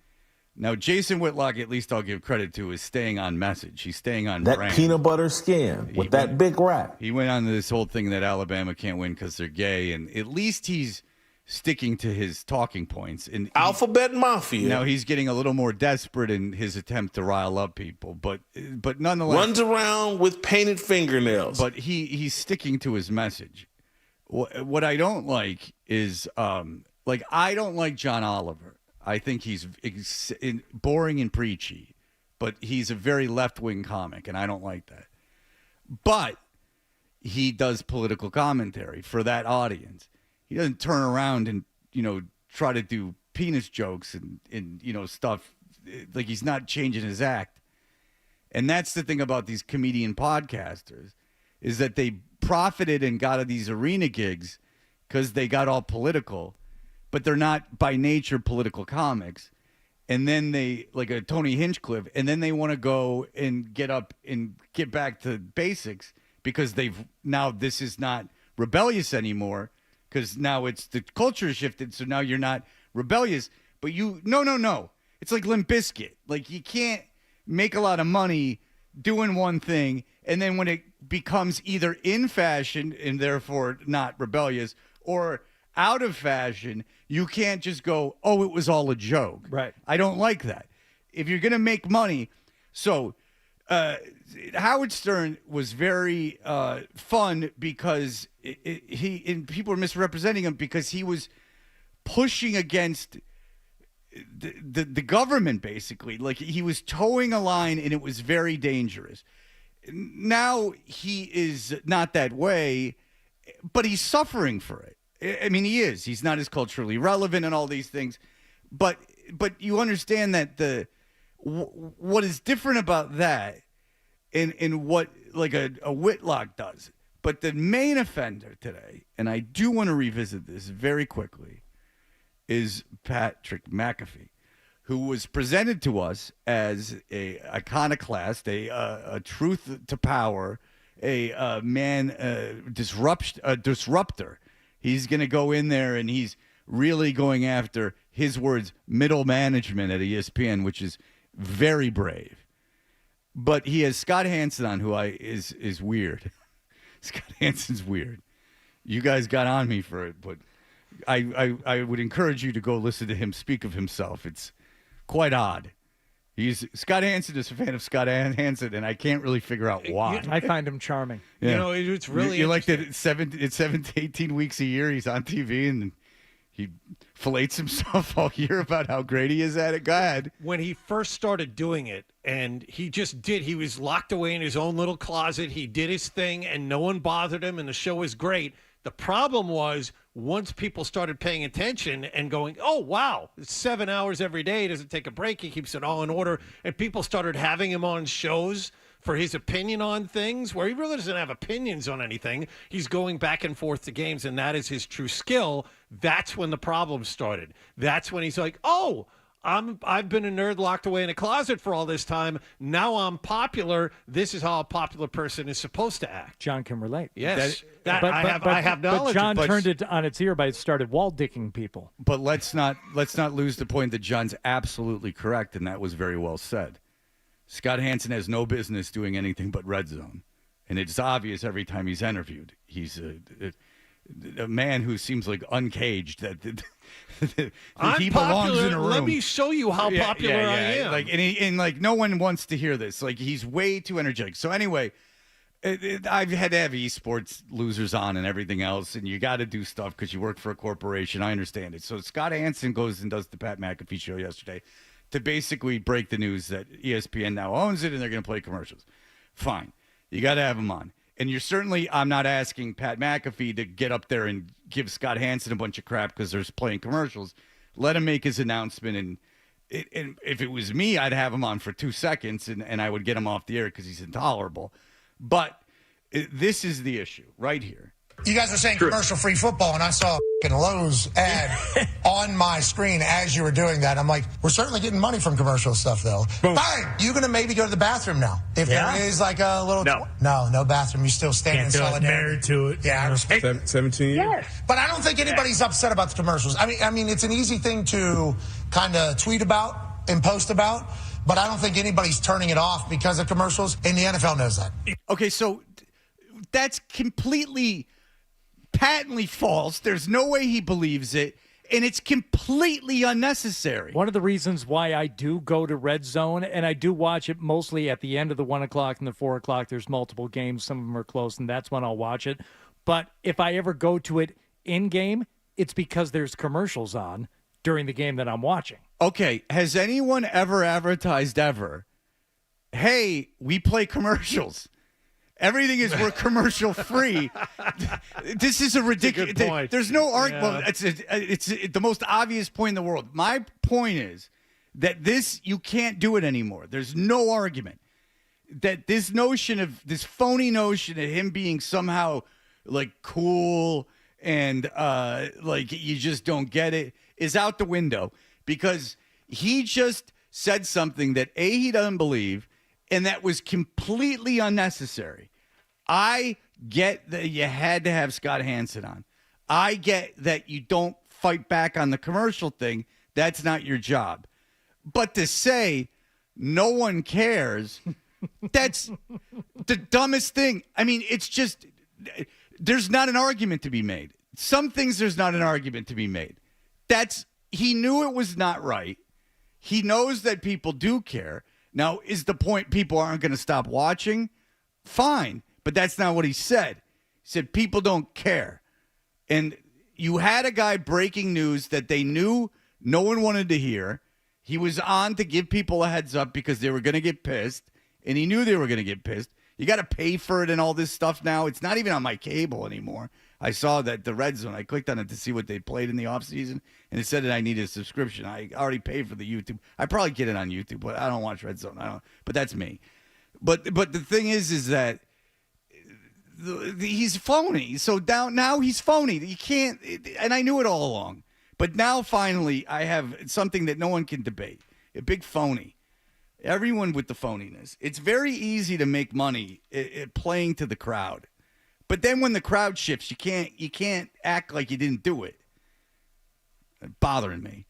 [SPEAKER 5] Now, Jason Whitlock, at least I'll give credit to, is staying on message. He's staying on
[SPEAKER 16] That
[SPEAKER 5] brand.
[SPEAKER 16] peanut butter skin with that big rap.
[SPEAKER 5] He went on to this whole thing that Alabama can't win because they're gay, and at least he's sticking to his talking points. And
[SPEAKER 8] Alphabet Mafia.
[SPEAKER 5] Now he's getting a little more desperate in his attempt to rile up people, but nonetheless
[SPEAKER 8] runs around with painted fingernails.
[SPEAKER 5] But he's sticking to his message. What I don't like is I don't like John Oliver. I think he's boring and preachy, but he's a very left-wing comic, and I don't like that. But he does political commentary for that audience. He doesn't turn around and, try to do penis jokes and stuff. Like, he's not changing his act. And that's the thing about these comedian podcasters, is that they profited and got these arena gigs because they got all political, but they're not by nature political comics. And then they, like a Tony Hinchcliffe, and then they want to go and get up and get back to basics because this is not rebellious anymore, because now it's the culture shifted. So now you're not rebellious, but no. It's like Limp Bizkit. Like, you can't make a lot of money doing one thing, and then when it becomes either in fashion and therefore not rebellious, or out of fashion, you can't just go, oh, it was all a joke.
[SPEAKER 7] Right.
[SPEAKER 5] I don't like that. If you're going to make money, Howard Stern was very fun because people were misrepresenting him because he was pushing against the government, basically. Like, he was towing a line, and it was very dangerous. Now he is not that way, but he's suffering for it. I mean, he is. He's not as culturally relevant and all these things. But you understand that what is different about that and what, like, a Whitlock does. But the main offender today, and I do want to revisit this very quickly, is Patrick McAfee, who was presented to us as a iconoclast, a truth to power, a man, disruptor. He's going to go in there and he's really going after, his words, middle management at ESPN, which is very brave. But he has Scott Hansen on, who is weird. Scott Hansen's weird. You guys got on me for it, but I would encourage you to go listen to him speak of himself. It's quite odd. Scott Hansen is a fan of Scott Hansen, and I can't really figure out why.
[SPEAKER 7] I find him charming.
[SPEAKER 5] Yeah.
[SPEAKER 2] It's really
[SPEAKER 5] you like that it's 7 to 18 weeks a year he's on TV and he fillets himself all year about how great he is at it. Go ahead.
[SPEAKER 2] When he first started doing it, and he was locked away in his own little closet. He did his thing, and no one bothered him, and the show was great. The problem was, once people started paying attention and going, oh, wow, it's 7 hours every day. He doesn't take a break. He keeps it all in order. And people started having him on shows for his opinion on things where he really doesn't have opinions on anything. He's going back and forth to games, and that is his true skill. That's when the problem started. That's when he's like, oh, I've been a nerd locked away in a closet for all this time. Now I'm popular. This is how a popular person is supposed to act.
[SPEAKER 7] John can relate.
[SPEAKER 2] Yes.
[SPEAKER 7] I
[SPEAKER 2] have knowledge.
[SPEAKER 7] But John turned it on its ear by started wall-dicking people.
[SPEAKER 5] But let's not lose the point that John's absolutely correct, and that was very well said. Scott Hansen has no business doing anything but Red Zone, and it's obvious every time he's interviewed. He's a man who seems like uncaged, that he belongs in a room.
[SPEAKER 2] Let me show you how popular I am.
[SPEAKER 5] Like, and no one wants to hear this. Like, he's way too energetic. So anyway, I've had to have esports losers on and everything else, and you got to do stuff because you work for a corporation. I understand it. So Scott Hansen goes and does the Pat McAfee show yesterday to basically break the news that ESPN now owns it and they're going to play commercials. Fine. You got to have him on. And I'm not asking Pat McAfee to get up there and give Scott Hansen a bunch of crap because there's playing commercials. Let him make his announcement. And if it was me, I'd have him on for 2 seconds and I would get him off the air because he's intolerable. But this is the issue right here.
[SPEAKER 10] You guys are saying commercial-free football, and I saw a fucking Lowe's ad on my screen as you were doing that. I'm like, we're certainly getting money from commercial stuff, though. Fine, you're going to maybe go to the bathroom now. If there is like a little... No bathroom. You still stand in solidarity.
[SPEAKER 18] Married to it.
[SPEAKER 10] Yeah.
[SPEAKER 11] 17 years?
[SPEAKER 10] Yes. But I don't think anybody's upset about the commercials. I mean, it's an easy thing to kind of tweet about and post about, but I don't think anybody's turning it off because of commercials, and the NFL knows that.
[SPEAKER 5] Okay, so that's completely... patently false. There's no way he believes it, and it's completely unnecessary.
[SPEAKER 7] One of the reasons why I do go to Red Zone, and I do watch it mostly at the end of the 1 o'clock and the 4 o'clock. There's multiple games. Some of them are close, and that's when I'll watch it. But if I ever go to it in-game, it's because there's commercials on during the game that I'm watching.
[SPEAKER 5] Okay, has anyone ever advertised hey, we play commercials? Everything we're commercial free. This is a ridiculous point. There's no argument. Yeah. It's the most obvious point in the world. My point is that you can't do it anymore. There's no argument that this phony notion of him being somehow like cool and like you just don't get it is out the window because he just said something that he doesn't believe. And that was completely unnecessary. I get that you had to have Scott Hansen on. I get that you don't fight back on the commercial thing. That's not your job. But to say no one cares, that's the dumbest thing. I mean, it's just, there's not an argument to be made. Some things there's not an argument to be made. He knew it was not right. He knows that people do care. Now, is the point people aren't going to stop watching? Fine, but that's not what he said. He said people don't care. And you had a guy breaking news that they knew no one wanted to hear. He was on to give people a heads up because they were going to get pissed, and he knew they were going to get pissed. You got to pay for it and all this stuff now. It's not even on my cable anymore. I saw that the Red Zone, I clicked on it to see what they played in the offseason, and it said that I needed a subscription. I already paid for the YouTube. I probably get it on YouTube, but I don't watch Red Zone. But that's me. But the thing is that he's phony. So now he's phony. You can't, and I knew it all along. But now finally I have something that no one can debate. A big phony. Everyone with the phoniness. It's very easy to make money playing to the crowd. But then when the crowd shifts, you can't act like you didn't do it. It's bothering me.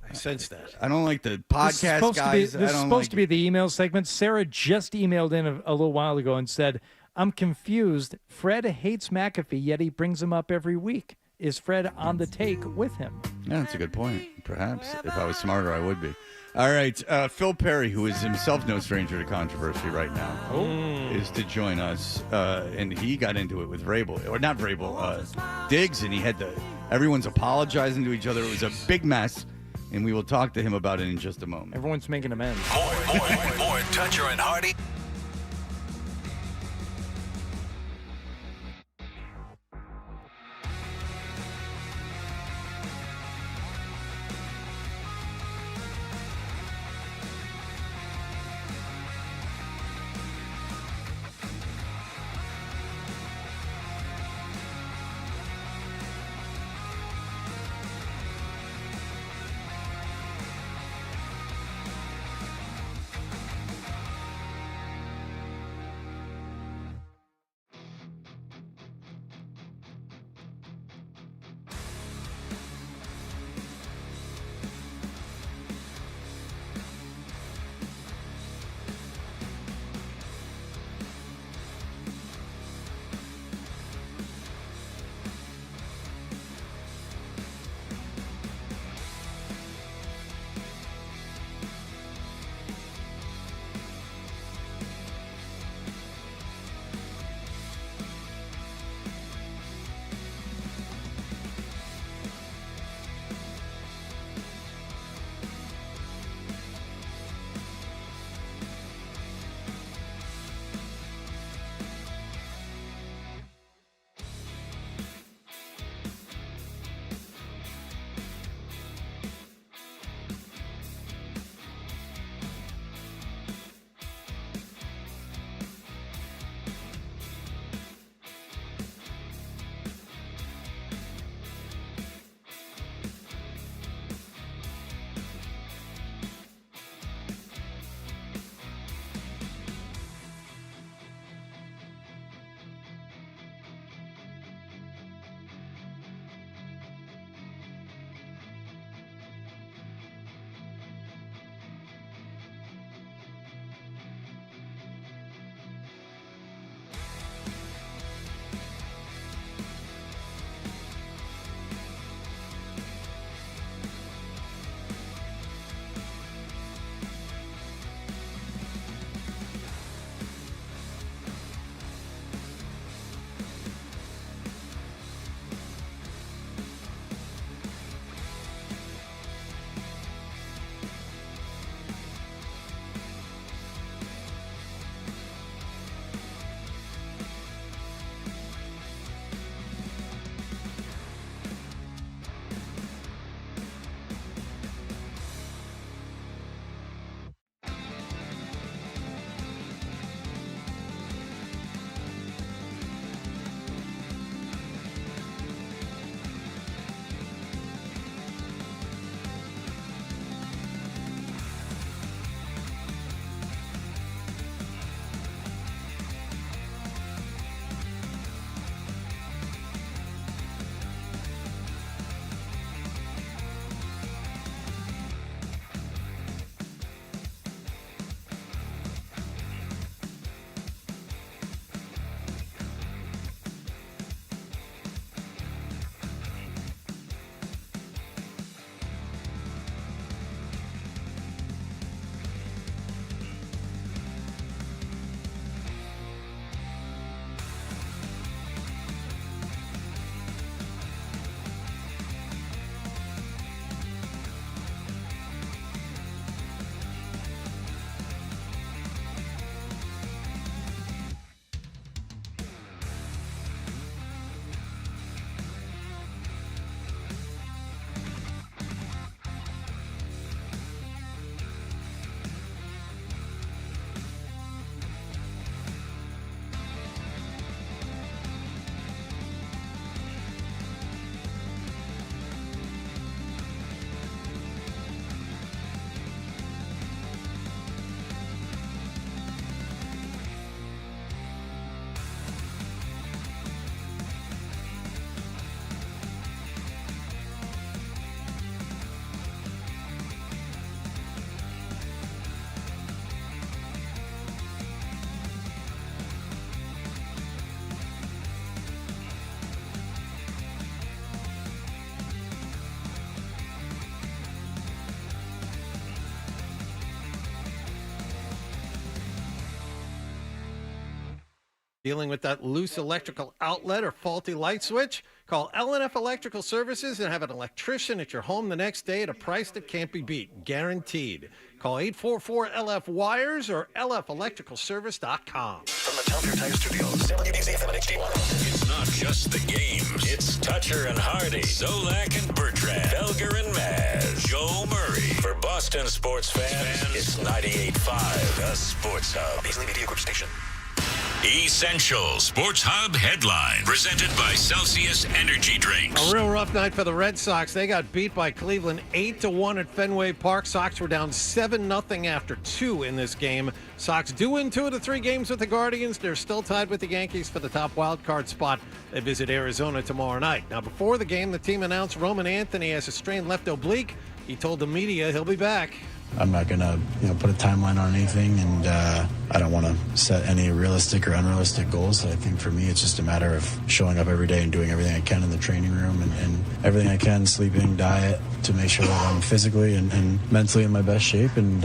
[SPEAKER 2] I sense that.
[SPEAKER 5] I don't like the podcast guys.
[SPEAKER 7] This is supposed to be the email segment. Sarah just emailed in a little while ago and said, I'm confused. Fred hates McAfee, yet he brings him up every week. Is Fred on the take with him?
[SPEAKER 5] Yeah, that's a good point. Perhaps. If I was smarter, I would be. All right. Phil Perry, who is himself no stranger to controversy right now, is to join us. And he got into it with Vrabel. Or not Vrabel, Diggs. And everyone's apologizing to each other. It was a big mess. And we will talk to him about it in just a moment.
[SPEAKER 7] Everyone's making amends.
[SPEAKER 21] More Toucher and Hardy.
[SPEAKER 2] Dealing with that loose electrical outlet or faulty light switch? Call L&F Electrical Services and have an electrician at your home the next day at a price that can't be beat. Guaranteed. Call 844-LF-WIRES or lfelectricalservice.com.
[SPEAKER 1] From the Tell Your Tire Studios, WBZ FM and HD1. It's not just the games. It's Toucher and Hardy, Zolak and Bertrand, Felger and Maz, Joe Murray. For Boston sports fans, it's 98.5, the Sports Hub. Beasley Media Group Station. Essential Sports Hub headline presented by Celsius Energy Drinks.
[SPEAKER 2] A real rough night for the Red Sox. They got beat by Cleveland 8-1 at Fenway Park. Sox were down 7-0 after 2 in this game. Sox do win 2 of the 3 games with the Guardians. They're still tied with the Yankees for the top wild card spot. They visit Arizona tomorrow night. Now, before the game, the team announced Roman Anthony has a strained left oblique. He told the media he'll be back.
[SPEAKER 4] I'm not going to put a timeline on anything, and I don't want to set any realistic or unrealistic goals. I think for me, it's just a matter of showing up every day and doing everything I can in the training room and everything I can, sleeping, diet, to make sure that I'm physically and mentally in my best shape, and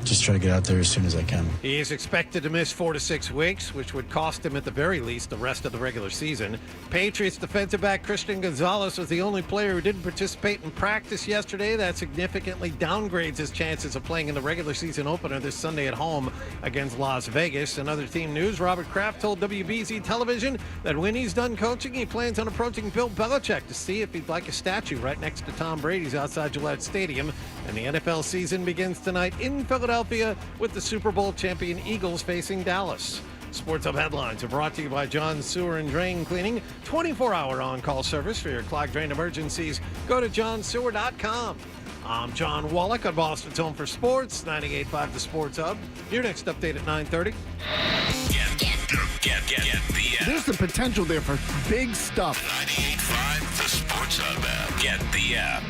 [SPEAKER 4] just try to get out there as soon as I can.
[SPEAKER 2] He is expected to miss 4 to 6 weeks, which would cost him at the very least the rest of the regular season. Patriots defensive back Christian Gonzalez was the only player who didn't participate in practice yesterday. That significantly downgrades his chances of playing in the regular season opener this Sunday at home against Las Vegas. In other team news, Robert Kraft told WBZ Television that when he's done coaching, he plans on approaching Bill Belichick to see if he'd like a statue right next to Tom Brady's outside Gillette Stadium. And the NFL season begins tonight in Philadelphia with the Super Bowl champion Eagles facing Dallas. Sports Hub headlines are brought to you by John Sewer and Drain Cleaning. 24-hour on-call service for your clogged drain emergencies. Go to johnsewer.com. I'm John Wallach on Boston's Home for Sports, 98.5 The Sports Hub. Your next update at 9:30.
[SPEAKER 1] Get the app.
[SPEAKER 3] There's the potential there for big stuff.
[SPEAKER 1] 98.5 The Sports Hub app. Get the app.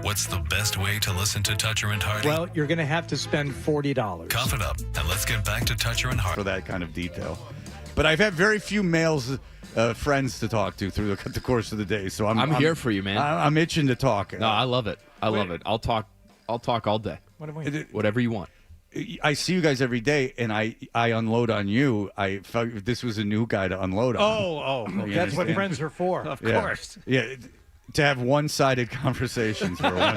[SPEAKER 21] What's the best way to listen to Toucher and Hardy?
[SPEAKER 7] Well, you're going to have to spend $40.
[SPEAKER 21] Cough it up, and let's get back to Toucher and Hardy.
[SPEAKER 5] For that kind of detail. But I've had very few males, friends to talk to through the course of the day. So I'm
[SPEAKER 6] here for you, man.
[SPEAKER 5] I'm itching to talk.
[SPEAKER 6] No, I love it. I love it. I'll talk all day. Whatever you want.
[SPEAKER 5] I see you guys every day, and I unload on you. I felt this was a new guy to unload on.
[SPEAKER 2] Oh,
[SPEAKER 7] that's what friends are for.
[SPEAKER 2] Of course.
[SPEAKER 5] Yeah. To have one-sided conversations where one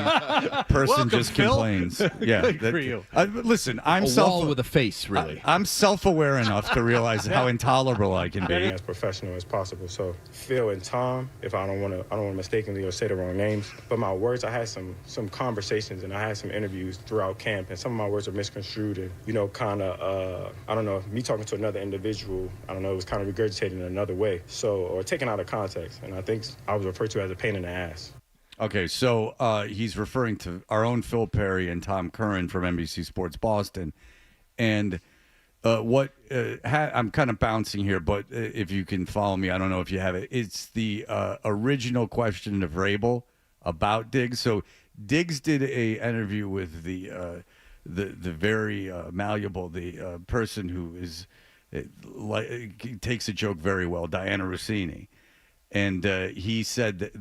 [SPEAKER 5] person
[SPEAKER 2] Welcome,
[SPEAKER 5] just
[SPEAKER 2] Phil.
[SPEAKER 5] complains. Yeah,
[SPEAKER 2] Good for you.
[SPEAKER 5] Listen, I'm
[SPEAKER 6] A wall with a face, really.
[SPEAKER 5] I'm self-aware enough to realize how intolerable I can be.
[SPEAKER 11] As professional as possible. So Phil and Tom, if I don't want to mistakenly or say the wrong names, but my words, I had some conversations and I had some interviews throughout camp, and some of my words are misconstrued and kind of I don't know, me talking to another individual, I don't know, it was kind of regurgitated in another way, or taken out of context, and I think I was referred to as a pain in the ass.
[SPEAKER 5] Okay, so he's referring to our own Phil Perry and Tom Curran from NBC Sports Boston. And I'm kind of bouncing here, but if you can follow me, I don't know if you have it. It's the original question of Vrabel about Diggs. So Diggs did a interview with the very malleable, the person who is takes a joke very well, Diana Rossini. And he said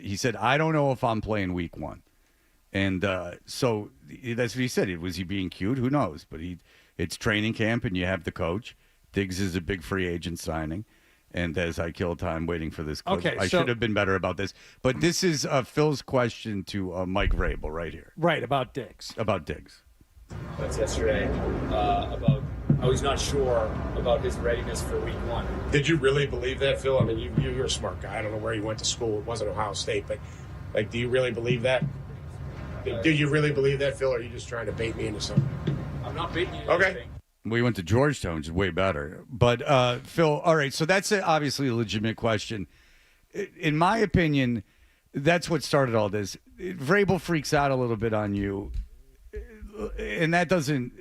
[SPEAKER 5] he said, I don't know if I'm playing week 1. And so that's what he said. Was he being cute? Who knows? But it's training camp and you have the coach. Diggs is a big free agent signing. And as I kill time waiting for this clip, I should have been better about this. But this is Phil's question to Mike Vrabel right here.
[SPEAKER 7] Right, about Diggs.
[SPEAKER 5] About Diggs.
[SPEAKER 9] That's yesterday about how he's not sure about his readiness for week 1.
[SPEAKER 12] Did you really believe that, Phil? I mean, you're a smart guy. I don't know where you went to school. It wasn't Ohio State, but do you really believe that? Do you really believe that, Phil, or are you just trying to bait me into something?
[SPEAKER 9] I'm not baiting you into
[SPEAKER 12] Okay.
[SPEAKER 9] anything.
[SPEAKER 5] We went to Georgetown, which is way better. But, Phil, all right, so that's obviously a legitimate question. In my opinion, that's what started all this. Vrabel freaks out a little bit on you. And that doesn't,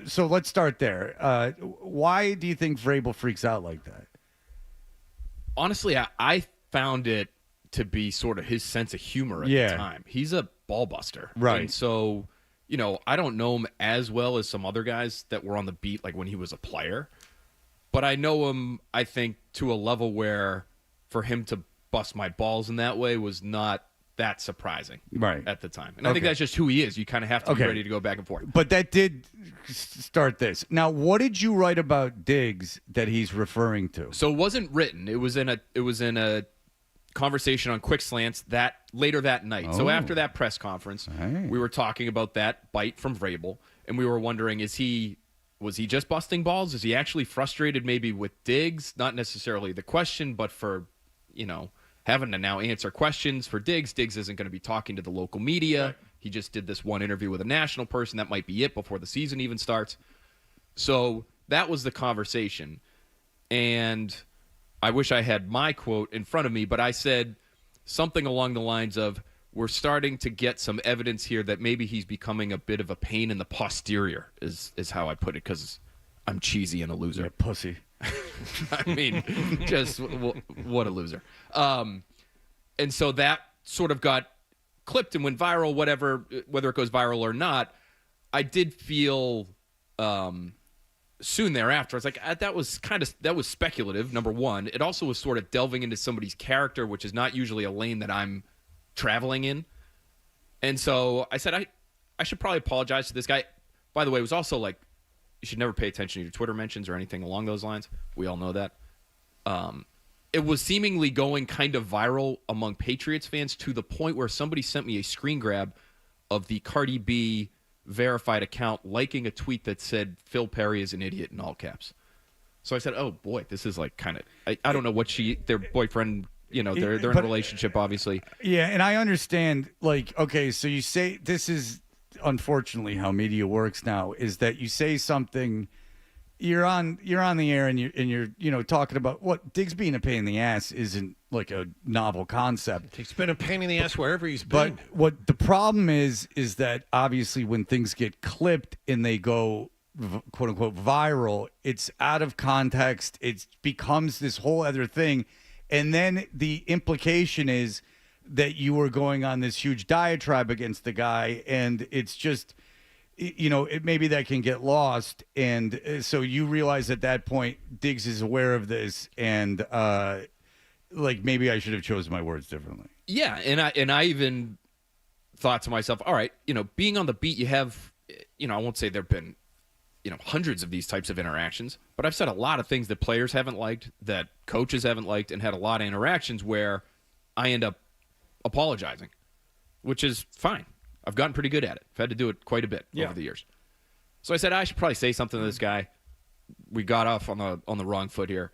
[SPEAKER 5] so let's start there. Why do you think Vrabel freaks out like that?
[SPEAKER 6] Honestly, I found it to be sort of his sense of humor at the time. He's a ball buster.
[SPEAKER 5] Right.
[SPEAKER 6] And so, I don't know him as well as some other guys that were on the beat, like when he was a player. But I know him, I think, to a level where for him to bust my balls in that way was not that surprising
[SPEAKER 5] at
[SPEAKER 6] the time. And I think that's just who he is. You kind of have to be ready to go back and forth.
[SPEAKER 5] But that did start this. Now, what did you write about Diggs that he's referring to?
[SPEAKER 6] So it wasn't written. It was in a conversation on Quick Slants later that night. So after that press conference, we were talking about that bite from Vrabel, and we were wondering, was he just busting balls? Is he actually frustrated maybe with Diggs? Not necessarily the question, but for, having to now answer questions for Diggs. Diggs isn't going to be talking to the local media. Right. He just did this one interview with a national person. That might be it before the season even starts. So that was the conversation. And I wish I had my quote in front of me, but I said something along the lines of, we're starting to get some evidence here that maybe he's becoming a bit of a pain in the posterior, is how I put it, because I'm cheesy and a loser.
[SPEAKER 5] You're a pussy.
[SPEAKER 6] I mean, just what a loser. And so that sort of got clipped and went viral, whether it goes viral or not. I did feel soon thereafter, I was like, that was speculative, number one. It also was sort of delving into somebody's character, which is not usually a lane that I'm traveling in. And so I said, I should probably apologize to this guy. By the way, it was also like, you should never pay attention to your Twitter mentions or anything along those lines. We all know that. It was seemingly going kind of viral among Patriots fans to the point where somebody sent me a screen grab of the Cardi B verified account liking a tweet that said Phil Perry is an idiot in all caps. So I said, oh boy, this is like kind of, I don't know what their boyfriend, they're in a relationship, obviously.
[SPEAKER 5] Yeah, and I understand, like, okay, so you say, this is unfortunately how media works now, is that you say something, you're on the air and you're talking about what Diggs being a pain in the ass isn't like a novel concept.
[SPEAKER 2] He's been a pain in the ass wherever he's been.
[SPEAKER 5] But what the problem is that obviously when things get clipped and they go quote unquote viral, it's out of context. It becomes this whole other thing. And then the implication is that you were going on this huge diatribe against the guy, and it's just, maybe that can get lost. And so you realize at that point, Diggs is aware of this, and maybe I should have chosen my words differently.
[SPEAKER 6] Yeah, and I even thought to myself, all right, being on the beat, you have, I won't say there've been, hundreds of these types of interactions, but I've said a lot of things that players haven't liked, that coaches haven't liked, and had a lot of interactions where I end up apologizing, which is fine. I've gotten pretty good at it. I've had to do it quite a bit over the years. So I said, I should probably say something to this guy. We got off on the wrong foot here.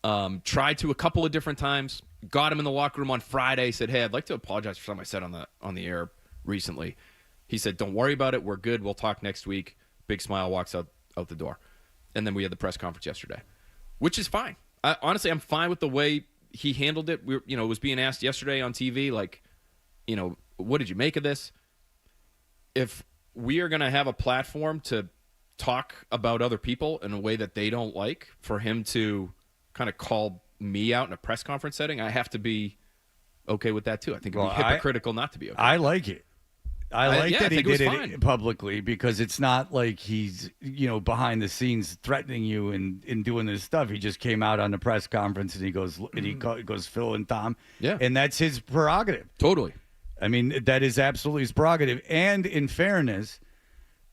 [SPEAKER 6] Tried to a couple of different times. Got him in the locker room on Friday. Said, hey, I'd like to apologize for something I said on the air recently. He said, don't worry about it. We're good. We'll talk next week. Big smile, walks out the door. And then we had the press conference yesterday, which is fine. Honestly, I'm fine with the way he handled it. It was being asked yesterday on TV, like, what did you make of this? If we are going to have a platform to talk about other people in a way that they don't like, for him to kind of call me out in a press conference setting, I have to be okay with that too. I think it'd be hypocritical not to be okay.
[SPEAKER 5] I like it. I like that he did
[SPEAKER 6] it
[SPEAKER 5] publicly, because it's not like he's, behind the scenes threatening you and doing this stuff. He just came out on the press conference and he goes Phil and Tom.
[SPEAKER 6] Yeah.
[SPEAKER 5] And that's his prerogative.
[SPEAKER 6] Totally.
[SPEAKER 5] I mean, that is absolutely his prerogative. And in fairness,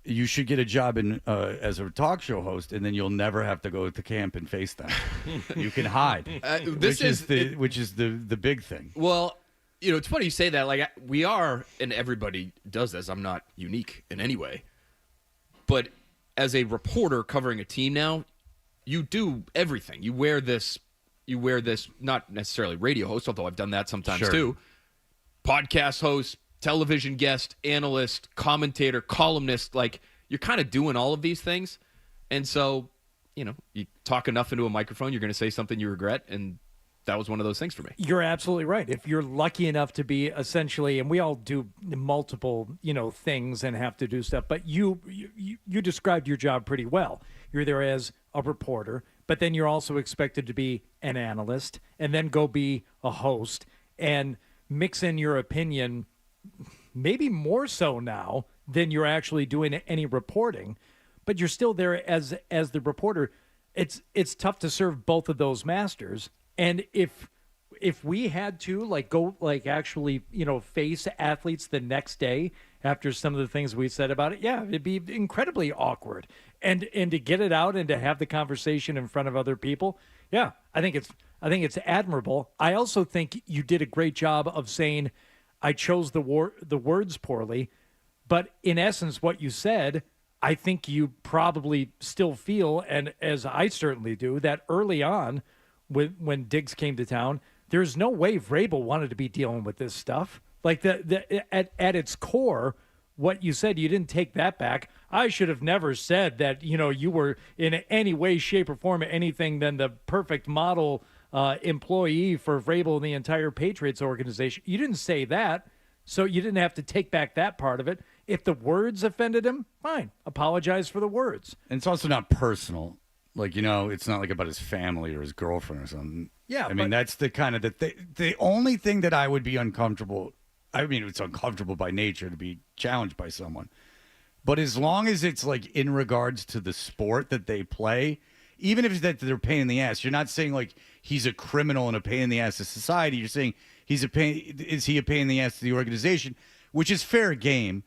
[SPEAKER 5] you should get a job as a talk show host, and then you'll never have to go to camp and face them. You can hide, which is the big thing.
[SPEAKER 6] Well, it's funny you say that. Like, we are, and everybody does this. I'm not unique in any way. But as a reporter covering a team now, you do everything. You wear this, not necessarily radio host, although I've done that sometimes too. Podcast host, television guest, analyst, commentator, columnist. Like, you're kind of doing all of these things. And so, you talk enough into a microphone, you're going to say something you regret, and that was one of those things for me.
[SPEAKER 7] You're absolutely right. If you're lucky enough to be essentially, and we all do multiple, things and have to do stuff, but you described your job pretty well. You're there as a reporter, but then you're also expected to be an analyst and then go be a host and mix in your opinion, maybe more so now than you're actually doing any reporting, but you're still there as the reporter. It's tough to serve both of those masters. And if if we had to go actually face athletes the next day after some of the things we said about it, yeah, it'd be incredibly awkward. And to get it out and to have the conversation in front of other people, yeah, I think it's admirable. I also think you did a great job of saying I chose the words poorly, but in essence, what you said, I think you probably still feel, and as I certainly do, that early on, when Diggs came to town, there's no way Vrabel wanted to be dealing with this stuff. Like at its core, what you said, you didn't take that back. I should have never said that, you were in any way, shape, or form anything than the perfect model employee for Vrabel and the entire Patriots organization. You didn't say that, so you didn't have to take back that part of it. If the words offended him, fine. Apologize for the words.
[SPEAKER 5] And it's also not personal. It's not about his family or his girlfriend or something.
[SPEAKER 7] Yeah.
[SPEAKER 5] I mean, that's the kind of the only thing that I would be uncomfortable. I mean, it's uncomfortable by nature to be challenged by someone. But as long as it's in regards to the sport that they play, even if it's that they're a pain in the ass, you're not saying he's a criminal and a pain in the ass to society. You're saying is he a pain in the ass to the organization, which is fair game.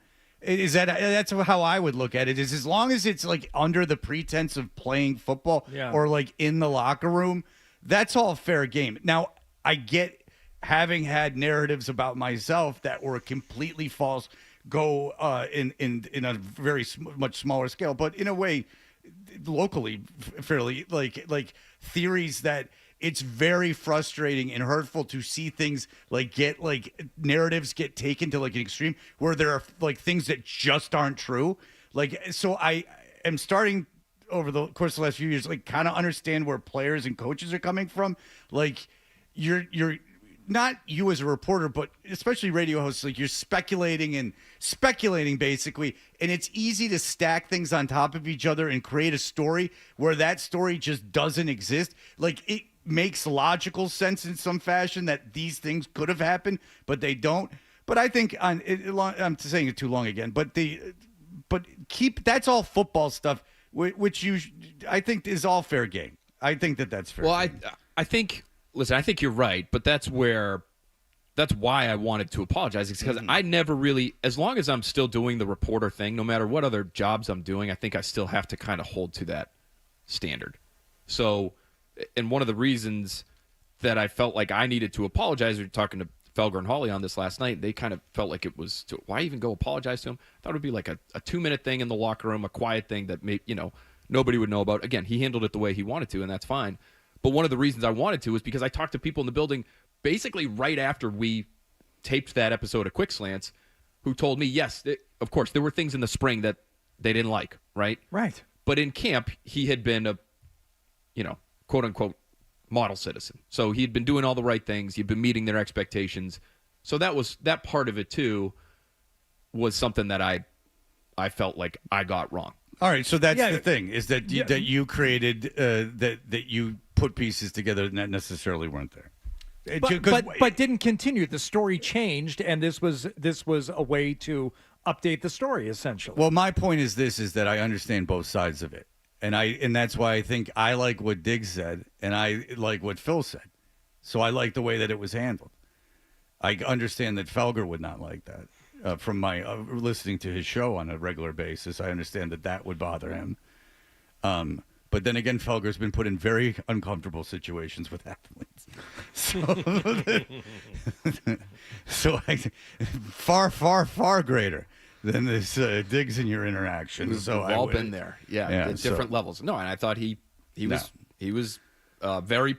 [SPEAKER 5] That's how I would look at it, is as long as it's under the pretense of playing football or in the locker room, that's all fair game. Now, I get having had narratives about myself that were completely false, go in a very much smaller scale, but in a way locally fairly theories that it's very frustrating and hurtful to see things narratives get taken to an extreme where there are things that just aren't true. So I am starting over the course of the last few years, kind of understand where players and coaches are coming from. You're not you as a reporter, but especially radio hosts, you're speculating basically. And it's easy to stack things on top of each other and create a story where that story just doesn't exist. It makes logical sense in some fashion that these things could have happened, but they don't. But I think I'm saying it too long again, but that's all football stuff, which I think is all fair game. I think that's fair.
[SPEAKER 6] Well, I think you're right, but that's why I wanted to apologize, because I never really, as long as I'm still doing the reporter thing, no matter what other jobs I'm doing, I think I still have to kind of hold to that standard. So, and one of the reasons that I felt like I needed to apologize, we were talking to Felger and Hawley on this last night, they kind of felt like it was, why even go apologize to him? I thought it would be a 2-minute thing in the locker room, a quiet thing that nobody would know about. Again, he handled it the way he wanted to, and that's fine. But one of the reasons I wanted to was because I talked to people in the building basically right after we taped that episode of Quick Slants who told me, yes, of course, there were things in the spring that they didn't like, right?
[SPEAKER 7] Right.
[SPEAKER 6] But in camp, he had been a, quote-unquote model citizen. So he'd been doing all the right things. He'd been meeting their expectations. So that part of it, too, was something that I felt like I got wrong.
[SPEAKER 5] All right, so that's the thing, is that you created, that you put pieces together that necessarily weren't there.
[SPEAKER 7] But didn't continue. The story changed, and this was a way to update the story, essentially.
[SPEAKER 5] Well, my point is that I understand both sides of it. And that's why I think I like what Diggs said, and I like what Phil said. So I like the way that it was handled. I understand that Felger would not like that. From my listening to his show on a regular basis, I understand that would bother him. But then again, Felger's been put in very uncomfortable situations with athletes. So far greater than this Diggs in your interaction. So
[SPEAKER 6] We've all been there, at different levels. No, and I thought he was very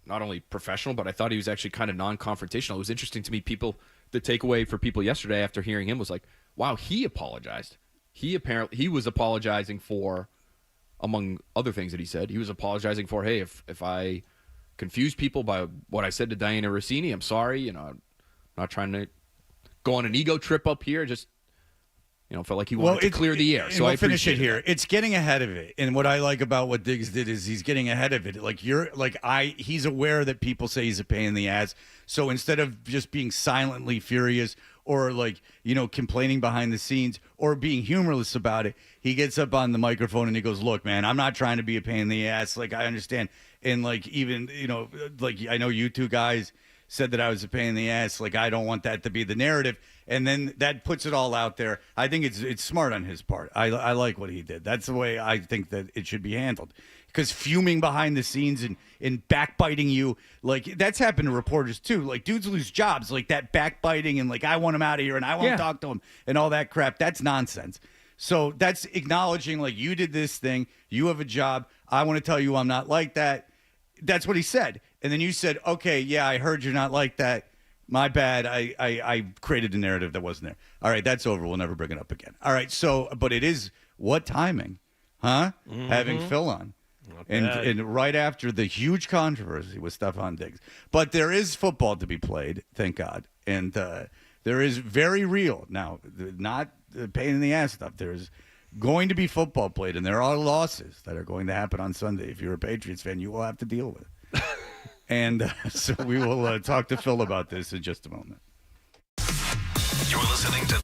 [SPEAKER 6] not only professional, but I thought he was actually kind of non-confrontational. It was interesting to me. The takeaway for people yesterday after hearing him was like, wow, he apologized. He was apologizing for, among other things that he said, he was apologizing for, hey, if I confused people by what I said to Diana Rossini, I'm sorry. I'm not trying to go on an ego trip up here. Just, felt like he wanted to clear the air. So
[SPEAKER 5] I finish it here. It's getting ahead of it. And what I like about what Diggs did is he's getting ahead of it. He's aware that people say he's a pain in the ass. So instead of just being silently furious or like, complaining behind the scenes or being humorless about it, he gets up on the microphone and he goes, look, man, I'm not trying to be a pain in the ass. Like, I understand. And like, even, like, I know you two guys said that I was a pain in the ass. Like, I don't want that to be the narrative. And then that puts it all out there. I think it's smart on his part. I like what he did. That's the way I think that it should be handled. Because fuming behind the scenes and backbiting you, like, that's happened to reporters too. Like, dudes lose jobs, like that backbiting and like, I want him out of here and I won't talk to him and all that crap. That's nonsense. So that's acknowledging, like, you did this thing. You have a job. I want to tell you I'm not like that. That's what he said. And then you said, okay, yeah, I heard you're not like that. My bad. I created a narrative that wasn't there. All right, that's over. We'll never bring it up again. All right, so, but it is, what timing, huh?
[SPEAKER 2] Mm-hmm.
[SPEAKER 5] Having Phil on. And right after the huge controversy with Stephon Diggs. But there is football to be played, thank God. And there is very real, now, not the pain in the ass stuff. There's going to be football played, and there are losses that are going to happen on Sunday. If you're a Patriots fan, you will have to deal with it. And so we will talk to Phil about this in just a moment.
[SPEAKER 20] You're listening to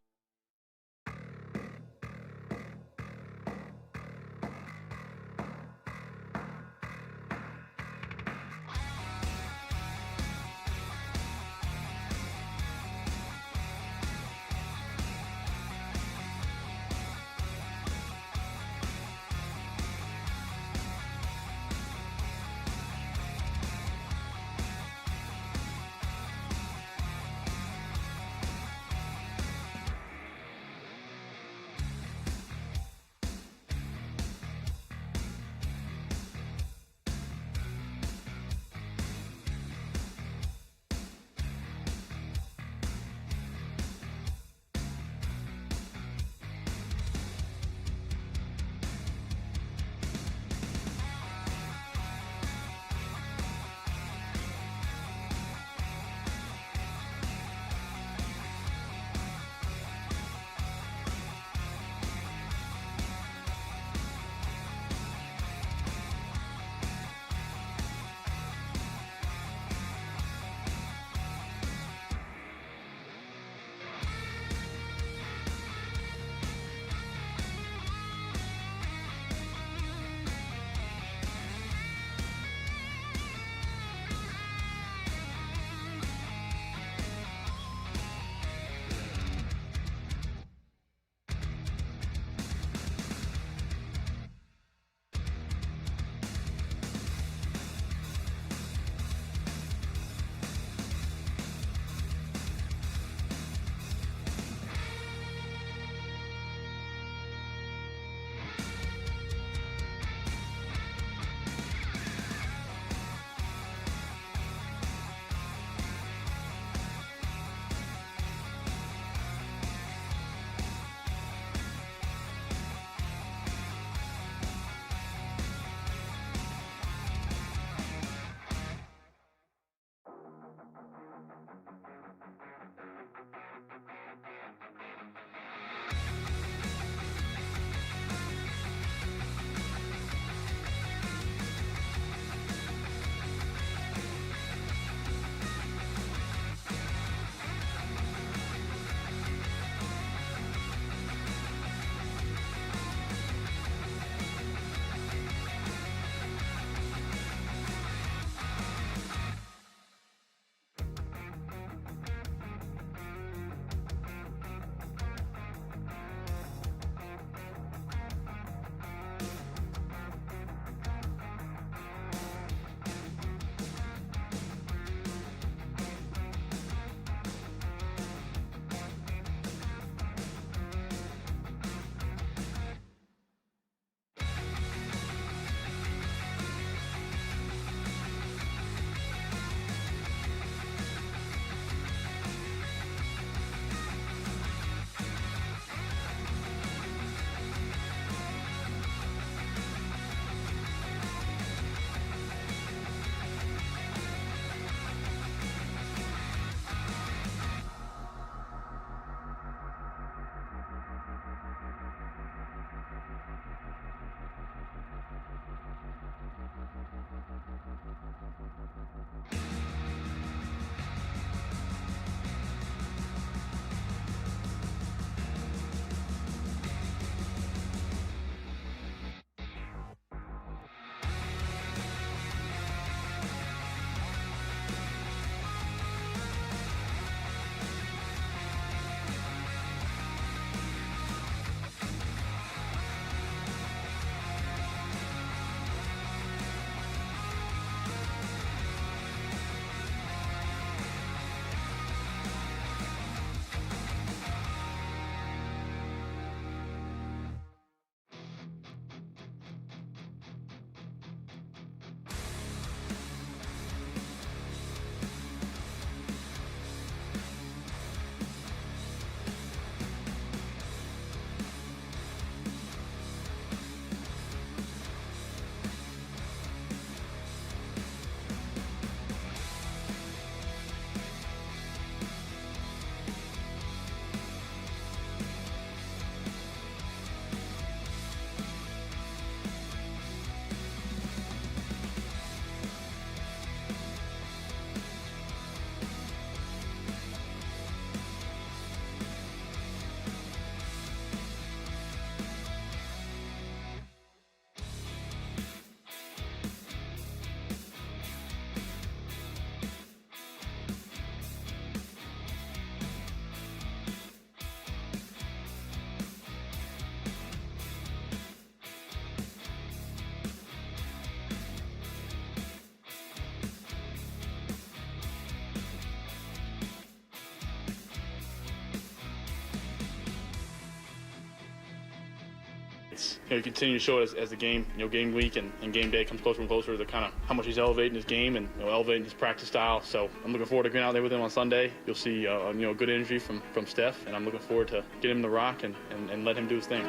[SPEAKER 13] You continue to show it as the game, game week and game day comes closer and closer to kind of how much he's elevating his game and elevating his practice style. So I'm looking forward to going out there with him on Sunday. You'll see good energy from Steph, and I'm looking forward to getting him the rock and let him do his thing.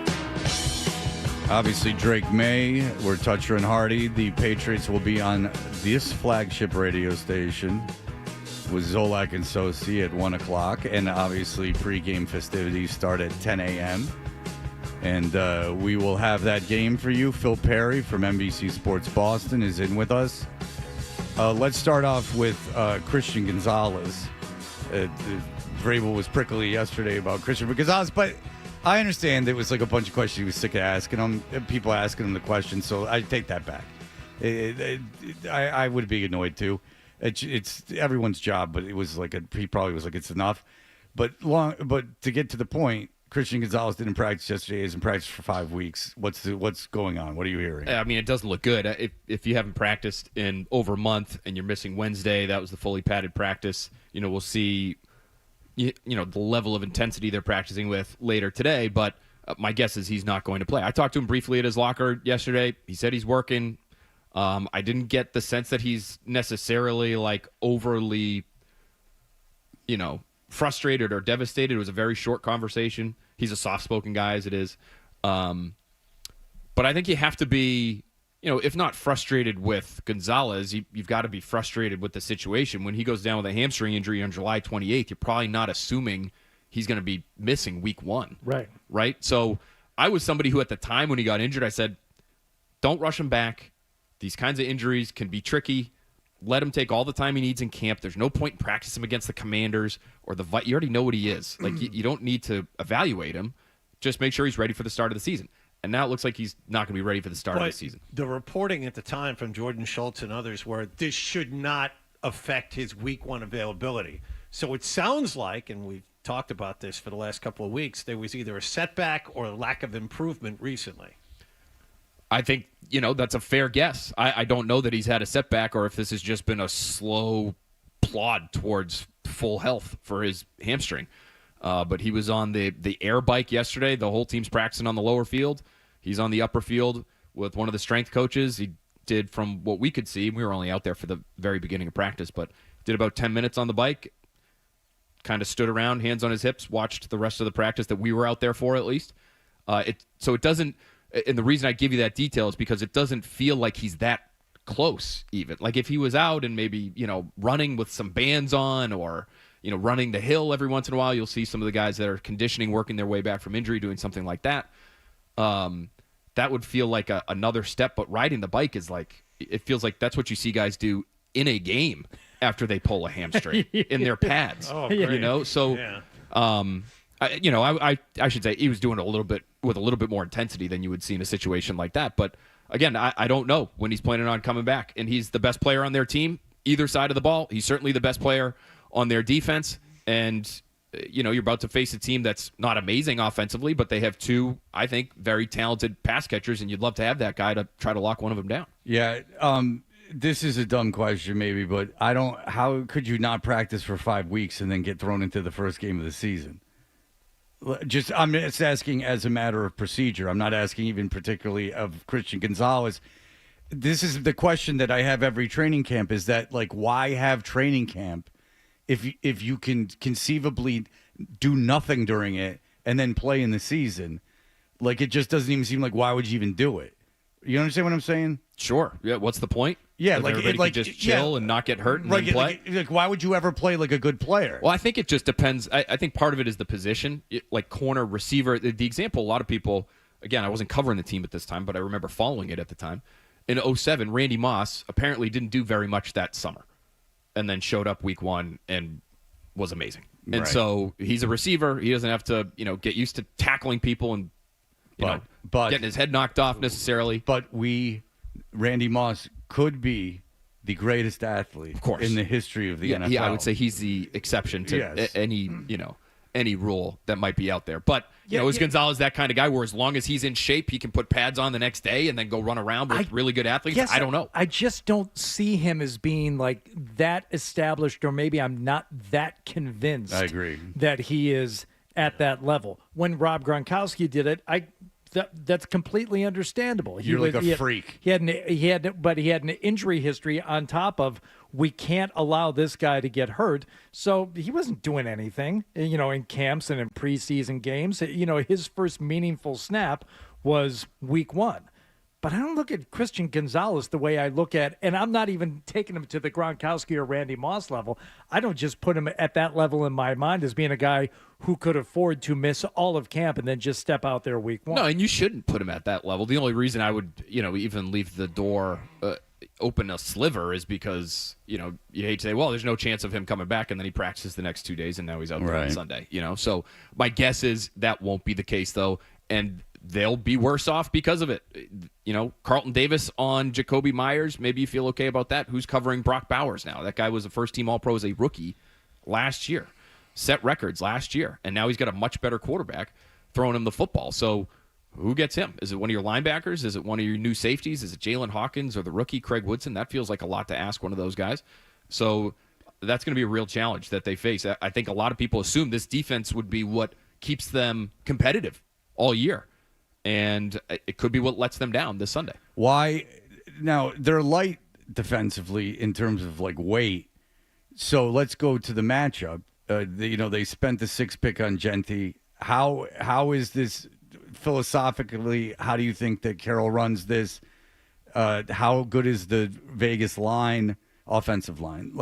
[SPEAKER 5] Obviously, Drake May, we're Toucher and Hardy. The Patriots will be on this flagship radio station with Zolak and Sosi at 1 o'clock. And obviously, pregame festivities start at 10 a.m. And we will have that game for you. Phil Perry from NBC Sports Boston is in with us. Let's start off with Christian Gonzalez. Vrabel was prickly yesterday about Christian Gonzalez, but I understand it was like a bunch of questions he was sick of asking him, people asking him the questions, so I take that back. I would be annoyed too. It's everyone's job, but it was like he probably was like, it's enough. But to get to the point, Christian Gonzalez didn't practice yesterday. He hasn't practiced for 5 weeks. What's going on? What are you hearing?
[SPEAKER 6] I mean, it doesn't look good. If you haven't practiced in over a month and you're missing Wednesday, that was the fully padded practice. We'll see. The level of intensity they're practicing with later today, but my guess is he's not going to play. I talked to him briefly at his locker yesterday. He said he's working. I didn't get the sense that he's necessarily like overly, frustrated or devastated. It was a very short conversation. He's a soft-spoken guy as it is. But I think you have to be, if not frustrated with Gonzalez, you've got to be frustrated with the situation. When he goes down with a hamstring injury on July 28th, you're probably not assuming he's going to be missing week 1. Right? So I was somebody who at the time when he got injured, I said, don't rush him back. These kinds of injuries can be tricky. Let him take all the time he needs in camp. There's no point in practicing him against the Commanders or the You already know what he is. Like, you don't need to evaluate him. Just make sure he's ready for the start of the season. And now it looks like he's not going to be ready for the start of the season.
[SPEAKER 2] The reporting at the time from Jordan Schultz and others were this should not affect his week 1 availability. So it sounds like, and we've talked about this for the last couple of weeks, there was either a setback or a lack of improvement recently.
[SPEAKER 6] I think, that's a fair guess. I don't know that he's had a setback or if this has just been a slow plod towards full health for his hamstring. But he was on the air bike yesterday. The whole team's practicing on the lower field. He's on the upper field with one of the strength coaches. He did, from what we could see, we were only out there for the very beginning of practice, but did about 10 minutes on the bike, kind of stood around, hands on his hips, watched the rest of the practice that we were out there for at least. So it doesn't, and the reason I give you that detail is because it doesn't feel like he's that close even. Like if he was out and maybe, running with some bands on or, running the hill every once in a while, you'll see some of the guys that are conditioning, working their way back from injury, doing something like that. That would feel like another step, but riding the bike is like, it feels like that's what you see guys do in a game after they pull a hamstring in their pads, So,
[SPEAKER 2] yeah.
[SPEAKER 6] I should say he was doing it with a little bit more intensity than you would see in a situation like that. But again, I don't know when he's planning on coming back, and he's the best player on their team, either side of the ball. He's certainly the best player on their defense. And, you're about to face a team that's not amazing offensively, but they have 2, I think, very talented pass catchers, and you'd love to have that guy to try to lock one of them down.
[SPEAKER 5] Yeah. This is a dumb question maybe, but how could you not practice for 5 weeks and then get thrown into the first game of the season? I'm just asking as a matter of procedure. I'm not asking even particularly of Christian Gonzalez. This is the question that I have every training camp, is that, like, why have training camp if you can conceivably do nothing during it and then play in the season? Like, it just doesn't even seem like, why would you even do it? You understand what I'm saying?
[SPEAKER 6] Sure. Yeah. What's the point?
[SPEAKER 5] Yeah,
[SPEAKER 6] If everybody could just chill and not get hurt and then play.
[SPEAKER 5] Like, why would you ever play like a good player?
[SPEAKER 6] Well, I think it just depends. I think part of it is the position, like corner, receiver. The example, a lot of people, again, I wasn't covering the team at this time, but I remember following it at the time. In 2007, Randy Moss apparently didn't do very much that summer and then showed up week 1 and was amazing. And so he's a receiver. He doesn't have to, get used to tackling people and getting his head knocked off necessarily.
[SPEAKER 5] But Randy Moss could be the greatest athlete, of course, in the history of the NFL.
[SPEAKER 6] Yeah, I would say he's the exception to any rule that might be out there. But is Gonzalez that kind of guy where as long as he's in shape, he can put pads on the next day and then go run around with really good athletes?
[SPEAKER 7] Yes,
[SPEAKER 6] I don't know.
[SPEAKER 7] I just don't see him as being like that established, or maybe I'm not that convinced.
[SPEAKER 5] I agree
[SPEAKER 7] that he is at that level. When Rob Gronkowski did it, I that's completely understandable.
[SPEAKER 5] You're like a freak.
[SPEAKER 7] He had an injury history on top of we can't allow this guy to get hurt. So he wasn't doing anything, in camps and in preseason games. His first meaningful snap was week 1. But I don't look at Christian Gonzalez the way I look at, and I'm not even taking him to the Gronkowski or Randy Moss level. I don't just put him at that level in my mind as being a guy who could afford to miss all of camp and then just step out there week 1.
[SPEAKER 6] No, and you shouldn't put him at that level. The only reason I would, even leave the door open a sliver is because, you hate to say, well, there's no chance of him coming back, and then he practices the next 2 days, and now he's out there on Sunday. So my guess is that won't be the case, though, and they'll be worse off because of it. Carlton Davis on Jacoby Myers, maybe you feel okay about that. Who's covering Brock Bowers now? That guy was a first-team All-Pro as a rookie last year. Set records last year, and now he's got a much better quarterback throwing him the football. So who gets him? Is it one of your linebackers? Is it one of your new safeties? Is it Jalen Hawkins or the rookie Craig Woodson? That feels like a lot to ask one of those guys. So that's going to be a real challenge that they face. I think a lot of people assume this defense would be what keeps them competitive all year. And it could be what lets them down this Sunday.
[SPEAKER 5] Why? Now, they're light defensively in terms of weight. So let's go to the matchup. They spent the 6th pick on Genty. How is this philosophically? How do you think that Carroll runs this? How good is the Vegas offensive line?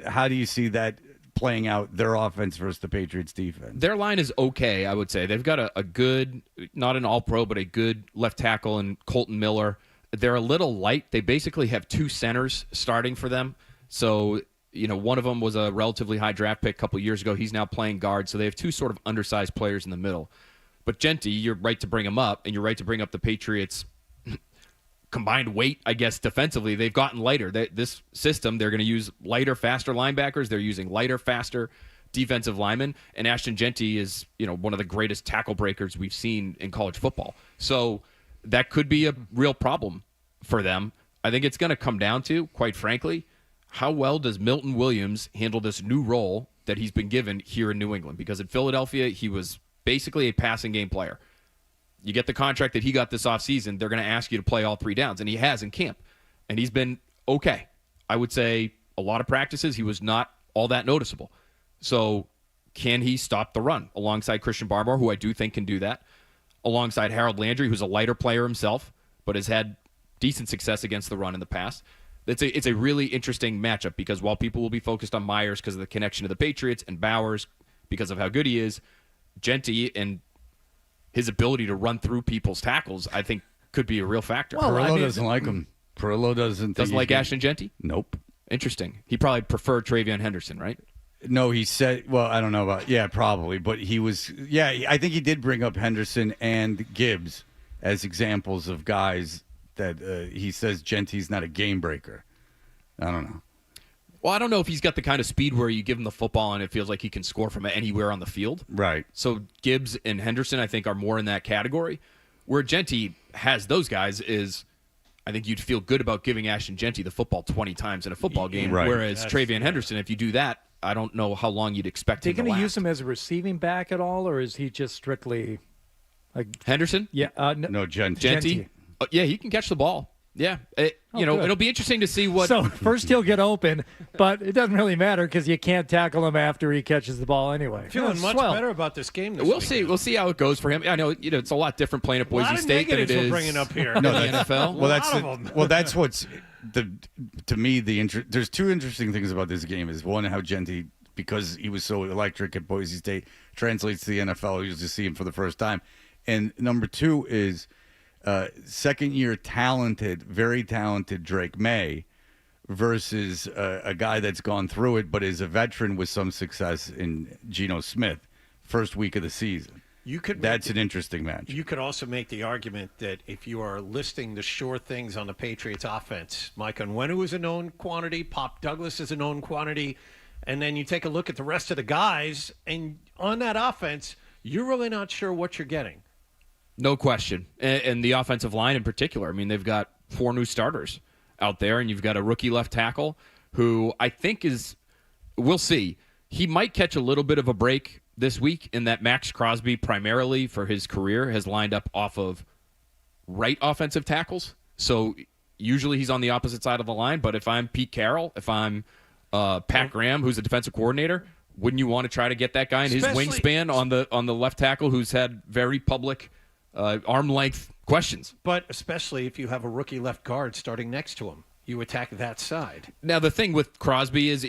[SPEAKER 5] How do you see that playing out, their offense versus the Patriots defense?
[SPEAKER 6] Their line is okay, I would say. They've got a good, not an all-pro, but a good left tackle in Colton Miller. They're a little light. They basically have 2 centers starting for them. So, one of them was a relatively high draft pick a couple years ago. He's now playing guard. So they have 2 sort of undersized players in the middle. But Genty, you're right to bring him up, and you're right to bring up the Patriots' combined weight, I guess, defensively. They've gotten lighter. This system, they're going to use lighter, faster linebackers. They're using lighter, faster defensive linemen. And Ashton Genty is, one of the greatest tackle breakers we've seen in college football. So that could be a real problem for them. I think it's going to come down to, quite frankly, how well does Milton Williams handle this new role that he's been given here in New England? Because in Philadelphia, he was basically a passing game player. You get the contract that he got this offseason, they're going to ask you to play all 3 downs, and he has in camp. And he's been okay. I would say a lot of practices, he was not all that noticeable. So can he stop the run alongside Christian Barmore, who I do think can do that, alongside Harold Landry, who's a lighter player himself, but has had decent success against the run in the past? It's a really interesting matchup because while people will be focused on Myers because of the connection to the Patriots and Bowers because of how good he is, Genty and his ability to run through people's tackles, I think, could be a real factor.
[SPEAKER 5] Well, Perillo doesn't like him. Perillo doesn't
[SPEAKER 6] like Ashton Genty?
[SPEAKER 5] Nope.
[SPEAKER 6] Interesting. He probably preferred Travion Henderson, right?
[SPEAKER 5] No, he said, well, I don't know about, probably. But he was, I think he did bring up Henderson and Gibbs as examples of guys that he says Genty's not a game breaker. I don't know.
[SPEAKER 6] Well, I don't know if he's got the kind of speed where you give him the football and it feels like he can score from anywhere on the field.
[SPEAKER 5] Right.
[SPEAKER 6] So Gibbs and Henderson, I think, are more in that category. Where Genty has those guys is, I think you'd feel good about giving Ashton Genty the football 20 times in a football game.
[SPEAKER 5] Right.
[SPEAKER 6] Whereas Travion Henderson, if you do that, I don't know how long you'd expect him to last.
[SPEAKER 7] Are they going to use him as a receiving back at all, or is he just strictly like
[SPEAKER 6] Henderson?
[SPEAKER 7] Yeah.
[SPEAKER 5] No, Genty.
[SPEAKER 6] Genty? Yeah, he can catch the ball. Yeah, it'll be interesting to see what.
[SPEAKER 7] So first he'll get open, but it doesn't really matter because you can't tackle him after he catches the ball anyway.
[SPEAKER 2] Feeling much better about this game.
[SPEAKER 6] We'll see. We'll see how it goes for him. I know it's a lot different playing at Boise State than it is
[SPEAKER 2] bringing up here.
[SPEAKER 6] No, the NFL.
[SPEAKER 5] Well, that's what's to me there's 2 interesting things about this game. Is one, how Genty, because he was so electric at Boise State, translates to the NFL. You just see him for the first time, and number 2 is. Second-year very talented Drake May versus a guy that's gone through it but is a veteran with some success in Geno Smith, first week of the season. That's an interesting match.
[SPEAKER 2] You could also make the argument that if you are listing the sure things on the Patriots offense, Mike Onwenu is a known quantity, Pop Douglas is a known quantity, and then you take a look at the rest of the guys, and on that offense, you're really not sure what you're getting.
[SPEAKER 6] No question. And the offensive line in particular. I mean, they've got 4 new starters out there, and you've got a rookie left tackle who I think we'll see. He might catch a little bit of a break this week in that Max Crosby primarily for his career has lined up off of right offensive tackles. So usually he's on the opposite side of the line, but if I'm Pete Carroll, if I'm Pat Graham, who's the defensive coordinator, wouldn't you want to try to get that guy in his wingspan on the left tackle who's had very public arm length questions?
[SPEAKER 2] But especially if you have a rookie left guard starting next to him, you attack that side.
[SPEAKER 6] Now, the thing with Crosby is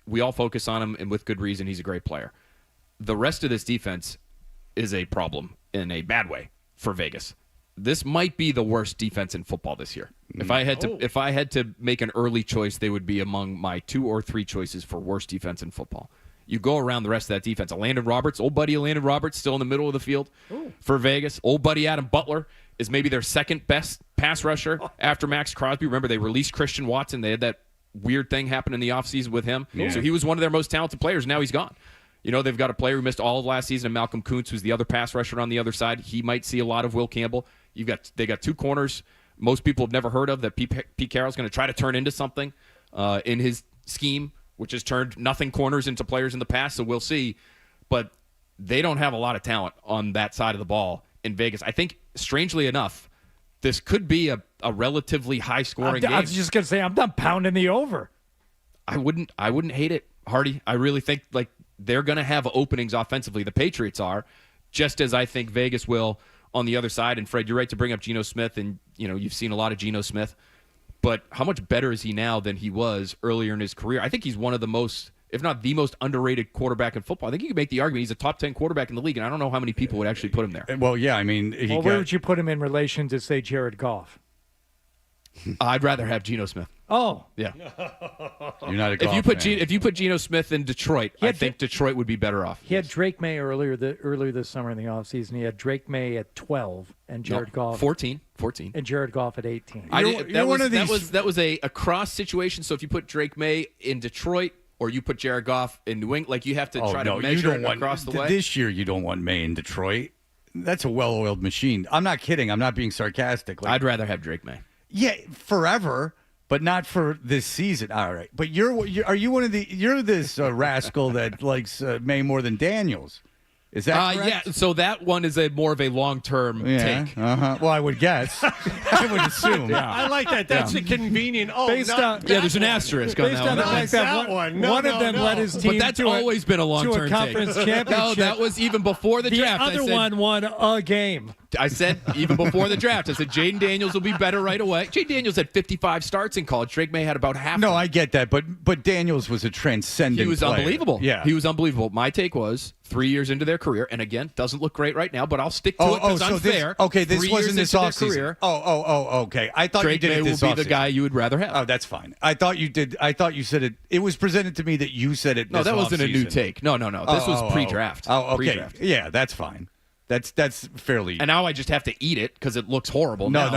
[SPEAKER 6] we all focus on him, and with good reason. He's a great player. The rest of this defense is a problem in a bad way for Vegas. This might be the worst defense in football this year. If I had to make an early choice, they would be among my 2 or 3 choices for worst defense in football. You go around the rest of that defense. Landon Roberts, old buddy Landon Roberts, still in the middle of the field for Vegas. Old buddy Adam Butler is maybe their second best pass rusher after Max Crosby. Remember, they released Christian Watson. They had that weird thing happen in the offseason with him. Yeah. So he was one of their most talented players. Now he's gone. You know, they've got a player who missed all of last season, Malcolm Kuntz, who's the other pass rusher on the other side. He might see a lot of Will Campbell. They got 2 corners most people have never heard of that Pete Carroll's going to try to turn into something in his scheme, which has turned nothing corners into players in the past, so we'll see. But they don't have a lot of talent on that side of the ball in Vegas. I think, strangely enough, this could be a relatively high-scoring game.
[SPEAKER 7] I was just going to say, I'm done pounding the over.
[SPEAKER 6] I wouldn't hate it, Hardy. I really think they're going to have openings offensively. The Patriots are, just as I think Vegas will on the other side. And Fred, you're right to bring up Geno Smith, and you've seen a lot of Geno Smith. But how much better is he now than he was earlier in his career? I think he's one of the most, if not the most underrated quarterback in football. I think you could make the argument he's a top 10 quarterback in the league, and I don't know how many people would actually put him there.
[SPEAKER 5] Well, yeah, I mean,
[SPEAKER 7] where would you put him in relation to, say, Jared Goff?
[SPEAKER 6] I'd rather have Geno Smith.
[SPEAKER 7] Oh,
[SPEAKER 6] yeah.
[SPEAKER 5] You're not a Goff fan.
[SPEAKER 6] If you put Geno Smith in Detroit, I think Detroit would be better off.
[SPEAKER 7] He had Drake May earlier this summer in the offseason. He had Drake May at 12 and Jared Goff
[SPEAKER 6] 14,
[SPEAKER 7] and Jared Goff at 18.
[SPEAKER 6] That was a cross situation. So if you put Drake May in Detroit or you put Jared Goff in New England, you have to try to measure it across the way.
[SPEAKER 5] This year, you don't want May in Detroit. That's a well-oiled machine. I'm not kidding. I'm not being sarcastic.
[SPEAKER 6] I'd rather have Drake May.
[SPEAKER 5] Yeah, forever, but not for this season. All right, but you're this rascal that likes May more than Daniels. Is that correct?
[SPEAKER 6] Yeah, so that one is more of a long-term take.
[SPEAKER 5] Well, I would guess. I would assume.
[SPEAKER 2] Yeah. I like that. That's a convenient.
[SPEAKER 6] There's an asterisk on that one.
[SPEAKER 7] On the fact that one of them led his team
[SPEAKER 6] but that's always been a long-term
[SPEAKER 7] to a conference championship.
[SPEAKER 6] No, that was even before the draft.
[SPEAKER 7] The other one won a game.
[SPEAKER 6] I said, even before the draft, I said, Jaden Daniels will be better right away. Jaden Daniels had 55 starts in college. Drake May had about half.
[SPEAKER 5] No, I get that, but Daniels was a transcendent
[SPEAKER 6] He was
[SPEAKER 5] player.
[SPEAKER 6] unbelievable.
[SPEAKER 5] Yeah.
[SPEAKER 6] He was unbelievable. My take was 3 years into their career, and again, doesn't look great right now, but I'll stick to it because I'm fair.
[SPEAKER 5] This wasn't this offseason. Okay. I thought
[SPEAKER 6] Drake
[SPEAKER 5] you did
[SPEAKER 6] May
[SPEAKER 5] it this
[SPEAKER 6] will be
[SPEAKER 5] offseason.
[SPEAKER 6] the guy you would rather have.
[SPEAKER 5] Oh, that's fine. I thought you did. I thought you said it. It was presented to me that you said it.
[SPEAKER 6] No, that wasn't a new take. No. This was pre-draft.
[SPEAKER 5] Oh, okay.
[SPEAKER 6] Pre-draft.
[SPEAKER 5] Yeah, that's fine. That's fairly.
[SPEAKER 6] And now I just have to eat it because it looks horrible.
[SPEAKER 5] No.
[SPEAKER 6] With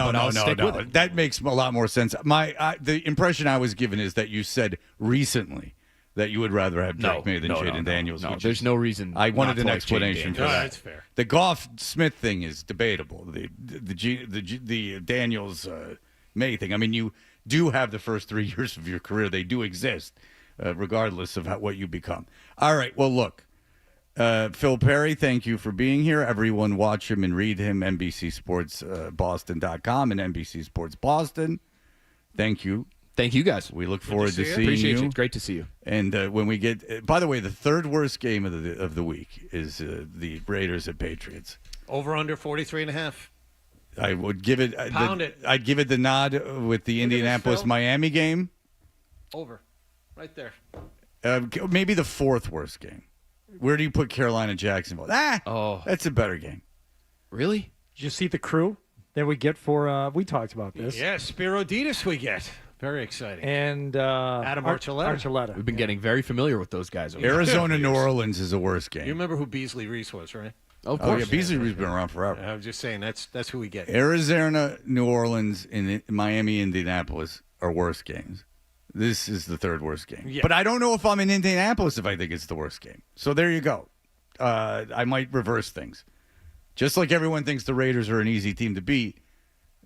[SPEAKER 6] it.
[SPEAKER 5] That makes a lot more sense. The impression I was given is that you said recently that you would rather have Drake May than Jaden Daniels.
[SPEAKER 6] No, there's no reason.
[SPEAKER 5] I wanted an
[SPEAKER 6] like
[SPEAKER 5] explanation for that.
[SPEAKER 2] That's fair.
[SPEAKER 5] The Goff Smith thing is debatable. The Daniels May thing. I mean, you do have the first 3 years of your career. They do exist, regardless of what you become. All right. Well, look. Phil Perry, thank you for being here. Everyone watch him and read him, NBCSportsBoston.com and NBC Sports Boston. Thank you.
[SPEAKER 6] Thank you, guys.
[SPEAKER 5] We look forward to seeing
[SPEAKER 6] Appreciate
[SPEAKER 5] you.
[SPEAKER 6] It's great to see you.
[SPEAKER 5] And when we get, by the way, the third worst game of the week is the Raiders at Patriots.
[SPEAKER 2] Over under 43.5.
[SPEAKER 5] I would give it.
[SPEAKER 2] It.
[SPEAKER 5] I'd give it the nod with the Indianapolis-Miami game.
[SPEAKER 2] Over, right there.
[SPEAKER 5] Maybe the fourth worst game. Where do you put Carolina-Jacksonville? That's a better game.
[SPEAKER 6] Really?
[SPEAKER 7] Did you see the crew that we get for? We talked about this.
[SPEAKER 2] Yeah, Spiro Ditas we get. Very exciting.
[SPEAKER 7] And
[SPEAKER 2] Adam Archuleta.
[SPEAKER 6] We've been getting very familiar with those guys.
[SPEAKER 5] Arizona-New Orleans is a worst game.
[SPEAKER 2] You remember who Beasley Reese was, right?
[SPEAKER 6] Of course.
[SPEAKER 5] Yeah, Beasley Reese has been around forever.
[SPEAKER 2] I was just saying that's who we get.
[SPEAKER 5] Arizona, New Orleans, and Miami, Indianapolis are worst games. This is the third worst game.
[SPEAKER 2] Yeah.
[SPEAKER 5] But I don't know if I'm in Indianapolis if I think it's the worst game. So there you go. I might reverse things. Just like everyone thinks the Raiders are an easy team to beat,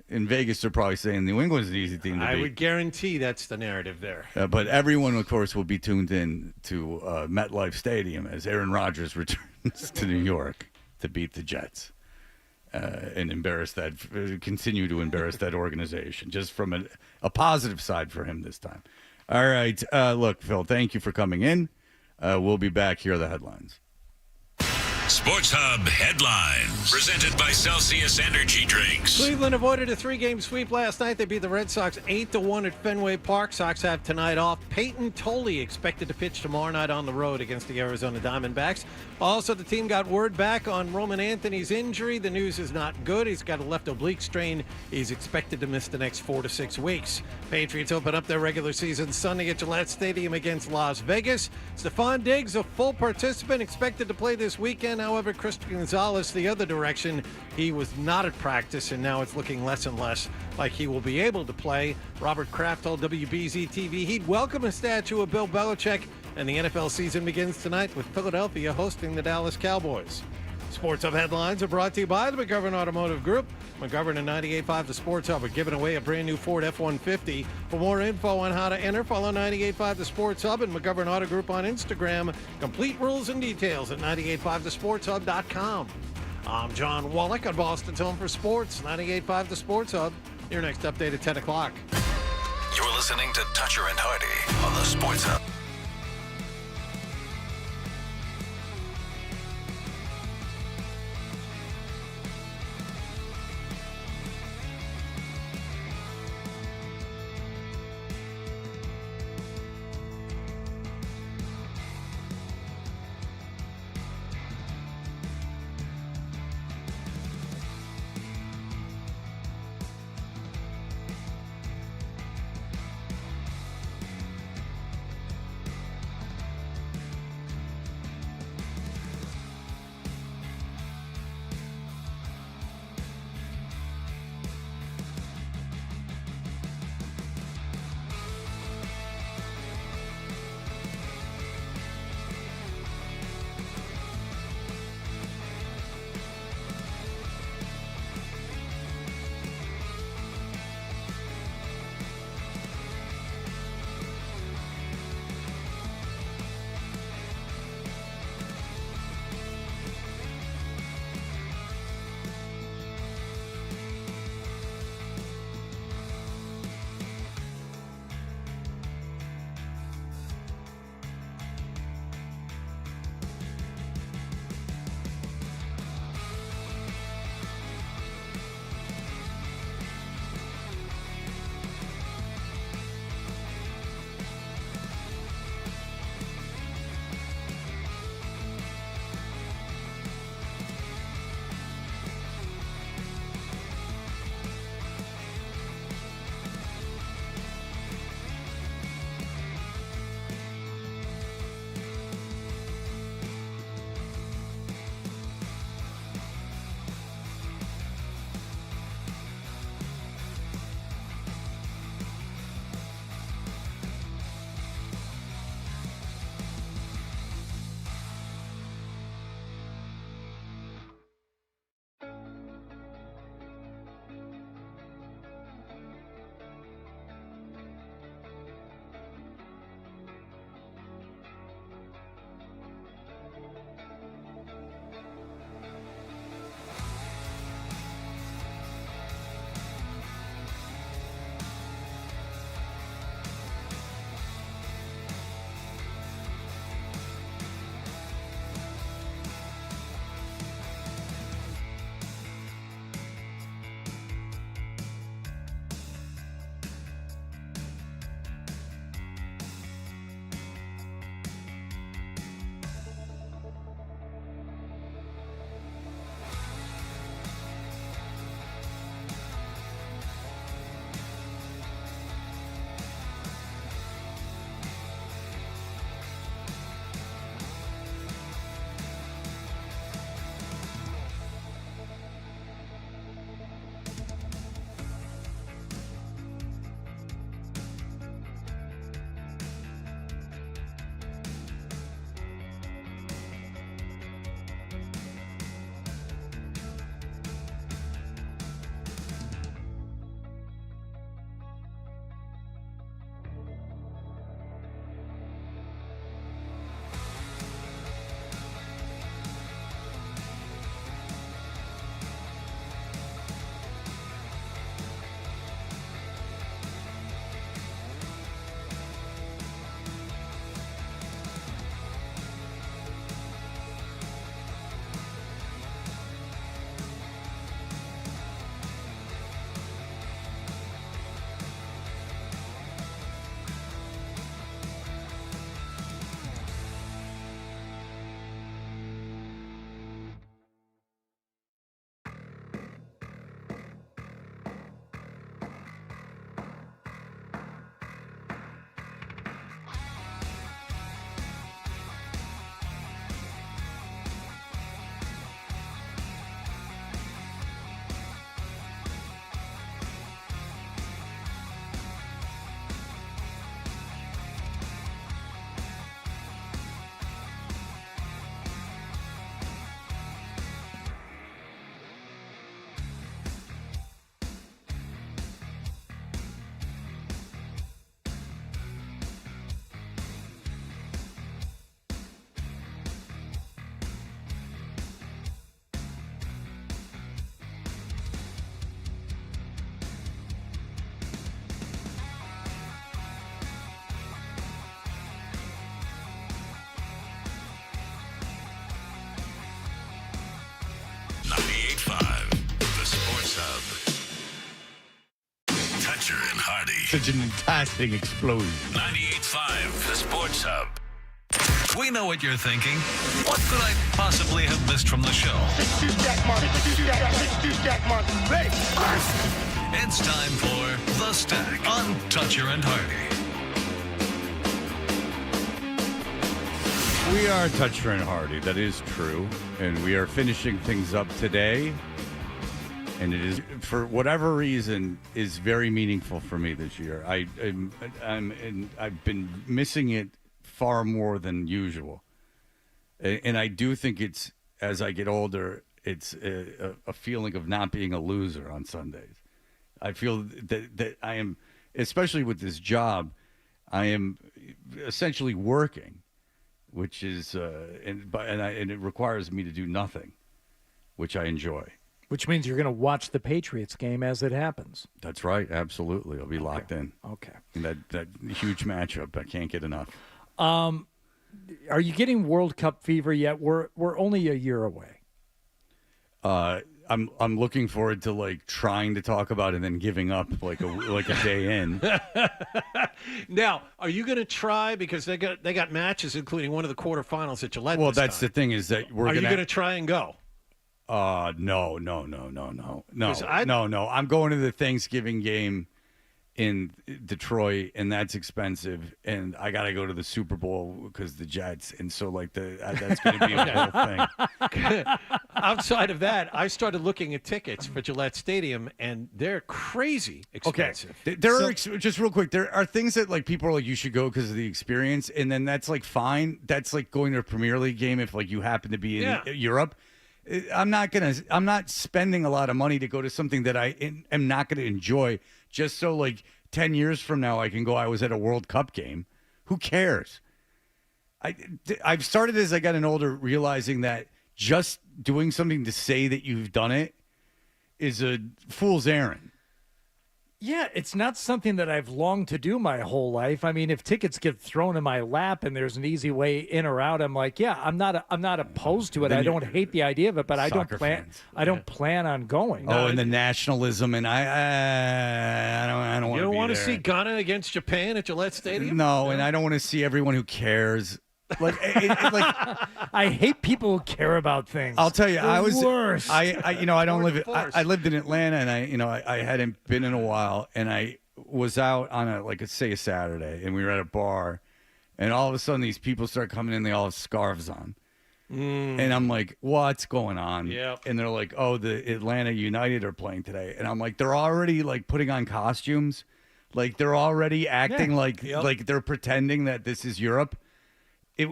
[SPEAKER 5] in Vegas, they're probably saying New England's an easy team to beat.
[SPEAKER 2] I would guarantee that's the narrative there.
[SPEAKER 5] But everyone, of course, will be tuned in to MetLife Stadium as Aaron Rodgers returns to New York to beat the Jets and continue to embarrass that organization, just from a positive side for him this time. All right. Look, Phil, thank you for coming in. We'll be back. Here are the headlines.
[SPEAKER 1] Sports Hub headlines presented by Celsius Energy Drinks.
[SPEAKER 2] Cleveland avoided a 3-game sweep last night. They beat the Red Sox 8-1 at Fenway Park. Sox have tonight off. Peyton Tolley expected to pitch tomorrow night on the road against the Arizona Diamondbacks. Also, the team got word back on Roman Anthony's injury. The news is not good. He's got a left oblique strain. He's expected to miss the next 4 to 6 weeks. Patriots open up their regular season Sunday at Gillette Stadium against Las Vegas. Stephon Diggs, a full participant, expected to play this weekend. However, Christian Gonzalez, the other direction, he was not at practice, and now it's looking less and less like he will be able to play. Robert Kraft told WBZ TV he'd welcome a statue of Bill Belichick, and the NFL season begins tonight with Philadelphia hosting the Dallas Cowboys. Sports Hub headlines are brought to you by the McGovern Automotive Group. McGovern and 98.5 The Sports Hub are giving away a brand new Ford F-150. For more info on how to enter, follow 98.5 The Sports Hub and McGovern Auto Group on Instagram. Complete rules and details at 98.5thesportshub.com. I'm John Wallach on Boston's Home for Sports, 98.5 The Sports Hub. Your next update at 10 o'clock.
[SPEAKER 20] You're listening to Toucher and Hardy on the Sports Hub.
[SPEAKER 5] Such an fantastic explosion.
[SPEAKER 1] 98.5, the Sports Hub. We know what you're thinking. What could I possibly have missed from the show? It's time for The Stack on Toucher and Hardy.
[SPEAKER 5] We are Toucher and Hardy. That is true. And we are finishing things up today. And it is, for whatever reason, is very meaningful for me this year. I've been missing it far more than usual. And I do think it's, as I get older, it's a feeling of not being a loser on Sundays. I feel that I am, especially with this job, I am essentially working, which is, and it requires me to do nothing, which I enjoy.
[SPEAKER 7] Which means you're going to watch the Patriots game as it happens.
[SPEAKER 5] That's right. Absolutely. I'll be locked in.
[SPEAKER 7] Okay.
[SPEAKER 5] And that huge matchup. I can't get enough.
[SPEAKER 7] Are you getting World Cup fever yet? We're only a year away.
[SPEAKER 5] I'm looking forward to like trying to talk about it and then giving up like a day in.
[SPEAKER 2] Now, are you going to try, because they got matches including one of the quarterfinals at Gillette?
[SPEAKER 5] Well, that's the thing, is that
[SPEAKER 2] are you going to try and go?
[SPEAKER 5] No. I'm going to the Thanksgiving game in Detroit, and that's expensive, and I got to go to the Super Bowl because the Jets, and so like that's going to be a whole thing.
[SPEAKER 2] Outside of that, I started looking at tickets for Gillette Stadium, and they're crazy expensive.
[SPEAKER 5] Okay, there are just real quick. There are things that like people are like, you should go because of the experience, and then that's like fine. That's like going to a Premier League game if like you happen to be in Europe. I'm not spending a lot of money to go to something that I am not going to enjoy just so like 10 years from now I can go, I was at a World Cup game. Who cares? I've started as I got older realizing that just doing something to say that you've done it is a fool's errand.
[SPEAKER 7] Yeah, it's not something that I've longed to do my whole life. I mean, if tickets get thrown in my lap and there's an easy way in or out, I'm like, yeah, I'm not opposed to it. I don't hate the idea of it, but I don't plan on going.
[SPEAKER 5] Oh, and the nationalism, and I don't want to.
[SPEAKER 2] You don't want to
[SPEAKER 5] there.
[SPEAKER 2] see Ghana against Japan at Gillette Stadium?
[SPEAKER 5] No, and I don't want to see everyone who cares. Like,
[SPEAKER 7] I hate people who care about things.
[SPEAKER 5] I'll tell you,
[SPEAKER 7] I was worse.
[SPEAKER 5] I don't live. I lived in Atlanta, and I hadn't been in a while, and I was out on a Saturday, and we were at a bar, and all of a sudden these people start coming in. They all have scarves on, and I'm like, what's going on?
[SPEAKER 2] Yeah.
[SPEAKER 5] And they're like, oh, the Atlanta United are playing today, and I'm like, they're already like putting on costumes, like they're already acting like they're pretending that this is Europe.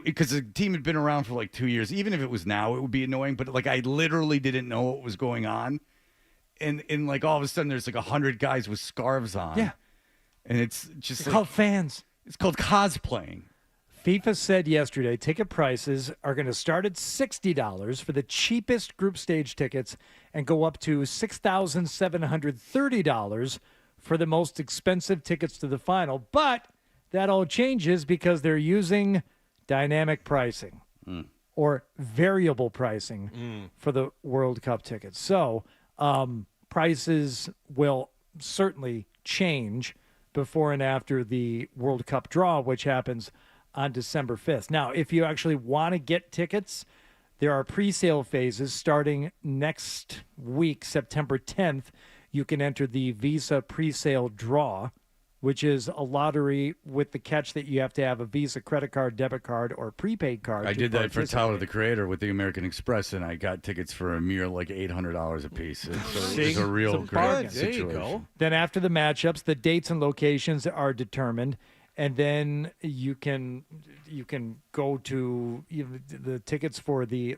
[SPEAKER 5] Because the team had been around for like 2 years. Even if it was now, it would be annoying. But like I literally didn't know what was going on, and like all of a sudden there's like 100 guys with scarves on.
[SPEAKER 7] Yeah,
[SPEAKER 5] and it's just
[SPEAKER 7] called fans.
[SPEAKER 5] It's called cosplaying.
[SPEAKER 7] FIFA said yesterday ticket prices are going to start at $60 for the cheapest group stage tickets and go up to $6,730 for the most expensive tickets to the final. But that all changes because they're using dynamic pricing or variable pricing for the World Cup tickets. So prices will certainly change before and after the World Cup draw, which happens on December 5th. Now, if you actually want to get tickets, there are pre-sale phases starting next week, September 10th. You can enter the Visa pre-sale draw, which is a lottery with the catch that you have to have a Visa credit card, debit card, or prepaid card.
[SPEAKER 5] I did that for Tyler, the Creator, with the American Express, and I got tickets for a mere like $800 a piece. It's a real great situation.
[SPEAKER 2] There you go.
[SPEAKER 7] Then after the matchups, the dates and locations are determined, and then you can go to the tickets for the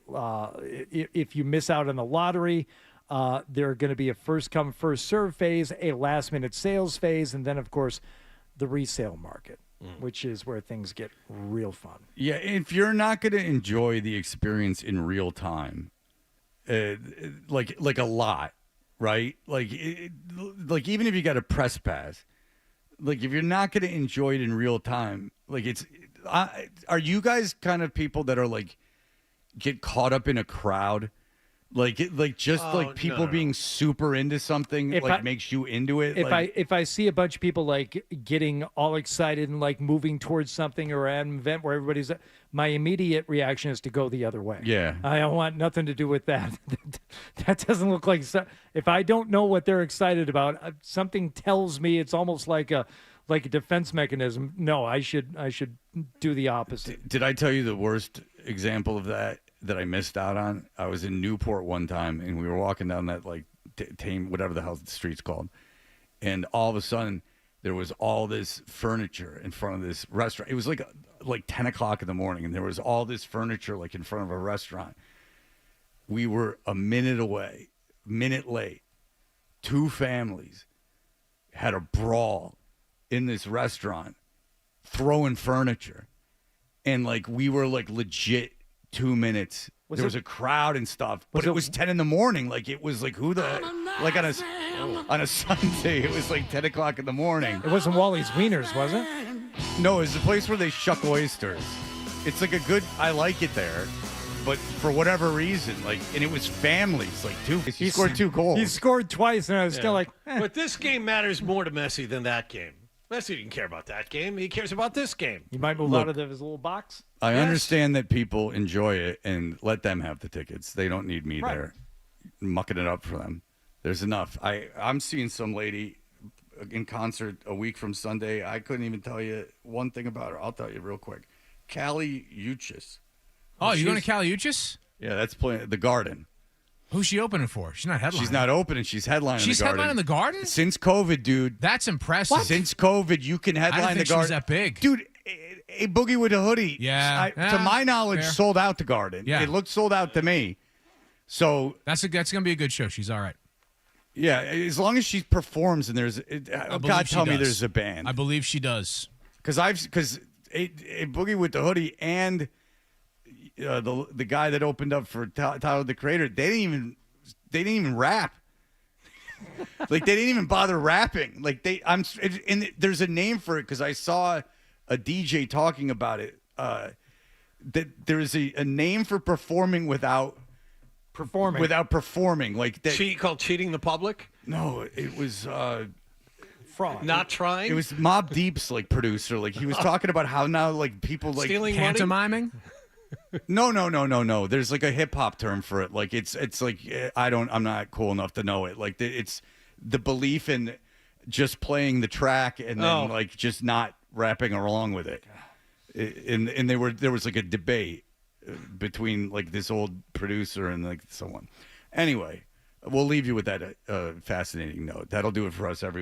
[SPEAKER 7] if you miss out on the lottery. There are going to be a first-come, first-serve phase, a last-minute sales phase, and then, of course, the resale market, which is where things get real fun.
[SPEAKER 5] Yeah, if you're not going to enjoy the experience in real time, like a lot, right? Like even if you got a press pass, like if you're not going to enjoy it in real time, like are you guys kind of people that are like get caught up in a crowd? Like people being super into something makes you into it.
[SPEAKER 7] If I see a bunch of people like getting all excited and like moving towards something or at an event where everybody's, my immediate reaction is to go the other way.
[SPEAKER 5] Yeah,
[SPEAKER 7] I don't want nothing to do with that. That doesn't look like. If I don't know what they're excited about, something tells me it's almost like a defense mechanism. No, I should do the opposite.
[SPEAKER 5] Did I tell you the worst example of that I missed out on? I was in Newport one time, and we were walking down that Tame, whatever the hell the street's called, and all of a sudden there was all this furniture in front of this restaurant. It was like 10 o'clock in the morning, and there was all this furniture in front of a restaurant. We were a minute late. Two families had a brawl in this restaurant, throwing furniture, and we were legit 2 minutes. There was a crowd and stuff, but it was 10 in the morning. It was who the on a Sunday. It was 10 o'clock in the morning.
[SPEAKER 7] It wasn't Wally's Wieners, was it?
[SPEAKER 5] No, it was the place where they shuck oysters. It's a good. I like it there, but for whatever reason, and it was families, two. He scored 2 goals.
[SPEAKER 7] He scored twice, and I was still like.
[SPEAKER 2] But this game matters more to Messi than that game. Messi didn't care about that game. He cares about this game.
[SPEAKER 7] He might move out of his little box.
[SPEAKER 5] I understand that people enjoy it, and let them have the tickets. They don't need me there mucking it up for them. There's enough. I'm seeing some lady in concert a week from Sunday. I couldn't even tell you one thing about her. I'll tell you real quick. Kali Uchis.
[SPEAKER 15] Oh, you going to Kali Uchis?
[SPEAKER 5] Yeah, that's playing the Garden.
[SPEAKER 15] Who's she opening for? She's not headlining.
[SPEAKER 5] She's not opening. She's headlining
[SPEAKER 15] She's
[SPEAKER 5] the Garden.
[SPEAKER 15] headlining the Garden?
[SPEAKER 5] Since COVID, dude.
[SPEAKER 15] That's impressive.
[SPEAKER 5] Since COVID, you can headline the Garden.
[SPEAKER 15] I didn't think she was that big.
[SPEAKER 5] Dude, a Boogie with a Hoodie.
[SPEAKER 15] Yeah.
[SPEAKER 5] To my knowledge,
[SPEAKER 15] fair.
[SPEAKER 5] sold out the Garden.
[SPEAKER 15] Yeah.
[SPEAKER 5] It looked sold out to me. So
[SPEAKER 15] that's going to be a good show. She's all right.
[SPEAKER 5] Yeah, as long as she performs and there's God tell me there's a band.
[SPEAKER 15] I believe she does.
[SPEAKER 5] Because a Boogie with the Hoodie and the guy that opened up for Tyler the Creator, they didn't even rap. They didn't even bother rapping. And there's a name for it because I saw a DJ talking about it. That there is a name for performing without performing.
[SPEAKER 2] Called cheating the public?
[SPEAKER 5] No, it was
[SPEAKER 7] fraud.
[SPEAKER 2] Not trying?
[SPEAKER 5] It was Mobb Deep's producer. He was talking about how now people
[SPEAKER 2] stealing
[SPEAKER 15] pantomiming.
[SPEAKER 5] No. There's a hip hop term for it. I'm not cool enough to know it. It's the belief in just playing the track and then just not rapping along with it. And there was a debate between this old producer and someone. Anyway, we'll leave you with that fascinating note. That'll do it for us every